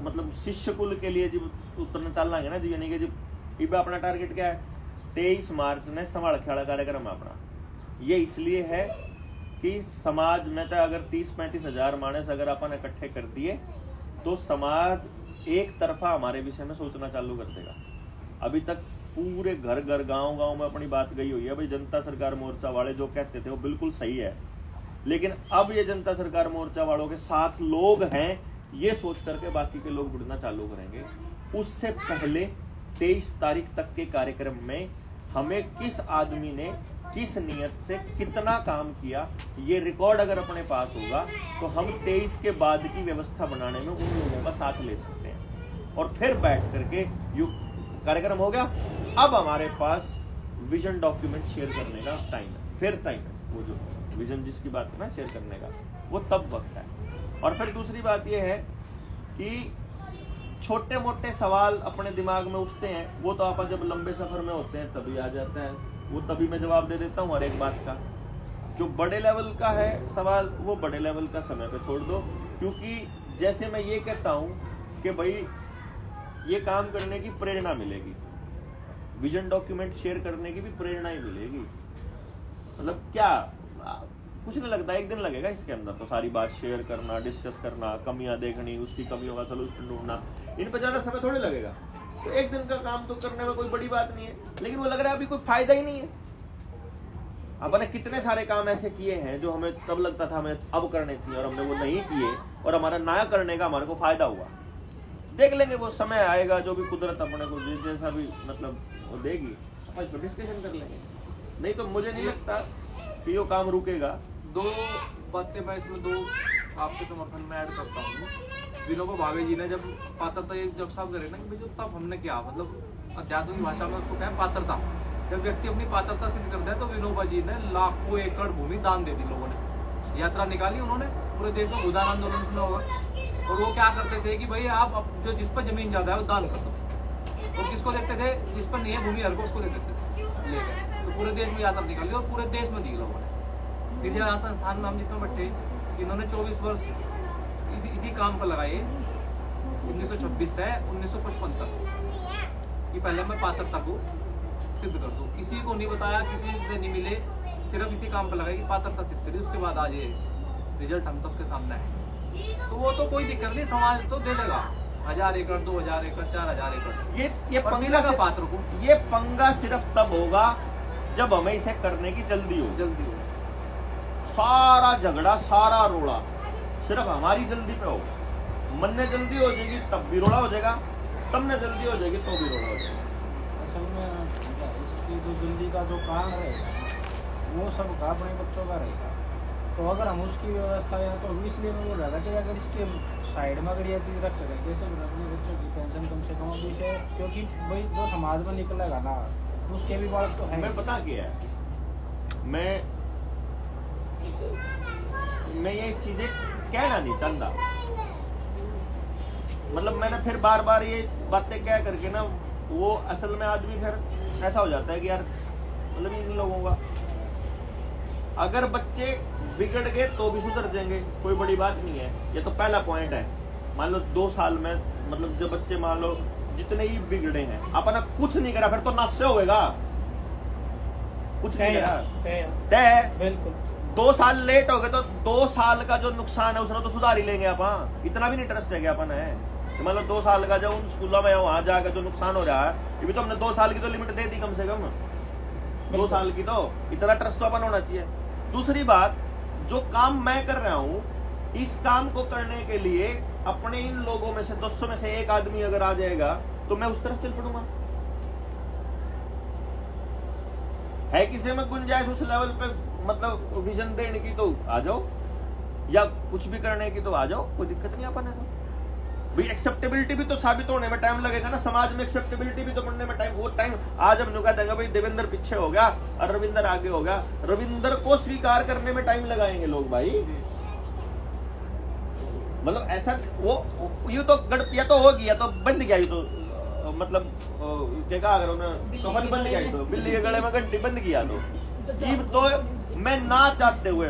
मतलब शिष्य कुल के लिए जब उतरने चल लाएंगे ना, यानी कि जब इब अपना टारगेट क्या है, 23 मार्च ने संभाल खेड़ा कार्यक्रम अपना। ये इसलिए है कि समाज में तो अगर 30-35 हजार मानस अगर अपन इकट्ठे कर दिए तो समाज एक तरफा हमारे विषय में सोचना चालू कर देगा। अभी तक पूरे घर घर गांव में अपनी बात गई हुई है भाई, जनता सरकार मोर्चा वाले जो कहते थे वो बिल्कुल सही है, लेकिन अब ये जनता सरकार मोर्चा वालों के साथ लोग हैं ये सोच करके बाकी के लोग जुड़ना चालू करेंगे। उससे पहले 23 तारीख तक के कार्यक्रम में हमें किस आदमी ने किस नियत से कितना काम किया, ये रिकॉर्ड अगर अपने पास होगा तो हम 23 के बाद की व्यवस्था बनाने में उन लोगों का साथ ले सकते हैं। और फिर बैठ करके कार्यक्रम हो गया, अब हमारे पास विजन डॉक्यूमेंट शेयर करने का टाइम है। फिर टाइम है, वो जो विजन जिसकी बात है ना शेयर करने का, वो तब वक्त है। और फिर दूसरी बात ये है कि छोटे मोटे सवाल अपने दिमाग में उठते हैं, वो तो आप जब लंबे सफर में होते हैं तभी आ जाता है, वो तभी मैं जवाब दे देता हूँ हर एक बात का। जो बड़े लेवल का है सवाल, वो बड़े लेवल का समय पे छोड़ दो, क्योंकि जैसे मैं ये कहता हूँ कि भाई ये काम करने की प्रेरणा मिलेगी, विजन डॉक्यूमेंट शेयर करने की भी प्रेरणा ही मिलेगी। मतलब क्या कुछ नहीं लगता, एक दिन लगेगा इसके अंदर तो सारी बात शेयर करना, डिस्कस करना, कमियां देखनी, उसकी कमियों का सलूशन ढूंढना, इन पर ज्यादा समय थोड़ी लगेगा। तो एक दिन का काम तो करने में कोई बड़ी बात नहीं है, लेकिन वो लग रहा है अभी कोई फायदा ही नहीं है। अपन ने कितने सारे काम ऐसे किए हैं जो हमें तब लगता था हमें अब करने चाहिए और हमने वो नहीं किए, और हमारा ना करने का हमारे को फायदा हुआ। देख लेंगे, वो समय आएगा जो भी कुदरत अपने को जैसा भी मतलब वो देगी, अपन इस पर डिस्कशन कर लेंगे। नहीं तो मुझे नहीं लगता कि ये काम रुकेगा। दो बातें मैं इसमें दो आपके समर्थन में ऐड करता हूँ। विनोबा भावे जी ने जब पात्रता जब साहब करे ना कि जो तब हमने क्या मतलब अध्यात्म की भाषा में उसको क्या पात्रता, जब व्यक्ति अपनी पात्रता सिद्ध करता है तो विनोबा जी ने लाखों एकड़ भूमि दान दे दी। लोगों ने यात्रा निकाली, उन्होंने पूरे देश में भूदान आंदोलन सुना होगा, और वो क्या करते थे कि भाई आप जो जिस पर जमीन ज्यादा है वो दान कर दो, और किसको देखते थे जिस पर नहीं है भूमि हर को उसको दे देते थे, ले गए। तो पूरे देश में यात्रा निकाली और पूरे देश में दी लोगों ने। फिर यहाँ संस्थान में हम जिसमें बैठे, इन्होंने 24 वर्ष इसी काम पर लगाए 1926 से 1955 तक कि पहले मैं पात्रता को सिद्ध कर दूं। किसी को नहीं बताया, किसी से नहीं मिले, सिर्फ इसी काम पर लगाई कि पात्रता सिद्ध करी। उसके बाद आज ये रिजल्ट हम सबके सामने है। तो वो तो कोई दिक्कत नहीं, समाज तो दे देगा 1000 एकड़ 2000 एकड़ 4000 एकड़। ये पंगा का पात्र को ये पंगा सिर्फ तब होगा जब हमें इसे करने की जल्दी हो। सारा झगड़ा, सारा रोड़ा सिर्फ हमारी जल्दी पे होगा। मन ने जल्दी हो जाएगी तब भी रोड़ा हो जाएगा, तब ने जल्दी हो जाएगी तो भी रोड़ा हो जाएगा। असल में इसकी जो जल्दी का जो कारण रहेगा वो सब का अपने बच्चों का रहेगा। तो अगर हम उसकी व्यवस्था है तो इसलिए मैं बोल रहा था कि अगर इसके साइड में अगर ये चीज़ रख सकें तो अपने बच्चों की टेंशन कम से कम विषय, क्योंकि भाई जो समाज में निकलेगा ना उसके भी बालक तो है। मैं पता क्या है, मैं ये चीजें कहना नहीं चाहता, मतलब मैंने फिर बार बार ये बातें कह करके ना वो असल में आदमी फिर ऐसा हो जाता है कि यार मतलब इन लोगों का अगर बच्चे बिगड़ गए तो भी सुधर जाएंगे, कोई बड़ी बात नहीं है। ये तो पहला पॉइंट है। मान लो 2 साल में मतलब जो बच्चे मान लो जितने ही बिगड़े हैं, अपना कुछ नहीं करा फिर तो नाश्ते होगा, कुछ नहीं करा तय। बिल्कुल 2 साल लेट हो गए तो 2 साल का जो नुकसान है उसने तो सुधार ही लेंगे अपन। इतना भी नहीं ट्रस्ट है क्या अपन है, मतलब 2 साल का जो उन स्कूलों में वहां जाकर जो नुकसान हो रहा है, ये भी तो हमने 2 साल की तो लिमिट दे दी कम से कम, 2 साल की तो इतना ट्रस्ट तो अपन होना चाहिए। दूसरी बात, जो काम मैं कर रहा हूं इस काम को करने के लिए अपने इन लोगों में से 200 में से एक आदमी अगर आ जाएगा तो मैं उस तरफ चल पड़ूंगा। है किसी में गुंजाइश उस लेवल पे मतलब विजन देने की तो आ जाओ, या कुछ भी करने की तो आ जाओ, कोई दिक्कत नहीं अपन है। भाई एक्सेप्टेबिलिटी भी तो साबित होने में टाइम लगेगा ना, समाज में एक्सेप्टेबिलिटी भी तो बनने में टाइम, वो टाइम आज हम नुका देंगे भाई देवेंद्र पीछे हो गया और रविंदर आगे हो गया, रविंदर को स्वीकार करने में टाइम लगाएंगे लोग भाई। मतलब ऐसा वो यूं तो गड़पिया तो हो गया तो बंद गया, यूं तो मतलब क्या अगर उन्होंने तो बंद गया, तो बिल्ली के गले में घंटी बंद किया तो मैं ना चाहते हुए